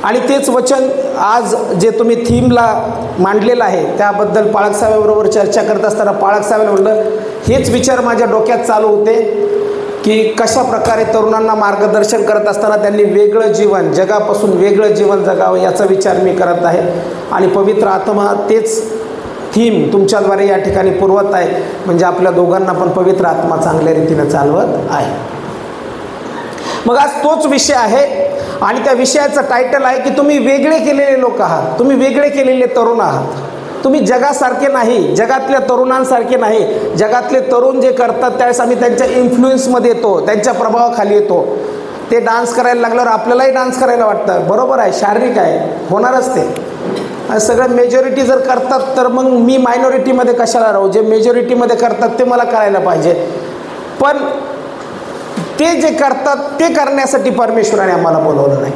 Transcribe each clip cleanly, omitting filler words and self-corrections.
आणि तेच वचन आज जे तुम्ही थीमला मांडलेलं आहे त्याबद्दल पाळक साहेबाबरोबर चर्चा करत असताना पाळक साहेबांनी म्हणलं, हेच विचार माझ्या डोक्यात चालू होते की कशा प्रकारे तरुणांना मार्गदर्शन करत असताना त्यांनी वेगळं जीवन, जगापासून वेगळं जीवन जगावं याचा विचार मी करत आहे. आणि पवित्र आत्मा तेच थीम तुमच्याद्वारे या ठिकाणी पुरवत आहे, म्हणजे आपल्या दोघांना पण पवित्र आत्मा चांगल्या रीतीनं चालवत आहे. मग आज तोच विषय आहे आणि त्या विषयाचं टायटल आहे की तुम्ही वेगळे केलेले लोक आहात, तुम्ही वेगळे केलेले तरुण आहात. तुम्ही जगासारखे नाही, जगातल्या तरुणांसारखे नाही. जगातले तरुण जे करतात त्यावेळेस आम्ही त्यांच्या इन्फ्लुएन्समध्ये येतो, त्यांच्या प्रभावाखाली येतो. ते डान्स करायला लागल्यावर आपल्यालाही डान्स करायला वाटतं, बरोबर आहे, शारीरिक आहे, होणारच ते. आणि सगळं मेजॉरिटी जर करतात तर मग मी मायनॉरिटीमध्ये कशाला राहू? जे मेजॉरिटीमध्ये करतात ते मला करायला पाहिजे. पण ते जे करतात ते करण्यासाठी परमेश्वराने आम्हाला बोलवलं नाही.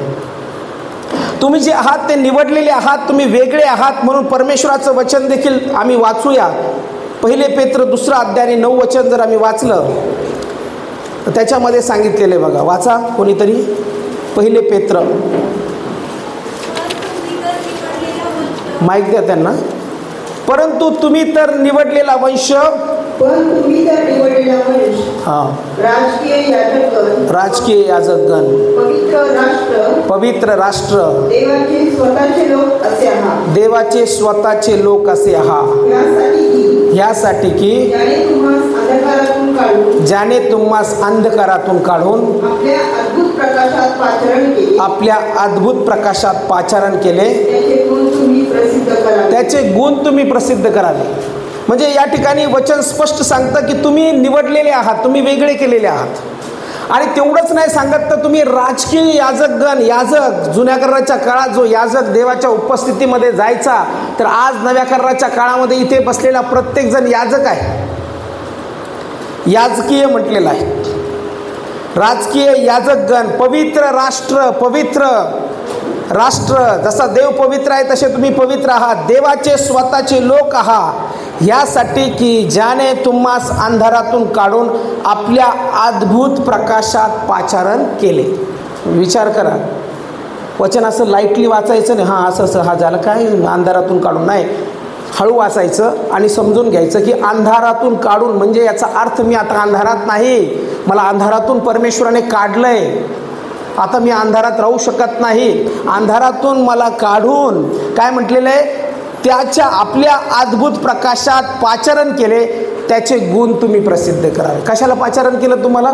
तुम्ही जे आहात ते निवडलेले आहात, तुम्ही वेगळे आहात. म्हणून परमेश्वराचं वचन देखील आम्ही वाचूया. 1 पेत्र 2 अध्याय 9 वचन जर आम्ही वाचलं तर त्याच्यामध्ये सांगितलेले बघा, वाचा कोणीतरी. 1 पेत्र, माईक द्या त्यांना. परंतु तुम्ही तर निवडलेला वंश, राजकीय याजकगण, पवित्र राष्ट्र, देवाचे स्वतःचे लोक असे आहात, यासाठी की ज्याने तुम्हास अंधकारातून काढून आपल्या अद्भुत प्रकाशात पाचारण केले, त्याचे गुण तुम्ही प्रसिद्ध करावे. म्हणजे या ठिकाणी वचन स्पष्ट सांगतं की तुम्ही निवडलेले आहात, तुम्ही वेगळे केलेले आहात. आणि तेवढंच नाही सांगत तर तुम्ही राजकीय याजकगण, याजक. जुन्या कराराच्या काळात जो याजक देवाच्या उपस्थितीमध्ये जायचा, तर आज नव्या कराराच्या काळामध्ये इथे बसलेला प्रत्येक जण याजक आहे, याजकीय म्हटलेलं आहे. राजकीय याजकगण, पवित्र राष्ट्र, पवित्र राष्ट्र. जसा देव पवित्र आहे तसे तुम्ही पवित्र आहात, देवाचे स्वतःचे लोक आहात, यासाठी की ज्याने तुम्हास अंधारातून काढून आपल्या अद्भुत प्रकाशात पाचारण केले. विचार करा, वचन असं लाईटली वाचायचं नाही, हां असं हा झालं काय, अंधारातून काढून नाही. हळू वाचायचं आणि समजून घ्यायचं की अंधारातून काढून म्हणजे याचा अर्थ मी आता अंधारात नाही, मला अंधारातून परमेश्वराने काढलंय, आता मी अंधारात राहू शकत नाही. अंधारातून मला काढून काय म्हटलेलं आहे, त्याच्या आपल्या अद्भुत प्रकाशात पाचारण केले, त्याचे गुण तुम्ही प्रसिद्ध करावे. कशाला पाचारण केलं तुम्हाला?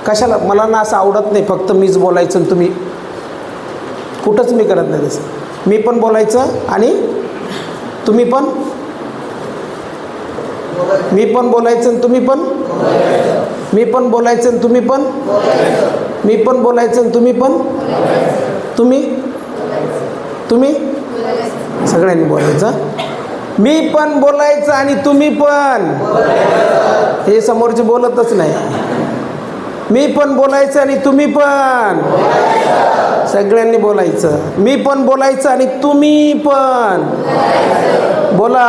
कशाला? मला ना असं आवडत नाही फक्त मीच बोलायचं आणि तुम्ही, कुठंच मी करत नाही तसं. मी पण बोलायचं आणि तुम्ही पण, मी पण बोलायचं आणि तुम्ही पण, मी पण बोलायचं आणि तुम्ही पण, मी पण बोलायचं आणि तुम्ही पण, तुम्ही तुम्ही सगळ्यांनी बोलायचं. मी पण बोलायचं आणि तुम्ही पण, हे समोरचे बोलतच नाही. मी पण बोलायचं आणि तुम्ही पण, सगळ्यांनी बोलायचं. मी पण बोलायचं आणि तुम्ही पण बोला.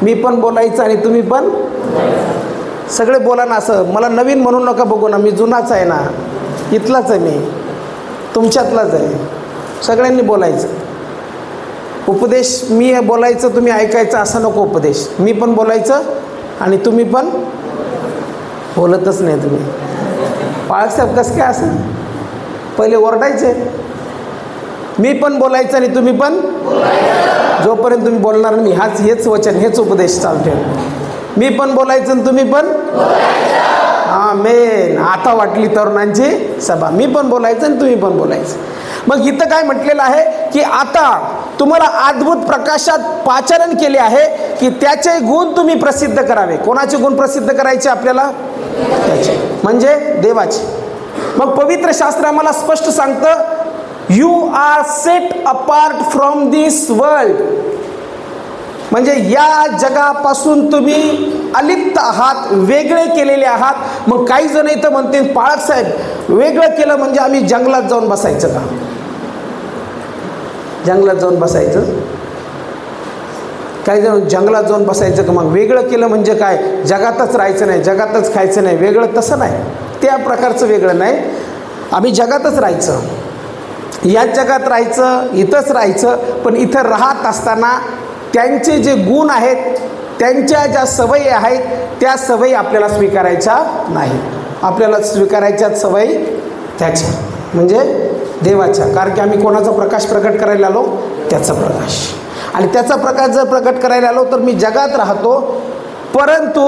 मी पण बोलायचं आणि तुम्ही पण, सगळे बोला ना. असं मला नवीन म्हणू नका बघू ना, मी जुनाच आहे ना, इथलाच आहे, मी तुमच्यातलाच आहे. सगळ्यांनी बोलायचं. उपदेश मी बोलायचं तुम्ही ऐकायचं असं नको उपदेश. मी पण बोलायचं आणि तुम्ही पण, बोलतच नाही तुम्ही. बाळासाहेब कसं काय असं पहिले ओरडायचे, मी पण बोलायचं आणि तुम्ही पण, जोपर्यंत तुम्ही बोलणार नाही हेच वचन, हेच उपदेश चालते. मी पण बोलायचं आणि तुम्ही पण, आमेन. आता वाटली तरुणांची सभा. मी पण बोलायचं आणि तुम्ही पण बोलायचं. मग इथं काय म्हटलेलं आहे की आता तुम्हाला अद्भुत प्रकाशात पाचारण केले आहे की त्याचे गुण तुम्ही प्रसिद्ध करावे. कोणाचे गुण प्रसिद्ध करायचे आपल्याला? त्याचे, म्हणजे देवाचे. मग पवित्र शास्त्र आम्हाला स्पष्ट सांगतं, you are set apart from this world. म्हणजे या जगापासून तुम्ही अलिप्त आहात, वेगळे केलेले आहात. मग काही जण इथं म्हणतील, पाळक साहेब वेगळं केलं म्हणजे आम्ही जंगलात जाऊन बसायचं का? जंगलात जाऊन बसायचं? काही जण जंगलात जाऊन बसायचं का? मग वेगळं केलं म्हणजे काय? जगातच राहायचं नाही, जगातच खायचं नाही, वेगळं तसं नाही. त्या प्रकारचं वेगळं नाही, आम्ही जगातच राहायचं. याच जगात राहायचं, इथंच राहायचं, पण इथं राहत असताना त्यांचे जे गुण आहेत, त्यांच्या ज्या सवयी आहेत, त्या सवयी आपल्याला स्वीकारायच्या नाही. आपल्याला स्वीकारायच्या सवयी त्याच्या म्हणजे देवाच्या. कारण की आम्ही कोणाचा प्रकाश प्रकट करायला आलो? त्याचा प्रकाश. आणि त्याचा प्रकाश जर प्रकट करायला आलो तर मी जगात राहतो, परंतु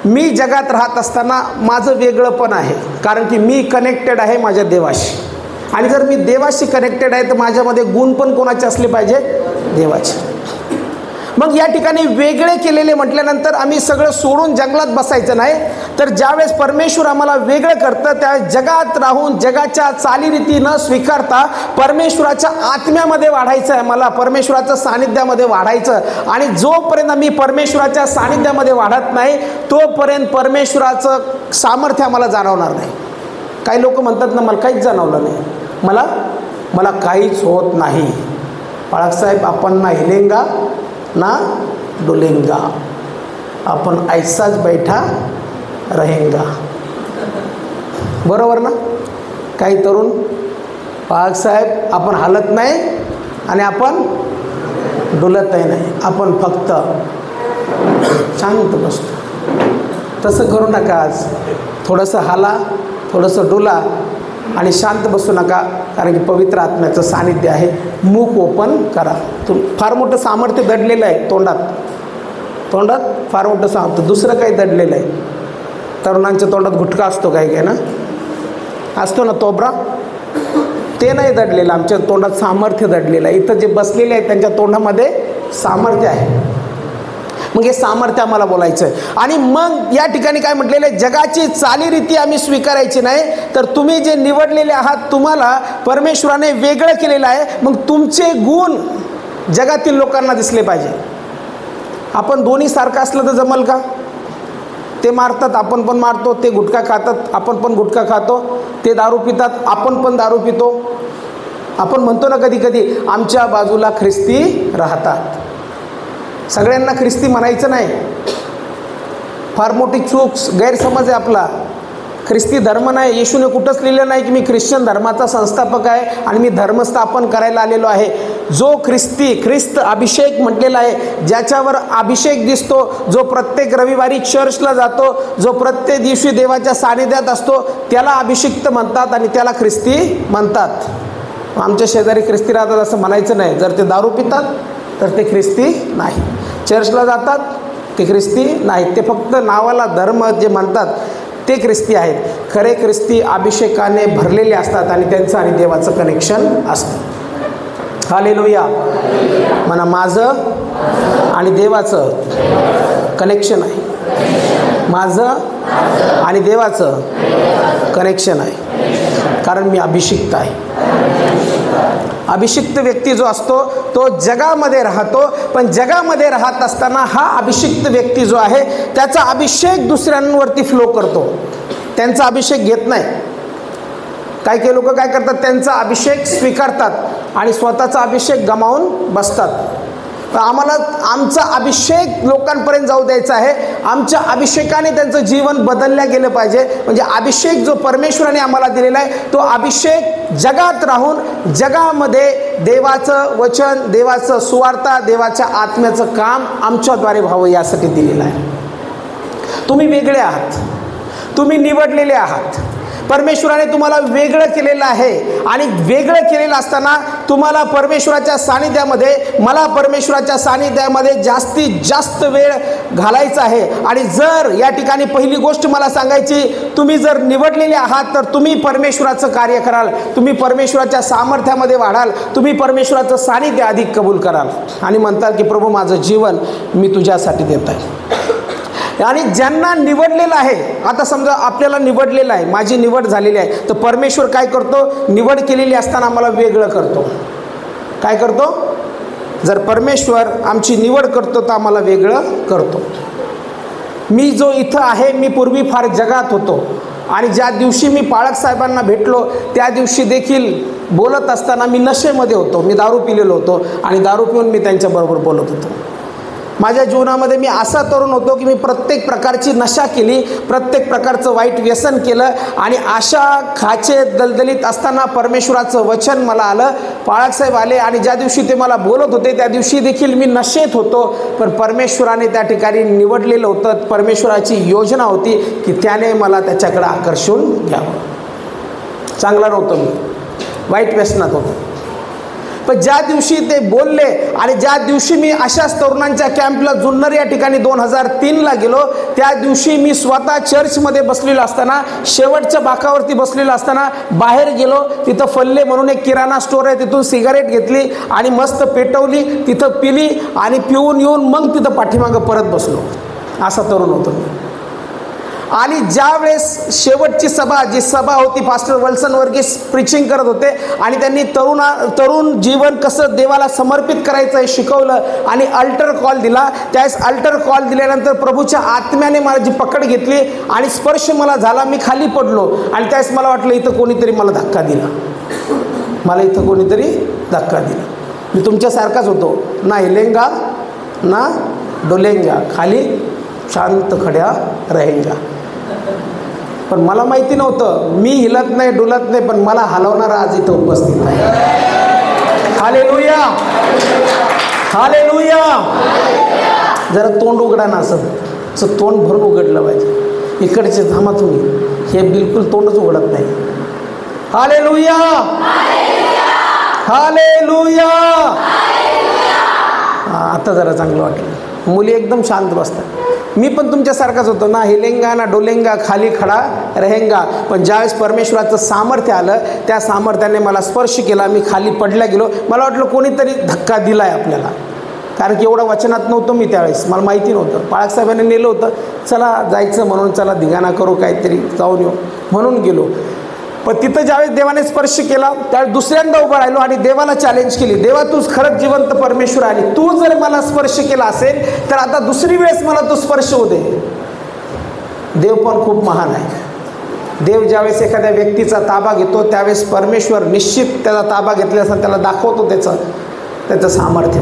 मी जगात राहत असताना माझं वेगळं पण आहे. कारण की मी कनेक्टेड आहे माझ्या देवाशी. आणि जर मी देवाशी कनेक्टेड आहे तर माझ्यामध्ये गुण पण कोणाचे असले पाहिजे? देवाचे. मग या ठिकाणी वेगळे केलेले म्हटल्यानंतर आम्ही सगळं सोडून जंगलात बसायचं नाही, तर ज्यावेळेस परमेश्वर आम्हाला वेगळं करतं त्यावेळेस जगात राहून जगाच्या चालीरीती न स्वीकारता परमेश्वराच्या आत्म्यामध्ये वाढायचं आहे. मला परमेश्वराच्या सानिध्यामध्ये वाढायचं. आणि जोपर्यंत आम्ही परमेश्वराच्या सानिध्यामध्ये वाढत नाही तोपर्यंत परमेश्वराचं सामर्थ्य आम्हाला जाणवणार नाही. काही लोक म्हणतात ना, मला काहीच जाणवलं नाही, मला काहीच होत नाही. बाळासाहेब, आपण ना हिलेंगा ना डुलेंगा, आपण ऐसाच बैठा रहेंगा. बरोबर ना? काही तरुण, बाळासाहेब आपण हालत नाही आणि आपण डुलतही नाही, आपण फक्त शांत बसतो. तसं करू नका. आज थोडंसं हाला, थोडंसं डुला आणि शांत बसू नका. कारण की पवित्र आत्म्याचं सानिध्य आहे. मुख ओपन करा. फार मोठं सामर्थ्य दडलेलं आहे तोंडात फार मोठं सामर्थ्य. दुसरं काही दडलेलं आहे. तरुणांच्या तोंडात गुटखा असतो काय काय ना, असतो ना तोबरा, ते नाही दडलेलं. आमच्या तोंडात सामर्थ्य दडलेलं आहे. इथं जे बसलेले आहेत त्यांच्या तोंडामध्ये सामर्थ्य आहे. मग हे सामर्थ्य आम्हाला बोलायचं आहे. आणि मग या ठिकाणी काय म्हटलेलं आहे? जगाची चालीरीती आम्ही स्वीकारायची नाही, तर तुम्ही जे निवडलेले आहात तुम्हाला परमेश्वराने वेगळं केलेलं आहे. मग तुमचे गुण जगातील लोकांना दिसले पाहिजे. आपण दोन्ही सारखं असलं तर जमल का? ते मारतात, आपण पण मारतो. ते गुटखा खातात, आपण पण गुटखा खातो. ते दारू पितात, आपण पण दारू पितो. आपण म्हणतो ना कधी कधी, आमच्या बाजूला ख्रिस्ती राहतात. सगळ्यांना ख्रिस्ती म्हणायचं नाही. फार मोठी चूक, गैरसमज आहे आपला. ख्रिस्ती धर्म नाही. येशूने कुठंच लिहिलं नाही की मी ख्रिश्चन धर्माचा संस्थापक आहे आणि मी धर्मस्थापन करायला आलेलो आहे. जो ख्रिस्त अभिषेक म्हटलेला आहे, ज्याच्यावर अभिषेक दिसतो, जो प्रत्येक रविवारी चर्चला जातो, जो प्रत्येक दिवशी देवाच्या सानिध्यात असतो, त्याला अभिषिक्त म्हणतात आणि त्याला ख्रिस्ती म्हणतात. आमच्या शेजारी ख्रिस्ती राहतात असं म्हणायचं नाही. जर ते दारू पितात तर ते ख्रिस्ती नाही. चर्चला जातात ते ख्रिस्ती नाही. ते फक्त नावाला धर्म जे म्हणतात ते ख्रिस्ती आहेत. खरे ख्रिस्ती अभिषेकाने भरलेले असतात आणि त्यांचं आणि देवाचं कनेक्शन असतं. हालेलुया म्हणा. माझं आणि देवाचं कनेक्शन आहे. माझं आणि देवाचं कनेक्शन आहे. कारण मी अभिषिक्त आहे. अभिषिक्त व्यक्ती जो असतो तो जगामध्ये राहतो, पण जगामध्ये राहत असताना हा अभिषिक्त व्यक्ती जो आहे त्याचा अभिषेक दुसऱ्यांवरती फ्लो करतो. त्यांचा अभिषेक घेत नाही. काही काही लोक काय करतात, त्यांचा अभिषेक स्वीकारतात आणि स्वतःचा अभिषेक गमावून बसतात. तर आम्हाला आमचा अभिषेक लोकांपर्यंत जाऊ द्यायचा आहे. आमच्या अभिषेकाने त्यांचं जीवन बदलल्या गेलं पाहिजे. म्हणजे अभिषेक जो परमेश्वराने आम्हाला दिलेला आहे तो अभिषेक जगात राहून जगामध्ये देवाचं वचन, देवाचं सुवार्ता, देवाच्या आत्म्याचं काम आमच्याद्वारे व्हावं यासाठी दिलेलं आहे. तुम्ही वेगळे आहात. तुम्ही निवडलेले आहात. परमेश्वराने तुम्हाला वेगळं केलेलं आहे. आणि वेगळं केलेलं असताना तुम्हाला परमेश्वराच्या सानिध्यामध्ये, मला परमेश्वराच्या सानिध्यामध्ये जास्तीत जास्त वेळ घालायचा आहे. आणि जर या ठिकाणी पहिली गोष्ट मला सांगायची, तुम्ही जर निवडलेले आहात तर तुम्ही परमेश्वराचं कार्य कराल, तुम्ही परमेश्वराच्या सामर्थ्यामध्ये वाढाल, तुम्ही परमेश्वराचं सानिध्य अधिक कबूल कराल आणि म्हणताल की प्रभू माझं जीवन मी तुझ्यासाठी देत आहे. आणि ज्यांना निवडलेलं आहे, आता समजा आपल्याला निवडलेलं आहे, माझी निवड झालेली आहे, तर परमेश्वर काय करतो, निवड केलेली असताना आम्हाला वेगळं करतो. काय करतो? जर परमेश्वर आमची निवड करतो तर आम्हाला वेगळं करतो. मी जो इथं आहे, मी पूर्वी फार जगात होतो आणि ज्या दिवशी मी पाळक साहेबांना भेटलो त्या दिवशी देखील बोलत असताना मी नशेमध्ये होतो. मी दारू पिलेलो होतो आणि दारू पिऊन मी त्यांच्याबरोबर बोलत होतो. माझ्या जीवनामध्ये मी असा तरुण होतो की मी प्रत्येक प्रकारची नशा केली, प्रत्येक प्रकारचं वाईट व्यसन केलं आणि अशा खाचे दलदलीत असताना परमेश्वराचं वचन मला आलं. पाळकसाहेब आले आणि ज्या दिवशी ते मला बोलत होते त्या दिवशी देखील मी नशेत होतो, पण परमेश्वराने त्या ठिकाणी निवडलेलं होतं. परमेश्वराची योजना होती की त्याने मला त्याच्याकडे आकर्षून घ्यावं. चांगला नव्हतो मी, वाईट व्यसनात होतो. पण ज्या दिवशी ते बोलले आणि ज्या दिवशी मी अशाच तरुणांच्या कॅम्पला जुन्नर या ठिकाणी 2003ला गेलो, त्या दिवशी मी स्वतः चर्चमध्ये बसलेलो असताना, शेवटच्या बाकावरती बसलेलो असताना बाहेर गेलो. तिथं फल्ले म्हणून एक किराणा स्टोअर आहे, तिथून सिगारेट घेतली आणि मस्त पेटवली, तिथं पिली आणि पिऊन येऊन मग तिथं पाठीमागं परत बसलो. असा तरुण होतो मी. आणि ज्या वेळेस शेवटची सभा, जी सभा होती, पास्टर वल्सन वर्गीस प्रिचिंग करत होते आणि त्यांनी तरुण जीवन कसं देवाला समर्पित करायचं हे शिकवलं आणि अल्टर कॉल दिला. त्यावेळेस अल्टर कॉल दिल्यानंतर प्रभूच्या आत्म्याने माझी पकड घेतली आणि स्पर्श मला झाला. मी खाली पडलो आणि त्यावेळेस मला वाटलं इथं कोणीतरी मला धक्का दिला, मला इथं कोणीतरी धक्का दिला. मी तुमच्यासारखाच होतो, ना हिलेंगा ना डोलेंगा, खाली शांत खड्या रहेंगा. पण मला माहिती नव्हतं मी हिलत नाही, डुलत नाही, पण मला हलवणारा आज इथं उपस्थित नाही. Hallelujah, hallelujah. जरा तोंड उघडा ना, असं तोंड भरून उघडलं पाहिजे. इकडचे थांबा तुम्ही, हे बिलकुल तोंडच उघडत नाही. Hallelujah, hallelujah. आता जरा चांगलं वाटलं. मुली एकदम शांत बसतात. मी पण तुमच्यासारखाच होतो, ना हिलेंगा ना डोलेंगा, खाली खडा रहेंगा. पण ज्यावेळेस परमेश्वराचं सामर्थ्य आलं, त्या सामर्थ्याने मला स्पर्श केला. मी खाली पडल्या गेलो. मला वाटलं कोणीतरी धक्का दिला आहे आपल्याला, कारण की एवढं वचनात नव्हतं मी त्यावेळेस, मला माहिती नव्हतं. पाळकसाहेबांनी नेलं होतं, चला जायचं म्हणून, चला धिंगाणा करू, काहीतरी जाऊन येऊ म्हणून गेलो. पण तिथं ज्यावेळेस देवाने स्पर्श केला त्यावेळेस दुसऱ्यांदा उभं राहिलो आणि देवाला चॅलेंज केली, देवा तूच खरंच जिवंत परमेश्वर आणि तू जर मला स्पर्श केला असेल तर आता दुसरी वेळेस मला तो स्पर्श होऊ दे. देव पण खूप महान आहे. देव ज्यावेळेस एखाद्या व्यक्तीचा ताबा घेतो त्यावेळेस परमेश्वर निश्चित त्याचा ताबा घेतल्याचा त्याला दाखवतो त्याचं सामर्थ्य.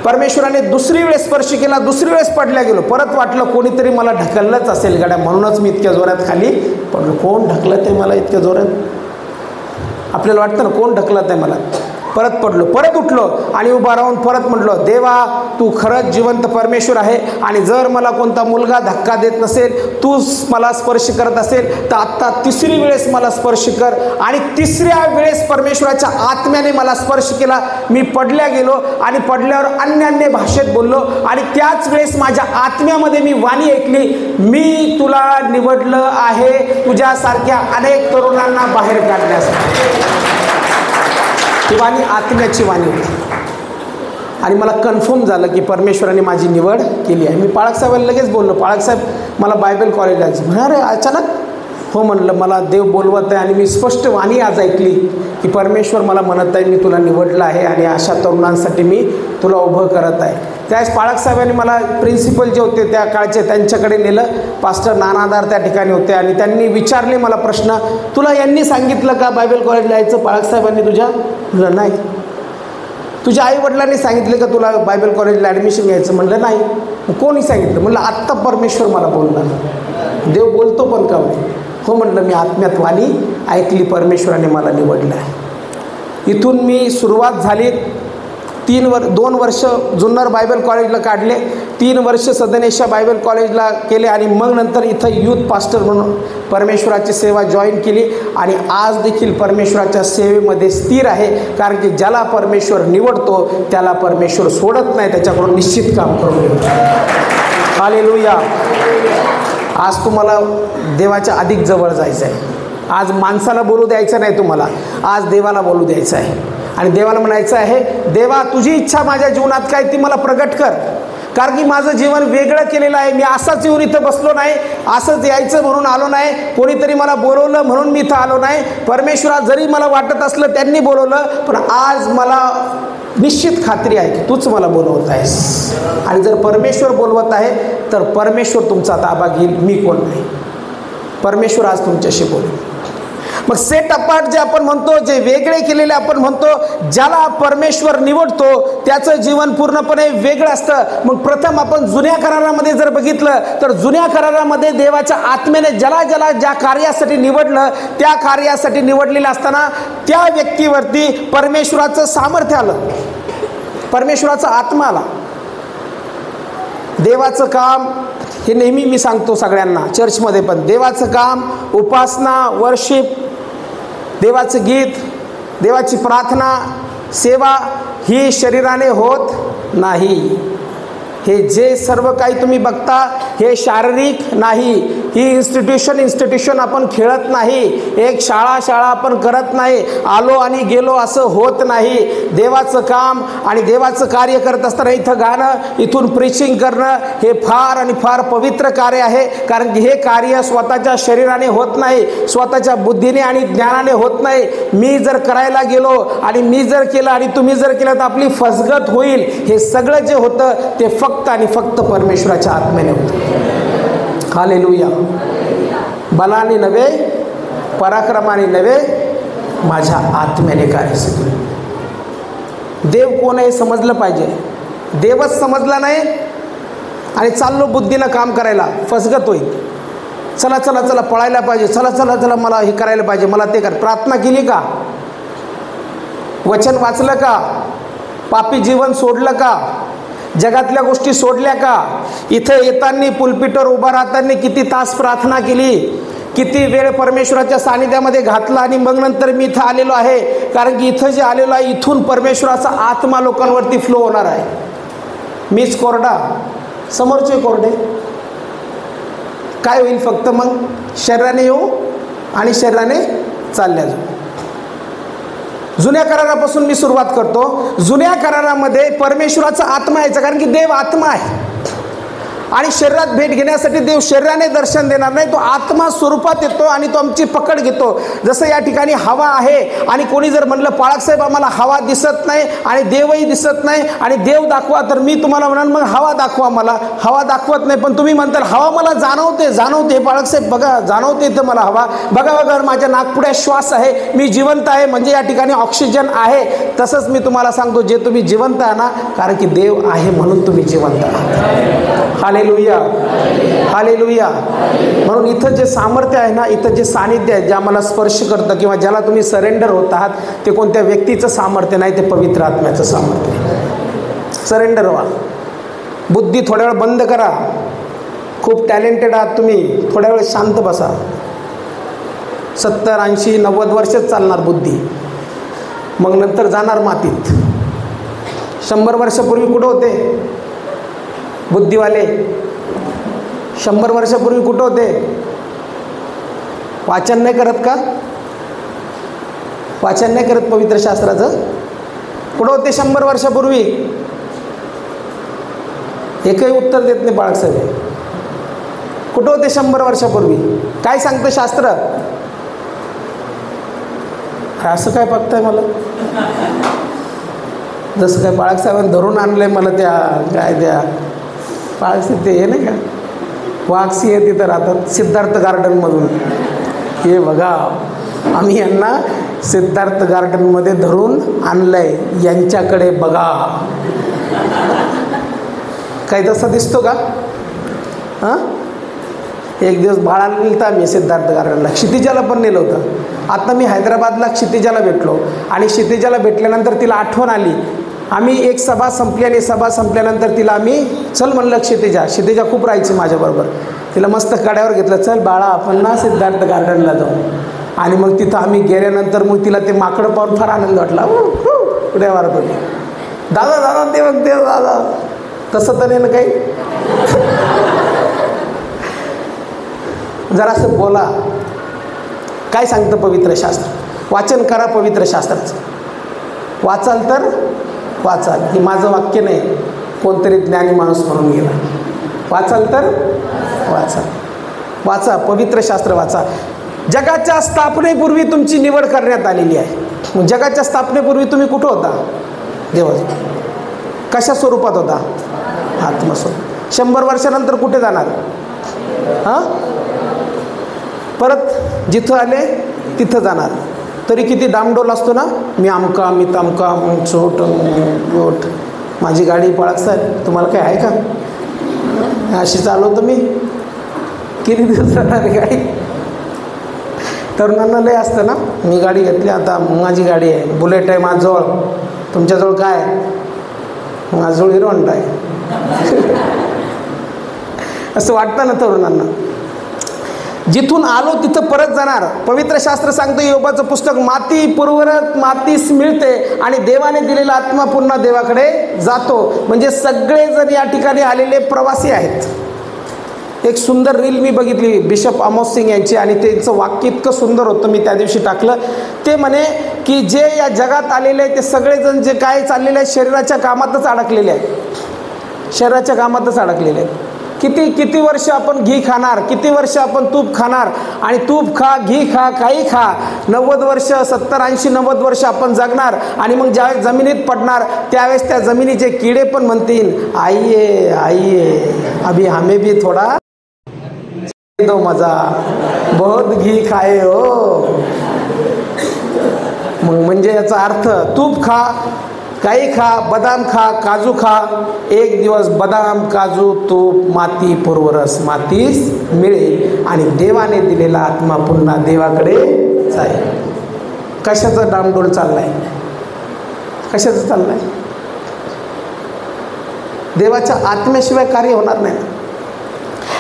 परमेश्वराने दुसरी वेळेस स्पर्श केला, दुसरी वेळेस पडल्या गेलो. परत वाटलं कोणीतरी मला ढकललंच असेल गाड्या, म्हणूनच मी इतक्या जोरात खाली पडलो. कोण ढकलत आहे मला इतक्या जोरात? आपल्याला वाटतं ना कोण ढकलत आहे मला. परत पडलो, परत उठलो आणि उभा राहून परत म्हटलो, देवा तू खरंच जिवंत परमेश्वर आहे आणि जर मला कोणता मुलगा धक्का देत नसेल, तूच मला स्पर्श करत असेल तर आत्ता तिसरी वेळेस मला स्पर्श कर. आणि तिसऱ्या वेळेस परमेश्वराच्या आत्म्याने मला स्पर्श केला. मी पडल्या गेलो आणि पडल्यावर अन्य भाषेत बोललो आणि त्याच वेळेस माझ्या आत्म्यामध्ये मी वाणी ऐकली, मी तुला निवडलं आहे तुझ्यासारख्या अनेक तरुणांना बाहेर काढण्यासाठी. ही वाणी आत्म्याची वाणी होती आणि मला कन्फर्म झालं की परमेश्वराने माझी निवड केली आहे. मी पाळकसाहेबांना लगेच बोललो, पाळकसाहेब मला बायबल कॉलेजला जायचं. म्हणाले अचानक? हो म्हणलं, मला देव बोलवत आहे आणि मी स्पष्ट वाणी आज ऐकली की परमेश्वर मला म्हणत आहे मी तुला निवडलं आहे आणि अशा तरुणांसाठी मी तुला उभं करत आहे. त्यावेळेस पाळकसाहेबांनी मला प्रिन्सिपल जे होते त्या काळचे त्यांच्याकडे नेलं. पास्टर नानादार त्या ठिकाणी होते आणि त्यांनी विचारले मला प्रश्न, तुला यांनी सांगितलं का बायबल कॉलेजला यायचं पाळकसाहेबांनी तुझ्या? म्हणलं नाही. तुझ्या आईवडिलांनी सांगितले का तुला बायबल कॉलेजला ॲडमिशन घ्यायचं? म्हणलं नाही. कोणी सांगितलं? म्हणलं आत्ता परमेश्वर मला बोलला. देव बोलतो पण का? हो म्हणलं, मी आत्म्यात वाणी ऐकली, परमेश्वराने मला निवडलं आहे. इथून मी सुरुवात झाली. 2 वर्ष जुन्नर बायबल कॉलेजला काढले, 3 वर्ष सदनेशा बायबल कॉलेजला केले आणि मग नंतर इथं यूथ पास्टर म्हणून परमेश्वराची सेवा जॉईन केली आणि आज देखील परमेश्वराच्या सेवेमध्ये स्थिर आहे. कारण की ज्याला परमेश्वर निवडतो त्याला परमेश्वर सोडत नाही, त्याच्याकडून निश्चित काम करून घेतो. हालेलुया. आज तुम्हाला देवाच्या अधिक जवळ जायचं आहे. आज माणसाला बोलू द्यायचं नाही तुम्हाला, आज देवाला बोलू द्यायचं आहे आणि देवाला म्हणायचं आहे, देवा तुझी इच्छा माझ्या जीवनात काय ती मला प्रगट कर. कारण की माझं जीवन वेगळं केलेलं आहे. मी असाच येऊन इथं बसलो नाही, असंच यायचं म्हणून आलो नाही, कोणीतरी मला बोलवलं म्हणून मी इथं आलो नाही. परमेश्वरा जरी मला वाटत असलं त्यांनी बोलवलं, पण आज मला निश्चित खात्री आहे की तूच मला बोलवत आहेस. आणि जर परमेश्वर बोलवत आहे तर परमेश्वर तुमचा ताबा घेईल, मी कोण नाही. परमेश्वर आज तुमच्याशी बोलेल. मग सेट अपार्ट जे आपण म्हणतो, जे वेगळे केलेले आपण म्हणतो, ज्याला परमेश्वर निवडतो त्याचं जीवन पूर्णपणे वेगळं असतं. मग प्रथम आपण जुन्या करारामध्ये जर बघितलं तर जुन्या करारामध्ये देवाच्या आत्म्याने ज्याला ज्याला ज्या कार्यासाठी निवडलं, त्या कार्यासाठी निवडलेलं असताना त्या व्यक्तीवरती परमेश्वराचं सामर्थ्य आलं, परमेश्वराचा आत्मा आला. देवाचं काम हे नेहमी मी सांगतो सगळ्यांना, चर्चमध्ये पण देवाचं काम, उपासना, वर्शिप, देवाचं गीत, देवाची प्रार्थना, सेवा ही शरीराने होत नाही. हे जे सर्व काही तुम्ही बघता हे शारीरिक नाही. ही इन्स्टिट्यूशन आपण खेळत नाही, एक शाळा आपण करत नाही, आलो आणि गेलो असं होत नाही. देवाचं काम आणि देवाचं कार्य करत असताना इथं गाणं, इथून प्रीचिंग करणं हे फार आणि फार पवित्र कार्य आहे. कारण की हे कार्य स्वतःच्या शरीराने होत नाही, स्वतःच्या बुद्धीने आणि ज्ञानाने होत नाही. मी जर करायला गेलो आणि मी जर केलं आणि तुम्ही जर केलं तर आपली फसगत होईल. हे सगळं जे होतं ते फक्त आणि फक्त परमेश्वराच्या आत्म्याने होतं. हालेलुया. बलाने नव्हे, पराक्रमाने नव्हे, माझ्या आत्म्याने कार्य सिद्ध. देव कोण आहे समजलं पाहिजे. देवच समजला नाही आणि चाललो बुद्धीनं काम करायला, फसगत होईल. चला चला चला पळायला पाहिजे, चला चला चला मला हे करायला पाहिजे, मला ते कर. प्रार्थना केली का? वचन वाचलं का? पापी जीवन सोडलं का? जगातल्या गोष्टी सोडल्या का? इथं येताना पुलपिटवर उभा राहताना किती तास प्रार्थना केली, किती वेळ परमेश्वराच्या सानिध्यामध्ये घातला आणि मग नंतर मी इथं आलेलो आहे. कारण की इथं जे आलेलो आहे इथून परमेश्वराचा आत्मा लोकांवरती फ्लो होणार आहे. मीच कोरडा, समोरचे कोरडे. काय होईल? फक्त मग शरीराने येऊ आणि शरीराने चालल्या जाऊ. जुन्या करारापासून मी सुरुवात करतो. जुन्या करारामध्ये परमेश्वराचा आत्मा यायचा, कारण की देव आत्मा आहे आणि शरीरात भेट घेण्यासाठी देव शरीराने दर्शन देणार नाही, तो आत्मा स्वरूपात येतो आणि तो आमची पकड घेतो. जसं या ठिकाणी हवा आहे आणि कोणी जर म्हणलं पाळकसाहेब आम्हाला हवा दिसत नाही आणि देवही दिसत नाही आणि देव दाखवा, तर मी तुम्हाला म्हणाल मग हवा दाखवा. मला हवा दाखवत नाही, पण तुम्ही म्हणताल हवा मला जाणवते पाळकसाहेब बघा जाणवते इथं मला हवा, बघा माझ्या नाकपुड्यात श्वास आहे, मी जिवंत आहे, म्हणजे या ठिकाणी ऑक्सिजन आहे. तसंच मी तुम्हाला सांगतो, जे तुम्ही जिवंत आहे ना, कारण की देव आहे म्हणून तुम्ही जिवंत आहात. Hallelujah, hallelujah. म्हणून इथं जे सामर्थ्य आहे ना, इथं जे सानिध्य आहे, जे आम्हाला स्पर्श करतं किंवा ज्याला तुम्ही सरेंडर होत आहात, ते कोणत्या व्यक्तीचं सामर्थ्य नाही, ते पवित्र आत्म्याचं सामर्थ्य आहे. सरेंडर व्हा. बुद्धी थोड्या वेळ बंद करा. खूप टॅलेंटेड आहात तुम्ही, थोड्या वेळ शांत बसा. 70, 80, 90 वर्षच चालणार बुद्धी, मग नंतर जाणार मातीत. 100 वर्षापूर्वी कुठं होते बुद्धिवाले? 100 वर्षापूर्वी कुठं होते? वाचन नाही करत का? वाचन नाही करत पवित्र शास्त्राचं? कुठं होते 100 वर्षापूर्वी? एकही उत्तर देत नाही बाळासाहेब. कुठं होते 100 वर्षापूर्वी? काय सांगतं शास्त्र? असं काय बघताय मला? जसं काय बाळासाहेबांनी धरून आणलंय मला त्या काय त्या बाळासाहेब ते हे नाही का वाघसी आहे तिथं राहतात सिद्धार्थ गार्डनमधून. हे बघा आम्ही यांना सिद्धार्थ गार्डनमध्ये धरून आणलंय, यांच्याकडे बघा. काही तसा दिसतो का? हां, एक दिवस बाळाला नेलं आम्ही सिद्धार्थ गार्डनला, क्षितिजाला पण नेलं होतं. आता मी हैदराबादला क्षितिजाला भेटलो आणि क्षितिजाला भेटल्यानंतर तिला आठवण आली. आम्ही एक सभा संपली आणि सभा संपल्यानंतर तिला आम्ही चल म्हणलं क्षितिजा खूप राहायची माझ्याबरोबर. तिला मस्त कड्यावर घेतलं, चल बाळा आपण ना सिद्धार्थ गार्डनला जाऊ. आणि मग तिथं आम्ही गेल्यानंतर मग तिला ते माकडं पाहून फार आनंद वाटला. उड्या मारत होती. दादा ते बघते दादा. तसं तर नाही ना काही. जरासं बोला. काय सांगतं पवित्र शास्त्र? वाचन करा पवित्र शास्त्राचं. वाचाल तर वाचाल. हे माझं वाक्य नाही, कोणतरी ज्ञानी माणूस म्हणून गेला. वाचाल तर वाचा. वाचा पवित्र शास्त्र वाचा. जगाच्या स्थापनेपूर्वी तुमची निवड करण्यात आलेली आहे. जगाच्या स्थापनेपूर्वी तुम्ही कुठं होता? देवाच्या. कशा स्वरूपात होता? आत्मस्वरूप. 100 वर्षानंतर कुठे जाणार? हां, परत जिथं आले तिथं जाणार. तरी किती डामडोल असतो ना, मी आमका, मी तमका, छोट गोट, माझी गाडी बाळासाहेब तुम्हाला काय आहे का, अशी चालवतो मी. किती दिवस जाणार गाडी. तरुणांना लय असतं ना, मी गाडी घेतली आता, माझी गाडी आहे, बुलेट आहे माझ्याजवळ, तुमच्याजवळ काय, माझ्याजवळ हिरो होंडा आहे. असं वाटतं ना तरुणांना. जिथून आलो तिथं परत जाणार. पवित्र शास्त्र सांगतं, योबाचं पुस्तक, माती पुरवत मातीस मिळते आणि देवाने दिलेला आत्मा पुन्हा देवाकडे जातो. म्हणजे सगळेजण या ठिकाणी आलेले प्रवासी आहेत. एक सुंदर रील मी बघितली बिशप आमोस सिंग यांची, आणि त्यांचं वाक्य इतकं सुंदर होतं, मी त्या दिवशी टाकलं. ते म्हणे की जे या जगात आलेले आहे ते सगळेजण जे काय चाललेले आहेत शरीराच्या कामातच अडकलेले आहेत, शरीराच्या कामातच अडकलेले आहेत. किती वर्ष आपण घी खाणार, किती वर्ष आपण तूप खाणार, आणि तूप खा, घी खा, काही खा, 90 वर्ष, 70, 80, 90 वर्ष आपण जगणार. आणि मग ज्यावेळेस जमिनीत पडणार त्यावेळेस त्या जमिनीचे किडे पण म्हणतील, आइये आइये अभी हमें भी थोडा दो मजा, बहुत घी खाए हो. मग म्हणजे याचा अर्थ तूप खा, काही खा, बदाम खा, काजू खा, एक दिवस बदाम, काजू, तूप, माती पुरवरस मातीस मिळेल आणि देवाने दिलेला आत्मा पुन्हा देवाकडे जाईल. कशाचं डामडोल चाललाय, कशाचं चाललाय. देवाच्या आत्म्याशिवाय कार्य होणार नाही.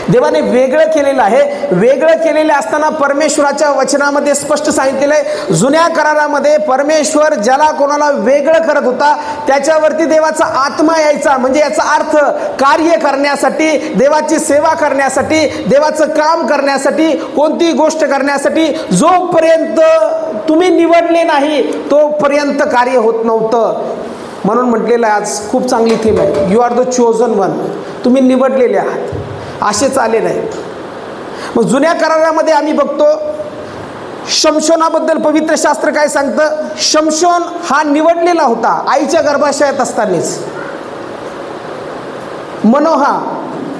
देवाने वेगळं केलेलं आहे. वेगळं केलेलं असताना परमेश्वराच्या वचनामध्ये स्पष्ट सांगितलेलं आहे, जुन्या करारामध्ये परमेश्वर ज्याला कोणाला वेगळं करत होता त्याच्यावरती देवाचा आत्मा यायचा. म्हणजे याचा अर्थ कार्य करण्यासाठी, देवाची सेवा करण्यासाठी, देवाचं काम करण्यासाठी, कोणतीही गोष्ट करण्यासाठी जोपर्यंत तुम्ही निवडले नाही तोपर्यंत कार्य होत नव्हतं. म्हणून म्हटलेलं आहे, आज खूप चांगली थीम आहे, you are the chosen one. तुम्ही निवडलेले आहात, असेच आले नाहीत. मग जुन्या करारामध्ये आम्ही बघतो शमशोनाबद्दल पवित्र शास्त्र काय सांगतं. शमशोन हा निवडलेला होता आईच्या गर्भाशयात असतानाच. मनोहा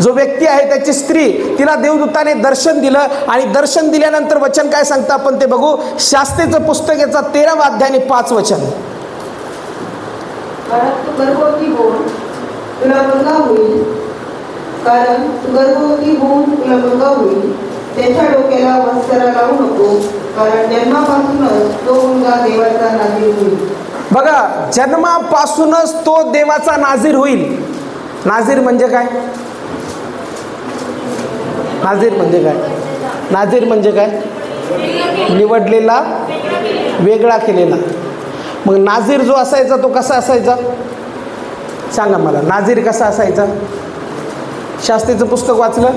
जो व्यक्ती आहे त्याची स्त्री, तिला देवदूताने दर्शन दिलं आणि दर्शन दिल्यानंतर वचन काय सांगतं आपण ते बघू. शास्त्रेचं पुस्तक याचा 13वा अध्याय आणि 5 वचन. कारण गर्भवती होऊन तुला मुलगा होईल. त्याच्या डोक्याला वस्त्र लावू नको, कारण जन्मापासूनच तो मुलगा देवाचा नाजीर होईल. बघा, जन्मापासूनच तो देवाचा नाजीर होईल. नाजीर म्हणजे काय, नाजीर म्हणजे काय, नाजीर म्हणजे काय, निवडलेला, वेगळा केलेला. मग नाजीर जो असायचा तो कसा असायचा सांगा मला. नाजीर कसा असायचा. शास्त्रीचं पुस्तक वाचलं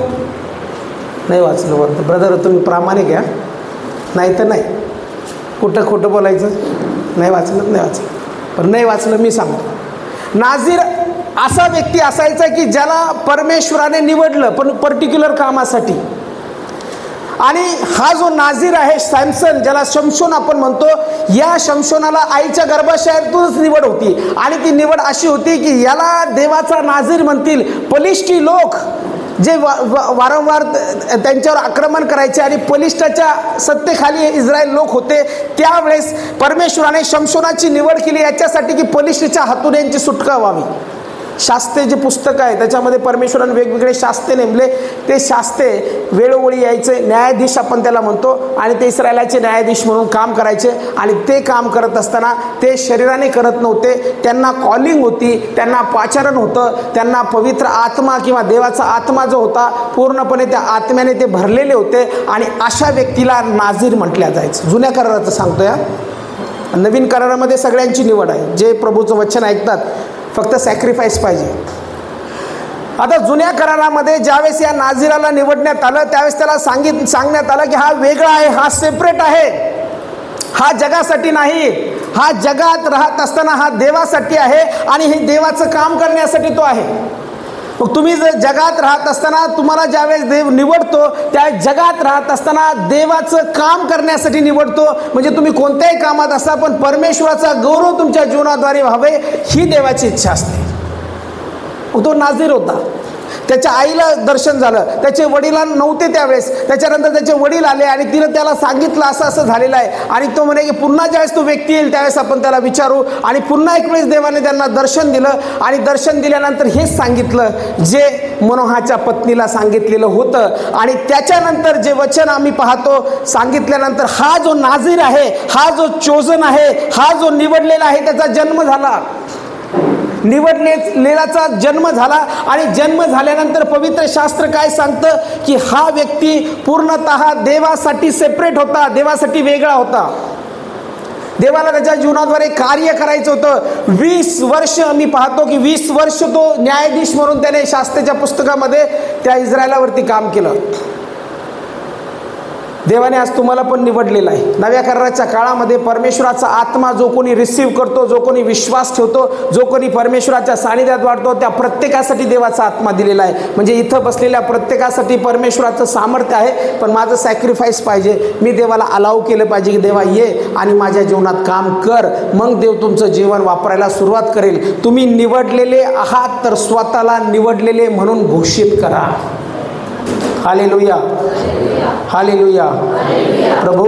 नाही, वाचलं वाटतं ब्रदर तुम्ही प्रामाणिक आहे, नाही तर नाही, कुठं खोटं बोलायचं, नाही वाचलं, नाही वाचलं. पण नाही वाचलं मी सांगतो. नाजीर असा व्यक्ती असायचा की ज्याला परमेश्वराने निवडलं पण पर्टिक्युलर कामासाठी. आणि हा जो नाजीर आहे सॅमसन, ज्याला शमशोन आपण म्हणतो, या शमशोनाला आईच्या गर्भाशयातूनच निवड होती. आणि ती निवड अशी होती की याला देवाचा नाजीर म्हणतील. पलिष्ठी लोक जे वारंवार त्यांच्यावर आक्रमण करायचे आणि पलिष्ठाच्या सत्तेखाली इस्रायल लोक होते, त्यावेळेस परमेश्वराने शमशोनाची निवड केली याच्यासाठी की पलिष्ठीच्या हातून यांची सुटका व्हावी. शास्त्रे जे पुस्तक आहे त्याच्यामध्ये परमेश्वराने वेगवेगळे शास्त्रे नेमले. ते शास्त्रे वेळोवेळी यायचे, न्यायाधीश आपण त्याला म्हणतो, आणि ते इस्रायलाचे न्यायाधीश म्हणून काम करायचे. आणि ते काम करत असताना ते शरीराने करत नव्हते, त्यांना कॉलिंग होती, त्यांना पाचारण होतं, त्यांना पवित्र आत्मा किंवा देवाचा आत्मा जो होता पूर्णपणे त्या आत्म्याने ते भरलेले होते. आणि अशा व्यक्तीला नाजीर म्हटल्या जायचं. जुन्या कराराचं सांगतो. या नवीन करारामध्ये सगळ्यांची निवड आहे. जे प्रभूचं वचन ऐकतात फक्त सॅक्रिफाईस पाहिजे. आता जुन्या करारामध्ये ज्यावेळेस या नाजीराला निवडण्यात आलं त्यावेळेस त्याला सांगण्यात आलं की हा वेगळा आहे, हा सेपरेट आहे, हा जगासाठी नाही, हा जगात राहत असताना हा देवासाठी आहे आणि हे देवाचं काम करण्यासाठी तो आहे. मग तुम्ही जर जगात राहत असताना तुम्हाला ज्यावेळेस देव निवडतो त्यावेळेस जगात राहत असताना देवाचं काम करण्यासाठी निवडतो. म्हणजे तुम्ही कोणत्याही कामात असता पण परमेश्वराचा गौरव तुमच्या जीवनाद्वारे व्हावे ही देवाची इच्छा असते. तो नाजीर होता. त्याच्या आईला दर्शन झालं, त्याचे वडिलांना नव्हते त्यावेळेस, त्याच्यानंतर त्याचे वडील आले आणि तिनं त्याला सांगितलं असं असं झालेलं आहे. आणि तो म्हणे की पुन्हा ज्यावेळेस तो व्यक्ती येईल त्यावेळेस आपण त्याला विचारू. आणि पुन्हा एक वेळेस देवाने त्यांना दर्शन दिलं आणि दर्शन दिल्यानंतर हेच सांगितलं जे मनोहाच्या पत्नीला सांगितलेलं होतं. आणि त्याच्यानंतर जे वचन आम्ही पाहतो सांगितल्यानंतर हा जो नाझीर आहे, हा जो चोजन आहे, हा जो निवडलेला आहे त्याचा जन्म झाला, निवडलेलाचा जन्म झाला. आणि जन्म झाल्यानंतर पवित्र शास्त्र काय सांगतं की हा व्यक्ती पूर्णतः देवासाठी सेपरेट होता, देवासाठी वेगळा होता. देवाला त्याच्या जीवनाद्वारे कार्य करायचं होतं. 20 वर्ष आम्ही पाहतो की 20 वर्ष तो न्यायाधीश म्हणून त्याने शास्त्राच्या पुस्तकामध्ये त्या इस्रायलावरती काम केलं. देवाने आज तुम्हाला पण निवडलेलं आहे. नव्या कराराच्या काळामध्ये परमेश्वराचा आत्मा जो कोणी रिसीव्ह करतो, जो कोणी विश्वास ठेवतो, जो कोणी परमेश्वराच्या सानिध्यात वाढतो, त्या प्रत्येकासाठी देवाचा आत्मा दिलेला आहे. म्हणजे इथं बसलेल्या प्रत्येकासाठी परमेश्वराचं सामर्थ्य आहे. पण माझं सॅक्रिफाईस पाहिजे, मी देवाला अलाव केलं पाहिजे की देवा ये आणि माझ्या जीवनात काम कर. मग देव तुमचं जीवन वापरायला सुरुवात करेल. तुम्ही निवडलेले आहात तर स्वतःला निवडलेले म्हणून घोषित करा. Hallelujah, hallelujah. प्रभू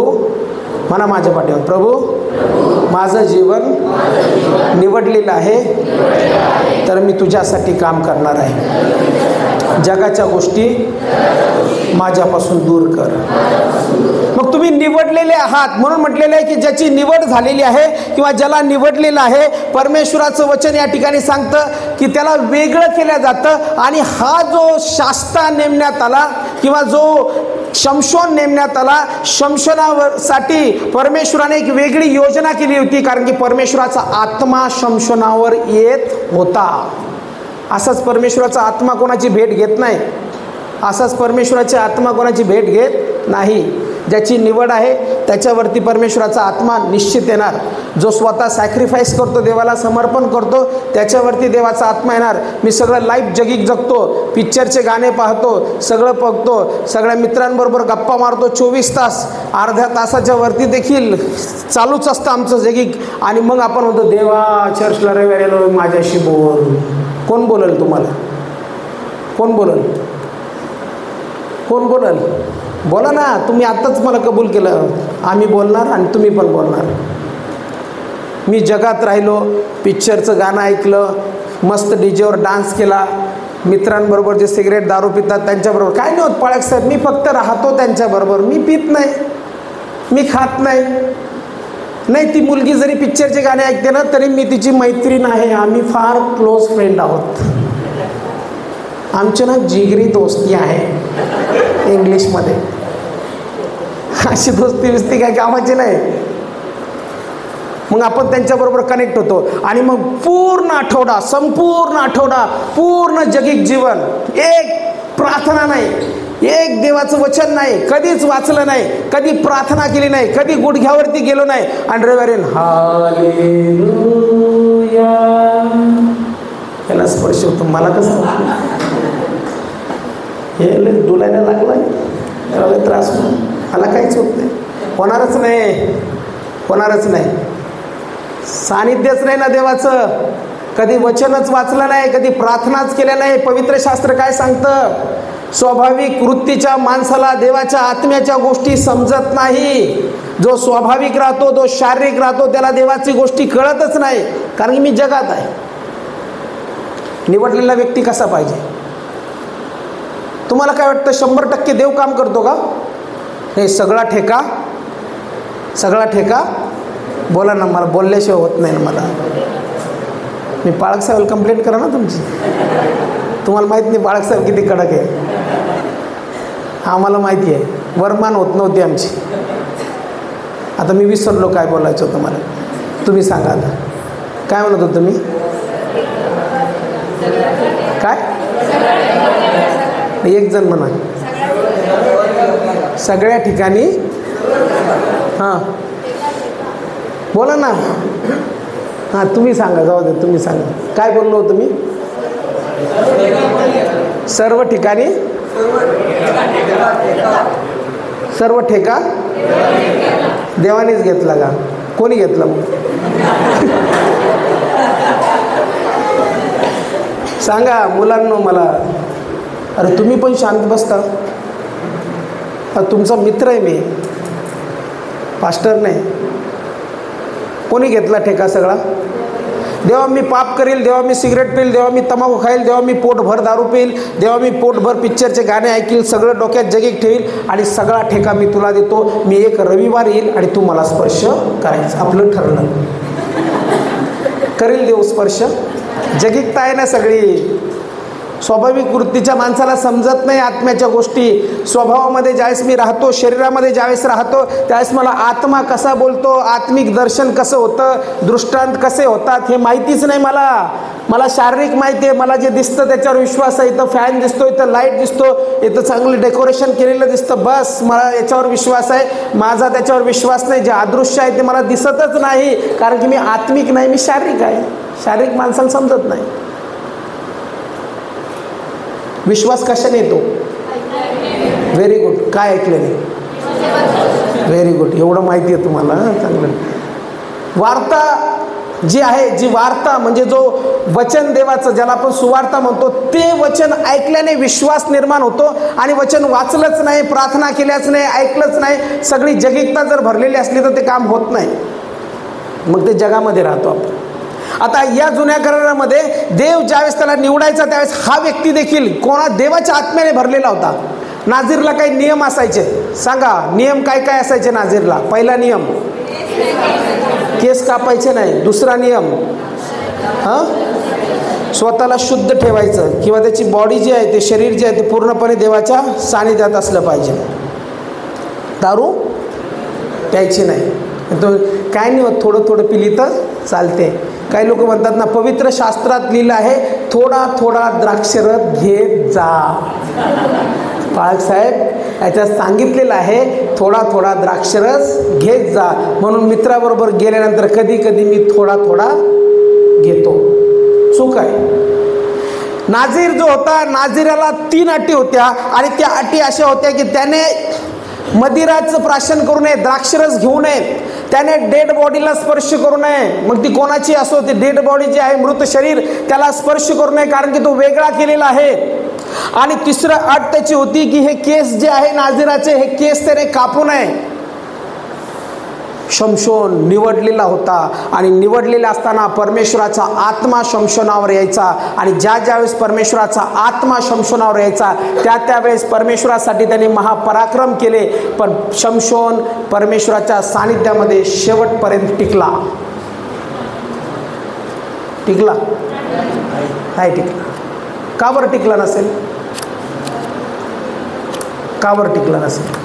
म्हणा माझ्या पाठीवर, प्रभू माझं जीवन निवडलेलं आहे तर मी तुझ्यासाठी काम करणार आहे. जगाच्या गोष्टी माझ्यापासून दूर कर. मग तुम्ही निवडलेले आहात म्हणून म्हटलेलं आहे की ज्याची निवड झालेली आहे किंवा ज्याला निवडलेलं आहे, परमेश्वराचं वचन या ठिकाणी सांगतं की त्याला वेगळं केलं जातं. आणि हा जो शास्ता नेमण्यात आला किंवा जो शमशोन नेमण्यात आला, शमशोनासाठी परमेश्वराने एक वेगळी योजना केली होती, कारण की परमेश्वराचा आत्मा शमशोनावर येत होता. असाच परमेश्वराचा आत्मा कोणाची भेट घेत नाही, असाच परमेश्वराची आत्मा कोणाची भेट घेत नाही. ज्याची निवड आहे त्याच्यावरती परमेश्वराचा आत्मा निश्चित येणार. जो स्वतः सॅक्रिफाईस करतो, देवाला समर्पण करतो, त्याच्यावरती देवाचा आत्मा येणार. मी सगळं लाईफ जगीक जगतो, पिक्चरचे गाणे पाहतो, सगळं बघतो, सगळ्या मित्रांबरोबर गप्पा मारतो 24 तास, अर्ध्या तासाच्या वरती देखील चालूच असतं आमचं जगीक. आणि मग आपण म्हणतो देवा चर्चला रविवारी आलो, माझ्याशी बोल. कोण बोलेल तुम्हाला? कोण बोलेल? कोण बोलेल? बोला ना. तुम्ही आत्ताच मला कबूल केलं, आम्ही बोलणार आणि तुम्ही पण बोलणार. मी जगात राहिलो, पिक्चरचं गाणं ऐकलं, मस्त डीजेवर डान्स केला, मित्रांबरोबर जे सिगरेट दारू पितात त्यांच्याबरोबर काय नाही होत पाळक साहेब, मी फक्त राहतो त्यांच्याबरोबर. मी पित नाही, मी खात नाही. नाही, ती मुलगी जरी पिक्चरचे गाणे ऐकते ना तरी मी तिची मैत्रीण आहे, आम्ही फार क्लोज फ्रेंड आहोत. आमची ना जिगरी दोस्ती आहे इंग्लिशमध्ये. अशी दोस्ती बिस्ती काय कामाची नाही. मग आपण त्यांच्याबरोबर कनेक्ट होतो आणि मग पूर्ण आठवडा, संपूर्ण आठवडा, पूर्ण जगिक जीवन, एक प्रार्थना नाही, एक देवाचं वचन नाही, कधीच वाचलं नाही, कधी प्रार्थना केली नाही, कधी गुडघ्यावरती गेलो नाही. आणि रविवारी हालेलुया याला स्पर्श होतो. मला कसं हे डोलायला लागलाय, त्याला त्रास होतो. मला काहीच होत नाही, होणारच नाही, होणारच नाही. सानिध्यच नाही ना देवाचं. कधी वचनच वाचलं नाही, कधी प्रार्थनाच केल्या नाही. पवित्र शास्त्र काय सांगतं? स्वाभाविक वृत्तीच्या माणसाला देवाच्या आत्म्याच्या गोष्टी समजत नाही. जो स्वाभाविक राहतो, जो शारीरिक राहतो, त्याला देवाची गोष्टी कळतच नाही, कारण की मी जगात आहे. निवडलेला व्यक्ती कसा पाहिजे? तुम्हाला काय वाटतं 100% देव काम करतो का? हे सगळा ठेका, सगळा ठेका. बोला ना, मला बोलल्याशिवाय होत नाही ना मला. मी पाळक साहेब कंप्लेंट करा ना तुमची. तुम्हाला माहीत नाही पाळक साहेब किती कडक आहे. आम्हाला माहिती आहे, वरमान होत नव्हती आमची. आता मी विसरलो काय बोलायचं होतं मला. तुम्ही सांगा आता काय म्हणत होतं तुम्ही? काय? एक जण म्हणा. सगळ्या ठिकाणी. हां बोला ना. हां तुम्ही सांगा, जाऊ दे तुम्ही सांगा. काय बोललो होतो मी? सर्व ठिकाणी, सर्व ठेका देवानेच घेतला का? कोणी घेतला मग? सांगा मुलांनो मला. अरे तुम्ही पण शांत बसता. तुमचा मित्र आहे मी, पास्टर नाही. कोणी घेतला ठेका सगळा? देवा मी पाप करील, देवा मी सिगरेट पिईल, देवा मी तंबाखू खाईल, देवा मी पोटभर दारू पिईल, देवा मी पोटभर पिक्चरचे गाणे ऐकील, सगळं डोक्यात जगीक ठेवील आणि सगळा ठेका मी तुला देतो. मी एक रविवार येईल आणि तू मला स्पर्श करायचं. आपलं ठरलं. करील देव स्पर्श. जगीकता आहे ना सगळी. स्वाभाविक वृत्तीच्या माणसाला समजत नाही आत्म्याच्या गोष्टी. स्वभावामध्ये ज्यावेळेस मी राहतो, शरीरामध्ये ज्यावेळेस राहतो, त्यावेळेस मला आत्मा कसा बोलतो, आत्मिक दर्शन कसं होतं, दृष्टांत कसे होतात हे माहितीच नाही मला. मला शारीरिक माहिती आहे. मला जे दिसतं त्याच्यावर विश्वास आहे. इथं फॅन दिसतो, इथं लाईट दिसतो, इथं चांगलं डेकोरेशन केलेलं दिसतं, बस मला याच्यावर विश्वास आहे. माझा त्याच्यावर विश्वास नाही. जे अदृश्य आहे ते मला दिसतच नाही, कारण की मी आत्मिक नाही, मी शारीरिक आहे. शारीरिक माणसाला समजत नाही. विश्वास कशाने येतो? Very good. काय ऐकलं नाही? Very good. एवढं माहिती आहे तुम्हाला, चांगलं. वार्ता जी आहे, जी वार्ता म्हणजे जो वचन देवाचं, ज्याला आपण सुवार्ता म्हणतो, ते वचन ऐकल्याने विश्वास निर्माण होतो. आणि वचन वाचलंच नाही, प्रार्थना केल्याच नाही, ऐकलंच नाही, सगळी जगिकता जर भरलेली असली तर ते काम होत नाही. मग ते जगामध्ये राहतो आपण. आता या जुन्या करारामध्ये देव ज्यावेळेस त्याला निवडायचा त्यावेळेस हा व्यक्ती देखील कोणा देवाच्या आत्म्याने भरलेला होता. नाझीरला काही नियम असायचे. सांगा नियम काय काय असायचे नाझीरला? पहिला नियम, केस कापायचे नाही. दुसरा नियम, स्वतःला शुद्ध ठेवायचं, किंवा त्याची बॉडी जी आहे, ते शरीर जे आहे ते पूर्णपणे देवाच्या सानिध्यात असलं पाहिजे. दारू प्यायची नाही. तो काय नाही होत, थोडं थोडं पिली तर चालते. काही लोक म्हणतात ना, पवित्र शास्त्रात लिहिलं आहे थोडा थोडा द्राक्षरस घेत जा. पाळक साहेब याच्यात सांगितलेलं आहे थोडा थोडा द्राक्षरस घेत जा. म्हणून मित्राबरोबर गेल्यानंतर कधी कधी मी थोडा थोडा घेतो. चूक आहे. नाझीर जो होता, नाझीराला 3 अटी होत्या आणि त्या अटी अशा होत्या की त्याने मदिराचं प्राशन करू नये, द्राक्षरस घेऊ नये, त्याने डेड बॉडीला स्पर्श करू नये. मग ती कोणाची असो, ती डेड बॉडी जी आहे, मृत शरीर, त्याला स्पर्श करू नये, कारण की तो वेगळा केलेला आहे. आणि तिसरं अट त्याची होती की हे केस जे आहे नाझीराचे, हे केस त्याने कापू नये. शमशोन निवडलेला होता आणि निवडलेला असताना परमेश्वराचा आत्मा शमशोनावर यायचा. आणि ज्यावेळेस परमेश्वराचा आत्मा शमशोनावर यायचा त्यावेळेस परमेश्वरासाठी त्यांनी महापराक्रम केले. पण शमशोन परमेश्वराच्या सानिध्यामध्ये शेवटपर्यंत टिकला नाही टिकला. का बरं टिकला नसेल? का बरं टिकला नसेल?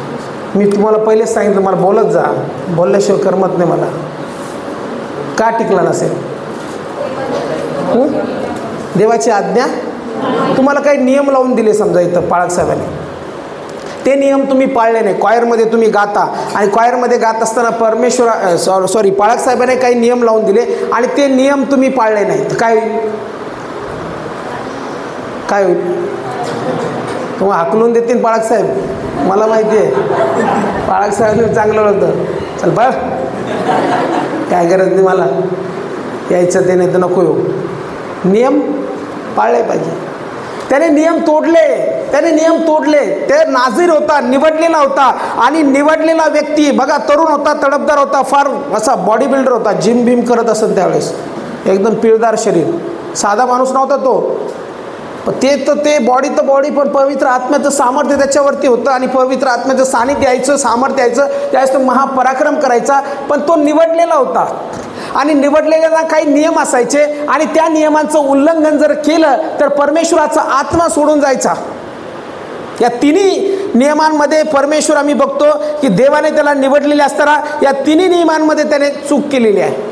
मी तुम्हाला पहिलेच सांगितलं, मला बोलत जा, बोलल्याशिवाय करमत नाही मला. का टिकला नसेल? देवाची आज्ञा. तुम्हाला काही नियम लावून दिले समजा इथं पाळक साहेबांनी, ते नियम तुम्ही पाळले नाही. क्वायरमध्ये तुम्ही गाता आणि क्वायरमध्ये गात असताना पाळक साहेबांनी काही नियम लावून दिले आणि ते नियम तुम्ही पाळले नाही, तर काय होईल? काय होईल? तुम्हाला हाकलून देतील पाळक साहेब, मला माहिती आहे. पाळक साहेब चांगलं होतं, चल पळ, काय गरज नाही मला यायचं, ते नाही तर नको येऊ. नियम पाळले पाहिजे. त्याने नियम तोडले. ते नाझीर होता, निवडलेला होता. आणि निवडलेला व्यक्ती बघा, तरुण होता, तडफदार होता, फार असा बॉडी बिल्डर होता, जिम बिम करत असत त्यावेळेस, एकदम पिळदार शरीर, साधा माणूस नव्हता तो. ते बॉडी तर बॉडी, पण पवित्र आत्म्याचं सामर्थ्य त्याच्यावरती होतं आणि पवित्र आत्म्याचं सानिध्य यायचं, सामर्थ्य यायचं, त्यावेळेस तो महापराक्रम करायचा. पण तो निवडलेला होता आणि निवडलेल्याला काही नियम असायचे आणि त्या नियमांचं उल्लंघन जर केलं तर परमेश्वराचा आत्मा सोडून जायचा. या तिन्ही नियमांमध्ये परमेश्वर आम्ही बघतो की देवाने त्याला निवडलेले असताना या तिन्ही नियमांमध्ये त्याने चूक केलेली आहे.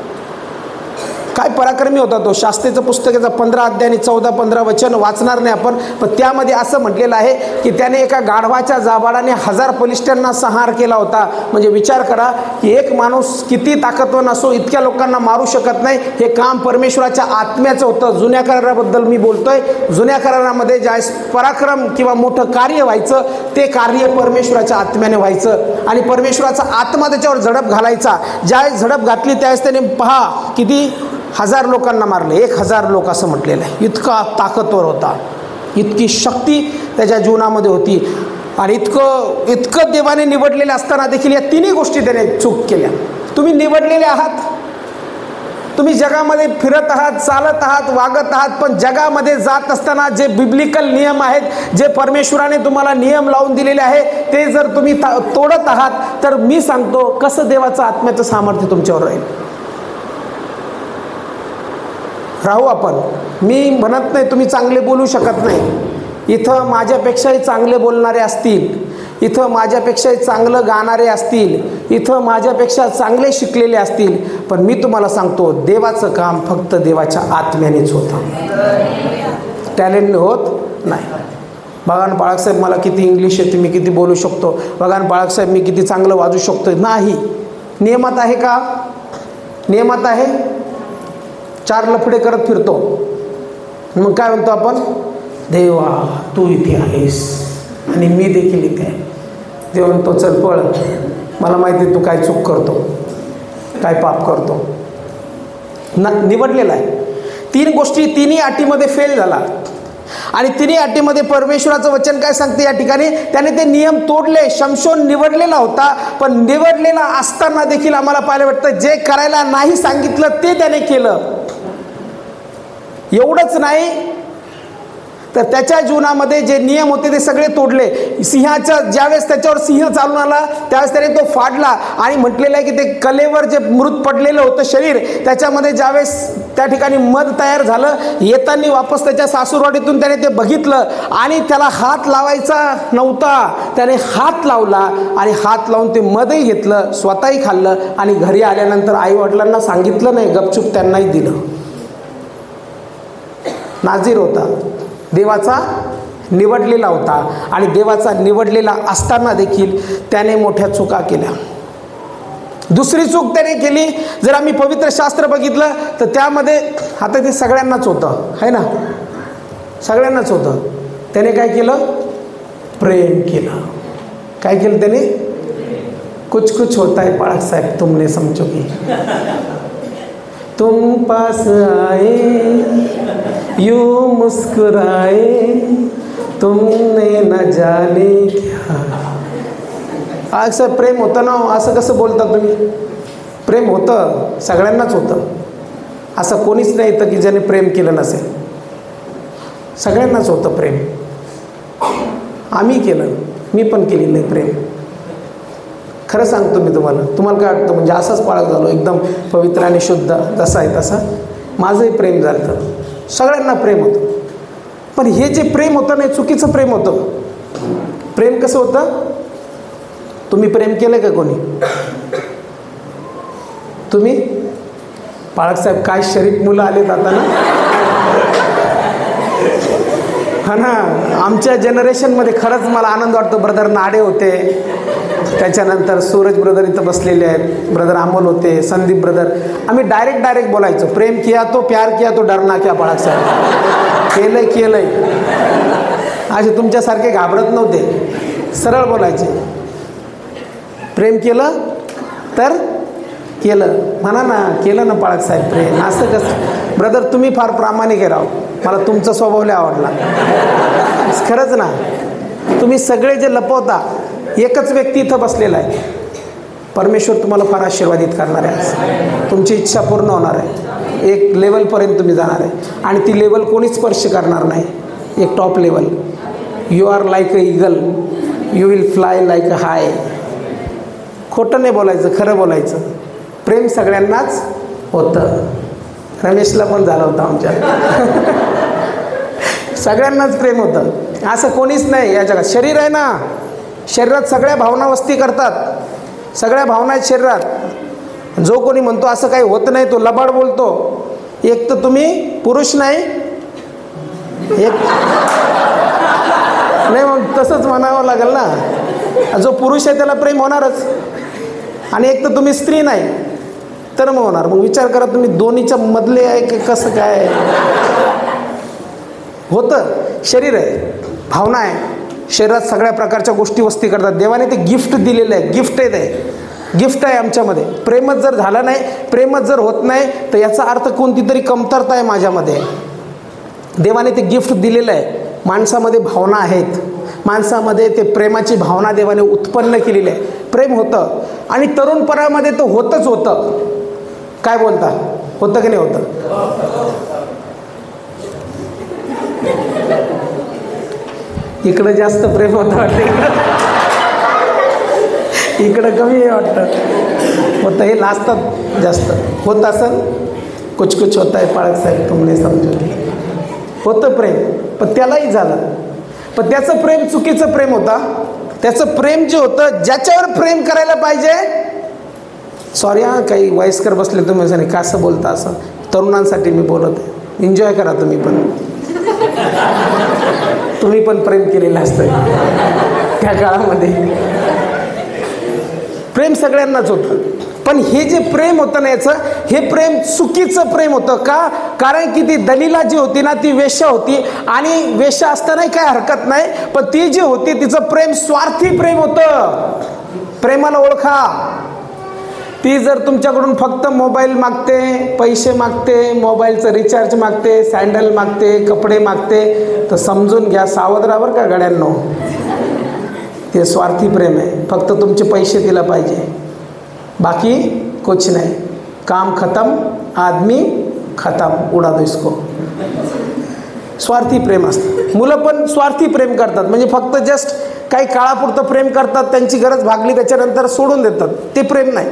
काय पराक्रमी होता तो. शास्त्रीचं पुस्तकाचा 15 अध्याय आणि 14-15 वचन वाचणार नाही आपण, पण त्यामध्ये असं म्हटलेलं आहे की त्याने एका गाढवाच्या जाबाडाने 1000 बलिष्ठांना संहार केला होता. म्हणजे विचार करा की एक माणूस किती ताकदवान असो, इतक्या लोकांना मारू शकत नाही. हे काम परमेश्वराच्या आत्म्याचं होतं. जुन्या कराराबद्दल मी बोलतोय. जुन्या करारामध्ये ज्यावेळेस पराक्रम किंवा मोठं कार्य व्हायचं, ते कार्य परमेश्वराच्या आत्म्याने व्हायचं आणि परमेश्वराचा आत्मा त्याच्यावर झडप घालायचा. ज्यावेळेस झडप घातली त्यावेळेस त्याने पहा किती 1000 लोकांना मारले, 1000 लोक असं म्हटलेलं आहे. इतका ताकदवर होता, इतकी शक्ती त्याच्या जीवनामध्ये होती. आणि इतकं देवाने निवडलेले असताना देखील या तिन्ही गोष्टी त्याने चूक केल्या. तुम्ही निवडलेले आहात, तुम्ही जगामध्ये फिरत आहात, चालत आहात, वागत आहात, पण जगामध्ये जात असताना जे बिब्लिकल नियम आहेत, जे परमेश्वराने तुम्हाला नियम लावून दिलेले आहे, ते जर तुम्ही तोडत आहात तर मी सांगतो कसं देवाचं आत्म्याचं सामर्थ्य तुमच्यावर राहील. राहू आपण. मी म्हणत नाही तुम्ही चांगले बोलू शकत नाही. इथं माझ्यापेक्षाही चांगले बोलणारे असतील, इथं माझ्यापेक्षाही चांगलं गाणारे असतील, इथं माझ्यापेक्षा चांगले शिकलेले असतील, पण मी तुम्हाला सांगतो देवाचं काम फक्त देवाच्या आत्म्यानेच होतं, टॅलेंटने होत नाही. बघा ना बाळासाहेब, मला किती इंग्लिश येते, मी किती बोलू शकतो. बघा ना बाळासाहेब, मी किती चांगलं वाजू शकतो. नाही. नियमात आहे का? नियमात आहे. 4 लफडे करत फिरतो, मग काय म्हणतो आपण? देवा तू इथे आहेस आणि मी देखील इथे आहे. देव म्हणतो चल पळ, मला माहिती आहे तू काय चूक करतो, काय पाप करतो. निवडलेला आहे. 3 गोष्टी तिन्ही अटीमध्ये फेल झाला. आणि तिन्ही अटीमध्ये परमेश्वराचं वचन काय सांगते या ठिकाणी? त्याने ते नियम तोडले. शमशोन निवडलेला होता, पण निवडलेला असताना देखील आम्हाला पाहायला वाटतं जे करायला नाही सांगितलं ते त्याने केलं. एवढंच नाही तर त्याच्या जीवनामध्ये जे नियम होते ते सगळे तोडले. सिंहाचा ज्यावेळेस त्याच्यावर सिंह चालून आला त्यावेळेस त्याने तो फाडला. आणि म्हटलेलं आहे की ते कलेवर जे मृत पडलेलं होतं शरीर, त्याच्यामध्ये ज्यावेळेस त्या ठिकाणी मध तयार झालं, येताना वापस त्याच्या सासूरवाडीतून त्याने ते बघितलं आणि त्याला हात लावायचा नव्हता, त्याने हात लावला आणि हात लावून ते मधही घेतलं, स्वतःही खाल्लं आणि घरी आल्यानंतर आईवडिलांना सांगितलं नाही, गपचूप त्यांनाही दिलं. नाझीर होता, देवाचा निवडलेला होता. आणि देवाचा निवडलेला असताना देखील त्याने मोठ्या चुका केल्या. दुसरी चूक त्याने केली, जर आम्ही पवित्र शास्त्र बघितलं तर त्यामध्ये, आता ते सगळ्यांनाच होतं आहे ना, सगळ्यांनाच होतं. त्याने काय केलं? प्रेम केलं. काय केलं त्याने? कुछ कुछ होता है पाळक साहेब, तुमने समझोगे. तुम पास आए यूं मुस्कुराए तुमने न जाने क्या. असं प्रेम होतं ना? असं कसं बोलता तुम्ही? प्रेम होतं, सगळ्यांनाच होतं. असं कोणीच नाही येतं की ज्याने प्रेम केलं नसेल. सगळ्यांनाच होतं प्रेम. आम्ही केलं, मी पण केलेलं आहे प्रेम. खरं सांगतो मी तुम्हाला काय वाटतं? म्हणजे असंच पाळत झालो एकदम पवित्र आणि शुद्ध, जसा आहे तसा. माझंही प्रेम झालं, सगळ्यांना प्रेम होतं. पण हे जे प्रेम होतं नाही, चुकीचं प्रेम होतं. प्रेम कसं होतं? तुम्ही प्रेम केलं का कोणी? तुम्ही? बाळासाहेब काय शरीफ मुलं आलेत आता ना. हा ना, आमच्या जनरेशनमध्ये खरंच मला आनंद वाटतो. ब्रदर नाडे होते, त्याच्यानंतर सूरज ब्रदर इथं बसलेले आहेत, ब्रदर अमोल होते, संदीप ब्रदर. आम्ही डायरेक्ट बोलायचो, प्रेम किया तो प्यार किया तो डरना क्या. बाळासाहेब केलंय. असे तुमच्यासारखे घाबरत नव्हते, सरळ बोलायचे. प्रेम केलं तर केलं, म्हणा ना, केलं ना बाळासाहेब प्रेम. असं कसं ब्रदर? तुम्ही फार प्रामाणिक आहे राव, मला तुमचा स्वभाव लय आवडला. खरंच ना, तुम्ही सगळे जे लपवता, एकच व्यक्ती इथं बसलेला आहे. परमेश्वर तुम्हाला फार आशीर्वादित करणार आहे. तुमची इच्छा पूर्ण होणार आहे. एक लेवलपर्यंत तुम्ही जाणार आहे आणि ती लेवल कोणीच स्पर्श करणार नाही. एक top level. You are like a eagle, you will fly like a high. खोटं नाही बोलायचं, खरं बोलायचं. प्रेम सगळ्यांनाच होतं. रमेशला पण झालं होतं आमच्या. सगळ्यांनाच प्रेम होतं, असं कोणीच नाही या जगात. शरीर आहे ना, शरीरात सगळ्या भावना वस्ती करतात, सगळ्या भावना आहेत शरीरात. जो कोणी म्हणतो असं काही होत नाही, तो लबाड बोलतो. एक तर तुम्ही पुरुष नाही, एक नाही, मग तसंच म्हणावं लागेल ना. जो पुरुष आहे त्याला प्रेम होणारच, आणि एक तर तुम्ही स्त्री नाही तर मग होणार. मग विचार करा तुम्ही दोन्हीच्या मधले आहे की कसं काय. होतं, शरीर आहे, भावना आहे, शरीरात सगळ्या प्रकारच्या गोष्टी वस्ती करतात. देवाने ते गिफ्ट दिलेलं आहे, गिफ्ट आहे, ते गिफ्ट आहे आमच्यामध्ये. प्रेमच जर झालं नाही, प्रेमच जर होत नाही, तर याचा अर्थ कोणती तरी कमतरता आहे माझ्यामध्ये. देवाने ते गिफ्ट दिलेलं आहे. माणसामध्ये भावना आहेत, माणसामध्ये ते प्रेमाची भावना देवाने उत्पन्न केलेली आहे. प्रेम होतं आणि तरुणपणामध्ये तो होतच होतं. काय बोलता, होतं की नाही होतं? इकडं जास्त प्रेम होतं वाटतं, इकडं कमी आहे वाटतं. होतं, हे लाजतात जास्त. होत असं कुछ कुछ होता है पाळक साहेब, तुमने समजू. होतं प्रेम, पण त्यालाही झालं. पण त्याचं प्रेम चुकीचं प्रेम होता. त्याचं प्रेम जे होतं, ज्याच्यावर प्रेम करायला पाहिजे, सॉरी हां काही वयस्कर बसले तुम्ही नाही का असं बोलता, असं तरुणांसाठी मी बोलत आहे. एन्जॉय करा तुम्ही पण, तुम्ही पण प्रेम केलेलं असतं त्या काळामध्ये. प्रेम सगळ्यांनाच होतं, पण हे जे प्रेम होतं ना याचं, हे प्रेम चुकीचं प्रेम होतं. का? कारण की ती दलीला जी होती ना ती वेश्या होती, आणि वेश्या असतानाही काय हरकत नाही, पण ती जी होती तिचं प्रेम स्वार्थी प्रेम होतं. प्रेमाला ओळखा. ती जर तुमच्याकडून फक्त मोबाईल मागते, पैसे मागते, मोबाईलचं रिचार्ज मागते, सँडल मागते, कपडे मागते, तर समजून घ्या, सावध राहा बरं का गड्यांनो, ते स्वार्थी प्रेम आहे. फक्त तुमचे पैसे तिला पाहिजे, बाकी कुछ नाही. काम खतम, आदमी खतम, उडा दो इसको. स्वार्थी प्रेम असतं. मुलं पण स्वार्थी प्रेम करतात, म्हणजे फक्त जस्ट काही काळापुरतं प्रेम करतात, त्यांची गरज भागली त्याच्यानंतर सोडून देतात. ते प्रेम नाही.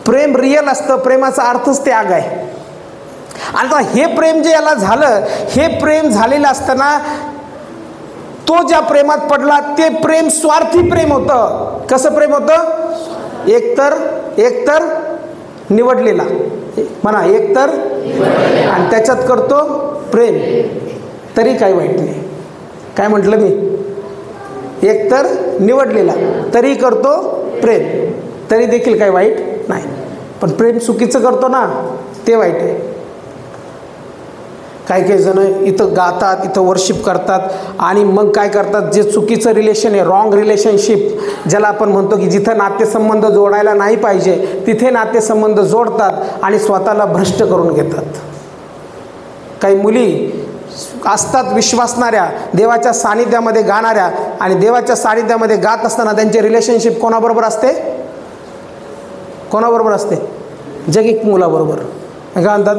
प्रेम रिअल असतं. प्रेमाचा अर्थच त्याग आहे. आता हे प्रेम जे याला झालं, हे प्रेम झालेलं असताना तो ज्या प्रेमात पडला ते प्रेम स्वार्थी प्रेम होतं. कसं प्रेम होतं? एकतर निवडलेला म्हणा, एकतर, आणि त्याच्यात करतो प्रेम, तरी काही वाईट नाही. काय म्हटलं मी? एकतर निवडलेला, तरी करतो प्रेम, तरी देखील काही वाईट नाही. पण प्रेम चुकीचं करतो ना, ते वाईट आहे. काही काही जण इथं गातात, इथं वर्शिप करतात, आणि मग काय करतात, जे चुकीचं रिलेशन आहे, रॉंग रिलेशनशिप ज्याला आपण म्हणतो, की जिथं नातेसंबंध जोडायला नाही पाहिजे तिथे नातेसंबंध जोडतात आणि स्वतःला भ्रष्ट करून घेतात. काही मुली असतात विश्वासणाऱ्या, देवाच्या सानिध्यामध्ये गाणाऱ्या, आणि देवाच्या सानिध्यामध्ये गात असताना त्यांचे रिलेशनशिप कोणाबरोबर असते? कोणाबरोबर असते? जगिक मुलाबरोबर. काय म्हणतात,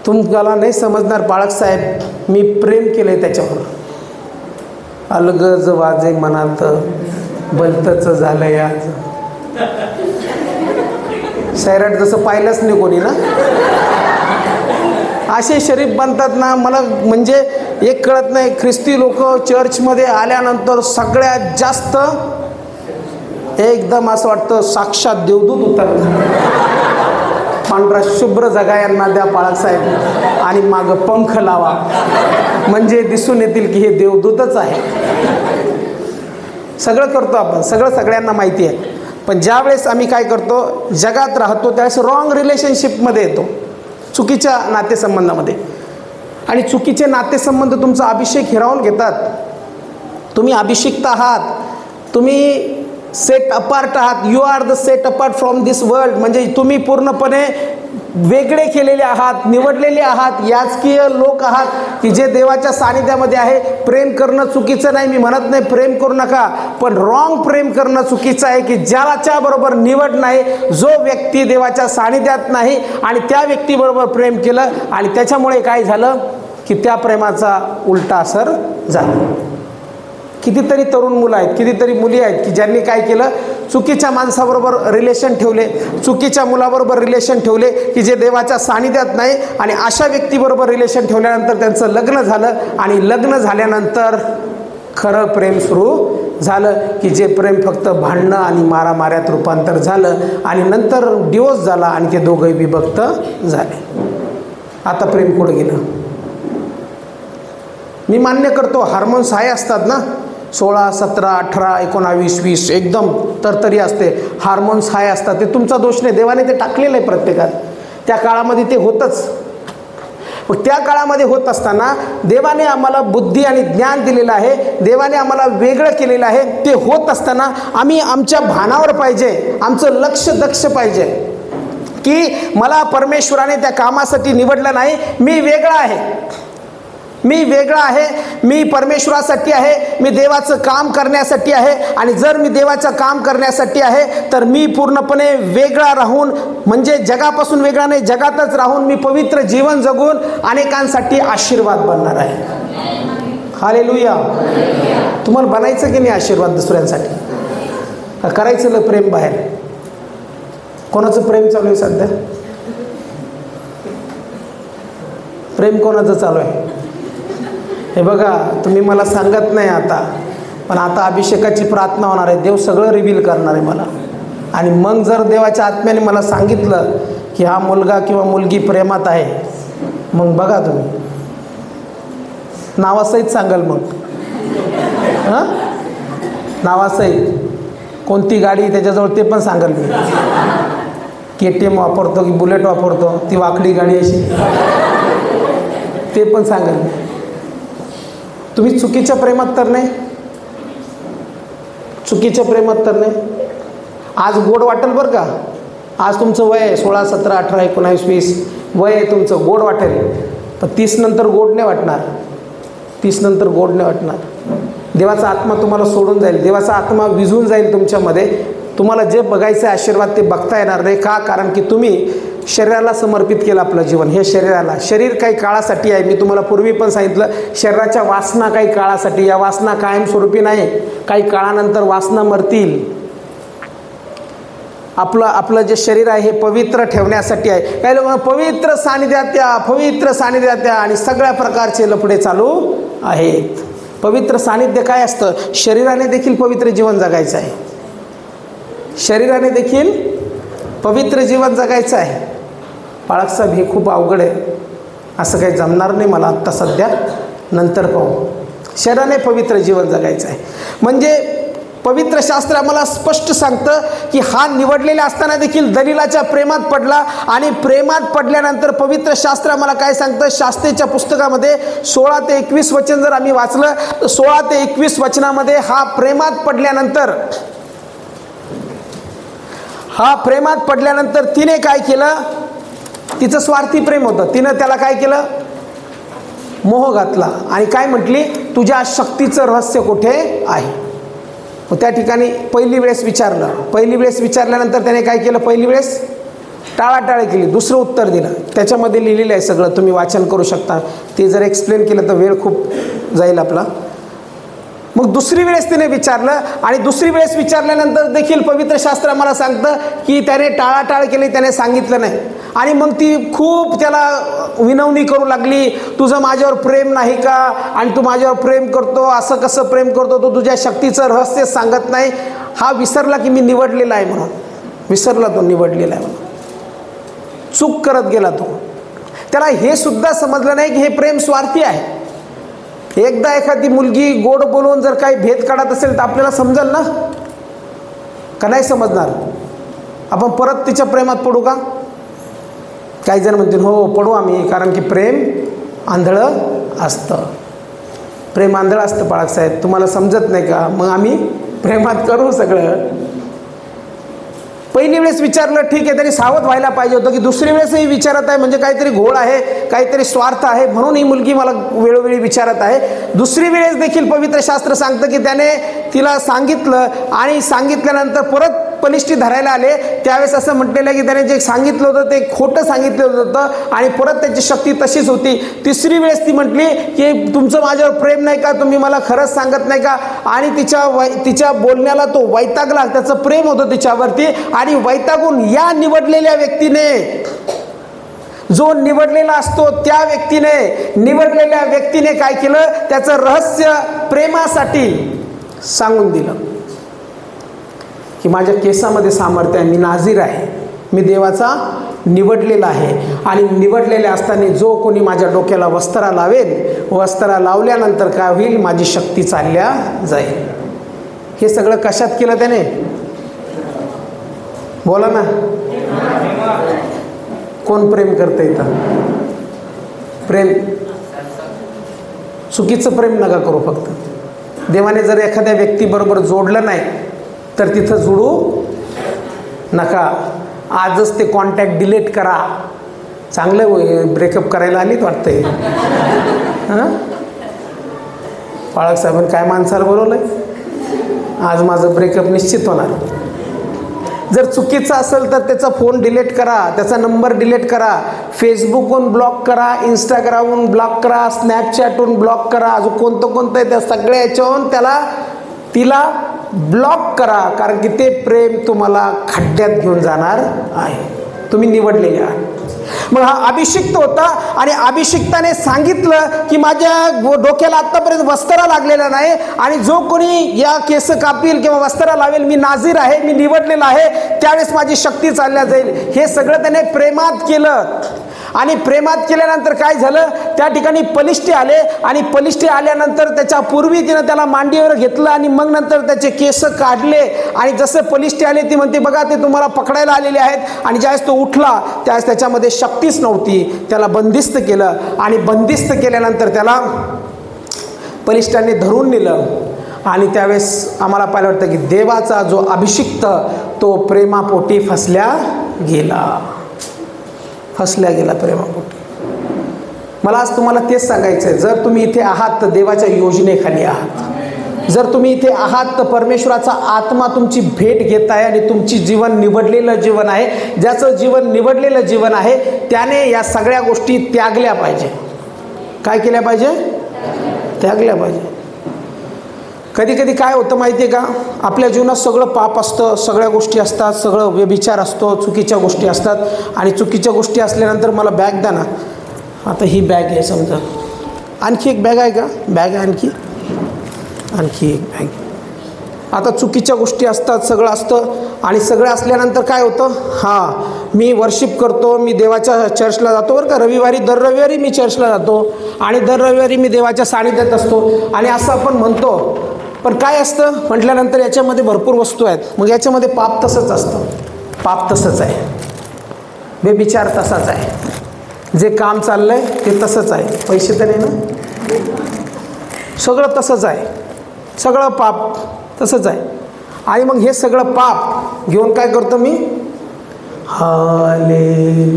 तुम्हाला नाही समजणार बाळक साहेब, मी प्रेम केलंय त्याच्यावर. अलगज वाजे मनात, भलतच झालंय आज. सैराट जसं पाहिलंच नाही कोणी ना. असे शरीफ बनतात ना, मला म्हणजे एक कळत नाही. ख्रिस्ती लोक चर्चमध्ये आल्यानंतर सगळ्यात जास्त एकदम असं वाटतं साक्षात देवदूत उतरतात. पांढरा शुभ्र जगायांना द्या बाळासाहेब, आणि मागं पंख लावा, म्हणजे दिसून येतील की हे देवदूतच आहे. सगळं करतो आपण, सगळं सगळ्यांना माहिती आहे. पण ज्यावेळेस आम्ही काय करतो, जगात राहतो, त्यावेळेस रॉंग रिलेशनशिपमध्ये येतो, चुकीच्या नातेसंबंधामध्ये. आणि चुकीचे नातेसंबंध तुमचा अभिषेक हिरावून घेतात. तुम्ही अभिषिक्त आहात, तुम्ही सेट अपार्ट आहात. You are the set apart from this world, म्हणजे तुम्ही पूर्णपणे वेगळे केलेले आहात, निवडलेले आहात, याचकीय लोक आहात की जे देवाच्या सानिध्यामध्ये आहे. प्रेम करणं चुकीचं नाही, मी म्हणत नाही प्रेम करू नका, पण रॉंग प्रेम करणं चुकीचं आहे की ज्याच्या बरोबर निवड नाही, जो व्यक्ती देवाच्या सानिध्यात नाही, आणि त्या व्यक्तीबरोबर प्रेम केलं, आणि त्याच्यामुळे काय झालं की त्या प्रेमाचा उलटा असर झाला. कितीतरी तरुण मुलं आहेत, कितीतरी मुली आहेत की ज्यांनी काय केलं, चुकीच्या माणसाबरोबर रिलेशन ठेवले, चुकीच्या मुलाबरोबर रिलेशन ठेवले की जे देवाच्या सानिध्यात नाही, आणि अशा व्यक्तीबरोबर रिलेशन ठेवल्यानंतर त्यांचं लग्न झालं, आणि लग्न झाल्यानंतर खरं प्रेम सुरू झालं की जे प्रेम फक्त भांडणं आणि मारामाऱ्यात रूपांतर झालं, आणि नंतर डिवोर्स झाला, आणि ते दोघंही विभक्त झाले. आता प्रेम कुठं गेलं? मी मान्य करतो हार्मोन्स हाय असतात ना, 16, 17, 18, 19, 20 एकदम तरतरी असते, हार्मोन्स हाय असतात. ते तुमचा दोष नाही, देवाने ते टाकलेलं आहे प्रत्येकात. त्या काळामध्ये ते होतंच. मग त्या काळामध्ये होत असताना देवाने आम्हाला बुद्धी आणि ज्ञान दिलेलं आहे, देवाने आम्हाला वेगळं केलेलं आहे. ते होत असताना आम्ही आमच्या भानावर पाहिजे, आमचं लक्ष दक्ष पाहिजे की मला परमेश्वराने त्या कामासाठी निवडलं नाही, मी वेगळा आहे. मी वेगळा आहे, मी परमेश्वरासाठी आहे, मी देवाचं काम करण्यासाठी आहे. आणि जर मी देवाचं काम करण्यासाठी आहे तर मी पूर्णपणे वेगळा राहून, म्हणजे जगापासून वेगळा नाही, जगातच राहून मी पवित्र जीवन जगून अनेकांसाठी आशीर्वाद बनणार आहे. हालेलुया. तुम्हाला बनायचं की नाही आशीर्वाद दुसऱ्यांसाठी? करायचं प्रेम बाहेर? कोणाचं प्रेम चालू आहे सध्या? प्रेम कोणाचं चालू आहे? हे बघा, तुम्ही मला सांगत नाही आता, पण आता अभिषेकाची प्रार्थना होणार आहे. देव सगळं रिव्हील करणार आहे मला. आणि मग जर देवाच्या आत्म्याने मला सांगितलं की हा मुलगा किंवा मुलगी प्रेमात आहे, मग बघा तुम्ही नावासहित सांगाल. मग हां, नावासहित कोणती गाडी त्याच्याजवळ ते पण सांगाल मी. KTM वापरतो की बुलेट वापरतो, ती वाकडी गाडी अशी, ते पण सांगाल मी. तुम्ही चुकीच्या प्रेमात तर नाही? चुकीच्या प्रेमात तर नाही? आज गोड वाटेल बरं का. आज तुमचं वय आहे 16, 17, 18, 19, 20 वय आहे तुमचं, गोड वाटेल. पण 30 नंतर गोड नाही वाटणार. 30 नंतर गोड नाही वाटणार. देवाचा आत्मा तुम्हाला सोडून जाईल, देवाचा आत्मा विझून जाईल तुमच्यामध्ये. तुम्हाला जे बघायचं आहे आशीर्वाद ते बघता येणार नाही. का? कारण की तुम्ही शरीराला समर्पित केलं आपलं जीवन. हे शरीराला, शरीर काही काळासाठी आहे. मी तुम्हाला पूर्वी पण सांगितलं, शरीराच्या वासना काही काळासाठी, या वासना कायमस्वरूपी नाही. काही काळानंतर वासना मरतील. आपलं जे शरीर आहे हे पवित्र ठेवण्यासाठी आहे. काही लोक पवित्र सानिध्यात या, पवित्र सानिध्यात या, आणि सगळ्या प्रकारचे लफडे चालू आहेत. पवित्र सानिध्य काय असतं? शरीराने देखील पवित्र जीवन जगायचं आहे. शरीराने देखील पवित्र जीवन जगायचं आहे. बाळासाहेब, हे खूप अवघड आहे, असं काही जमणार नाही मला आत्ता सध्या, नंतर पाहू. शरीराने पवित्र जीवन जगायचं आहे. म्हणजे पवित्र शास्त्र आम्हाला स्पष्ट सांगतं की हा निवडलेला असताना देखील दलीलाच्या प्रेमात पडला. आणि प्रेमात पडल्यानंतर पवित्र शास्त्र आम्हाला काय सांगतं? शास्त्रेच्या पुस्तकामध्ये 16 ते 21 वचन जर आम्ही वाचलं तर 16 ते 21 वचनामध्ये हा प्रेमात पडल्यानंतर तिने काय केलं? तिचं स्वार्थी प्रेम होतं. तिनं त्याला काय केलं? मोह घातला. आणि काय म्हटली? तुझ्या शक्तीचं रहस्य कुठे आहे? मग त्या ठिकाणी पहिली वेळेस विचारल्यानंतर त्याने काय केलं? पहिली वेळेस टाळाटाळ केली, दुसरं उत्तर दिलं. त्याच्यामध्ये लिहिलेलं आहे सगळं, तुम्ही वाचन करू शकता. ते जर एक्सप्लेन केलं तर वेळ खूप जाईल आपला. मग दुसरी वेळेस तिने विचारलं, आणि दुसरी वेळेस विचारल्यानंतर देखील पवित्र शास्त्र आम्हाला सांगतं की त्याने टाळाटाळ केली, त्याने सांगितलं नाही. आणि मग ती खूप त्याला विनवणी करू लागली, तुझं माझ्यावर प्रेम नाही का? आणि तू माझ्यावर प्रेम करतो, असं कसं प्रेम करतो? तो तुझ्या शक्तीचं रहस्य सांगत नाही. हा विसरला की मी निवडलेला आहे म्हणून. विसरला तो निवडलेला आहे म्हणून. चूक करत गेला तो. त्याला हे सुद्धा समजलं नाही की हे प्रेम स्वार्थी आहे. एकदा एखादी मुलगी गोड बोलून जर काही भेद काढत असेल तर आपल्याला समजेल ना, का नाही समजणार? आपण परत तिच्या प्रेमात पडू का? काही जण म्हणतील हो पडू आम्ही, कारण की प्रेम आंधळं असतं. प्रेम आंधळं असतं बाळासाहेब, तुम्हाला समजत नाही का? मग आम्ही प्रेमात करू सगळं. पहिली वेळेस विचारलं ठीक आहे, तरी सावध व्हायला पाहिजे होतं की दुसरी वेळेसही विचारत आहे म्हणजे काहीतरी घोळ आहे, काहीतरी स्वार्थ आहे, म्हणून ही मुलगी मला वेळोवेळी विचारत आहे. दुसरी वेळेस देखील पवित्र शास्त्र सांगतं की त्याने तिला सांगितलं, आणि सांगितल्यानंतर परत पलिष्ठी धरायला आले. त्यावेळेस असं म्हटलेलं आहे की त्याने जे सांगितलं होतं ते खोटं सांगितलं होतं, आणि परत त्याची शक्ती तशीच होती. तिसरी वेळेस ती म्हटली की तुमचं माझ्यावर प्रेम नाही का? तुम्ही मला खरंच सांगत नाही का? आणि तिच्या बोलण्याला तो वैतागला. त्याचं प्रेम होतं तिच्यावरती, आणि वैतागून या निवडलेल्या व्यक्तीने, जो निवडलेला असतो त्या निवडलेल्या व्यक्तीने काय केलं? त्याचं रहस्य प्रेमासाठी सांगून दिलं की माझ्या केसामध्ये सामर्थ्य आहे, मी नाझीर आहे, मी देवाचा निवडलेला आहे. आणि निवडलेले असताना जो कोणी माझ्या डोक्याला वस्त्रा लावेल, वस्त्रा लावल्यानंतर काय होईल? माझी शक्ती चालल्या जाईल. हे सगळं कशात केलं त्याने? बोला ना. कोण प्रेम करतं इथं? प्रेम चुकीचं प्रेम नका करू. फक्त देवाने जर एखाद्या व्यक्तीबरोबर जोडलं नाही तर तिथं जुळू नका. आजच ते कॉन्टॅक्ट डिलीट करा. चांगलं ब्रेकअप करायला आलीत वाटतंय. हां, बाळासाहेबांनी काय माणसाला बोलवलंय, आज माझं ब्रेकअप निश्चित होणार. जर चुकीचं असेल तर त्याचा फोन डिलीट करा, त्याचा नंबर डिलीट करा, फेसबुकवरून ब्लॉक करा, इंस्टाग्रामवरून ब्लॉक करा, स्नॅपचॅटवरून ब्लॉक करा, अजून कोणतं आहे त्या सगळ्या याच्यावरून तिला ब्लॉक करा. कारण की ते प्रेम तुम्हाला खड्ड्यात घेऊन जाणार आहे. तुम्ही निवडलेले आहात. मग हा अभिषिक्त होता आणि अभिषिक्ताने सांगितलं की माझ्या डोक्याला आत्तापर्यंत वस्त्रा लागलेला नाही आणि जो कोणी या केस कापील किंवा वस्त्रा लावेल, मी नाझीर आहे, मी निवडलेला आहे, त्यावेळेस माझी शक्ती चालल्या जाईल. हे सगळं त्याने प्रेमात केलं. आणि प्रेमात केल्यानंतर काय झालं, त्या ठिकाणी पलिष्ठे आले आणि पलिष्ठे आल्यानंतर त्याच्या पूर्वी तिनं त्याला मांडीवर घेतलं आणि मग नंतर त्याचे केस काढले. आणि जसं पलिष्ठे आले ती म्हणते बघा ते तुम्हाला पकडायला आलेले आहेत. आणि ज्यावेळेस तो उठला त्यावेळेस त्याच्यामध्ये शक्तीच नव्हती. त्याला बंदिस्त केलं आणि बंदिस्त केल्यानंतर त्याला पलिष्ठांनी धरून नेलं. आणि त्यावेळेस आम्हाला पाहायला वाटतं की देवाचा जो अभिषिक्त तो प्रेमापोटी फसल्या गेला प्रेमापोटी. मला आज तुम्हाला तेच सांगायचं आहे, जर तुम्ही इथे आहात तर देवाच्या योजनेखाली आहात. जर तुम्ही इथे आहात तर परमेश्वराचा आत्मा तुमची भेट घेत आहे आणि तुमची जीवन निवडलेलं जीवन आहे. ज्याचं जीवन निवडलेलं जीवन आहे त्याने या सगळ्या गोष्टी त्यागल्या पाहिजे. काय केल्या पाहिजे? त्यागल्या पाहिजे. कधी कधी काय होतं माहिती आहे का, आपल्या जीवनात सगळं पाप असतं, सगळ्या गोष्टी असतात, सगळं व्यभिचार असतो, चुकीच्या गोष्टी असतात. आणि चुकीच्या गोष्टी असल्यानंतर मला बॅग द्या ना, आता ही बॅग आहे समजा, आणखी एक बॅग आहे का, बॅग आहे आणखी एक बॅग. आता चुकीच्या गोष्टी असतात, सगळं असतं. आणि सगळं असल्यानंतर काय होतं, हां मी वर्शिप करतो, मी देवाच्या चर्चला जातो बरं का, दर रविवारी मी चर्चला जातो आणि दर रविवारी मी देवाच्या सानिध्यात असतो आणि असं आपण म्हणतो. पण काय असतं म्हटल्यानंतर याच्यामध्ये भरपूर वस्तू आहेत. मग याच्यामध्ये पाप तसंच असतं, पाप तसंच आहे, बेविचार तसाच आहे, जे काम चाललं आहे ते तसंच आहे, पैसे तर नाही ना, सगळं तसंच आहे, सगळं पाप तसंच आहे. आणि मग हे सगळं पाप घेऊन काय करतो मी, हालेलुया,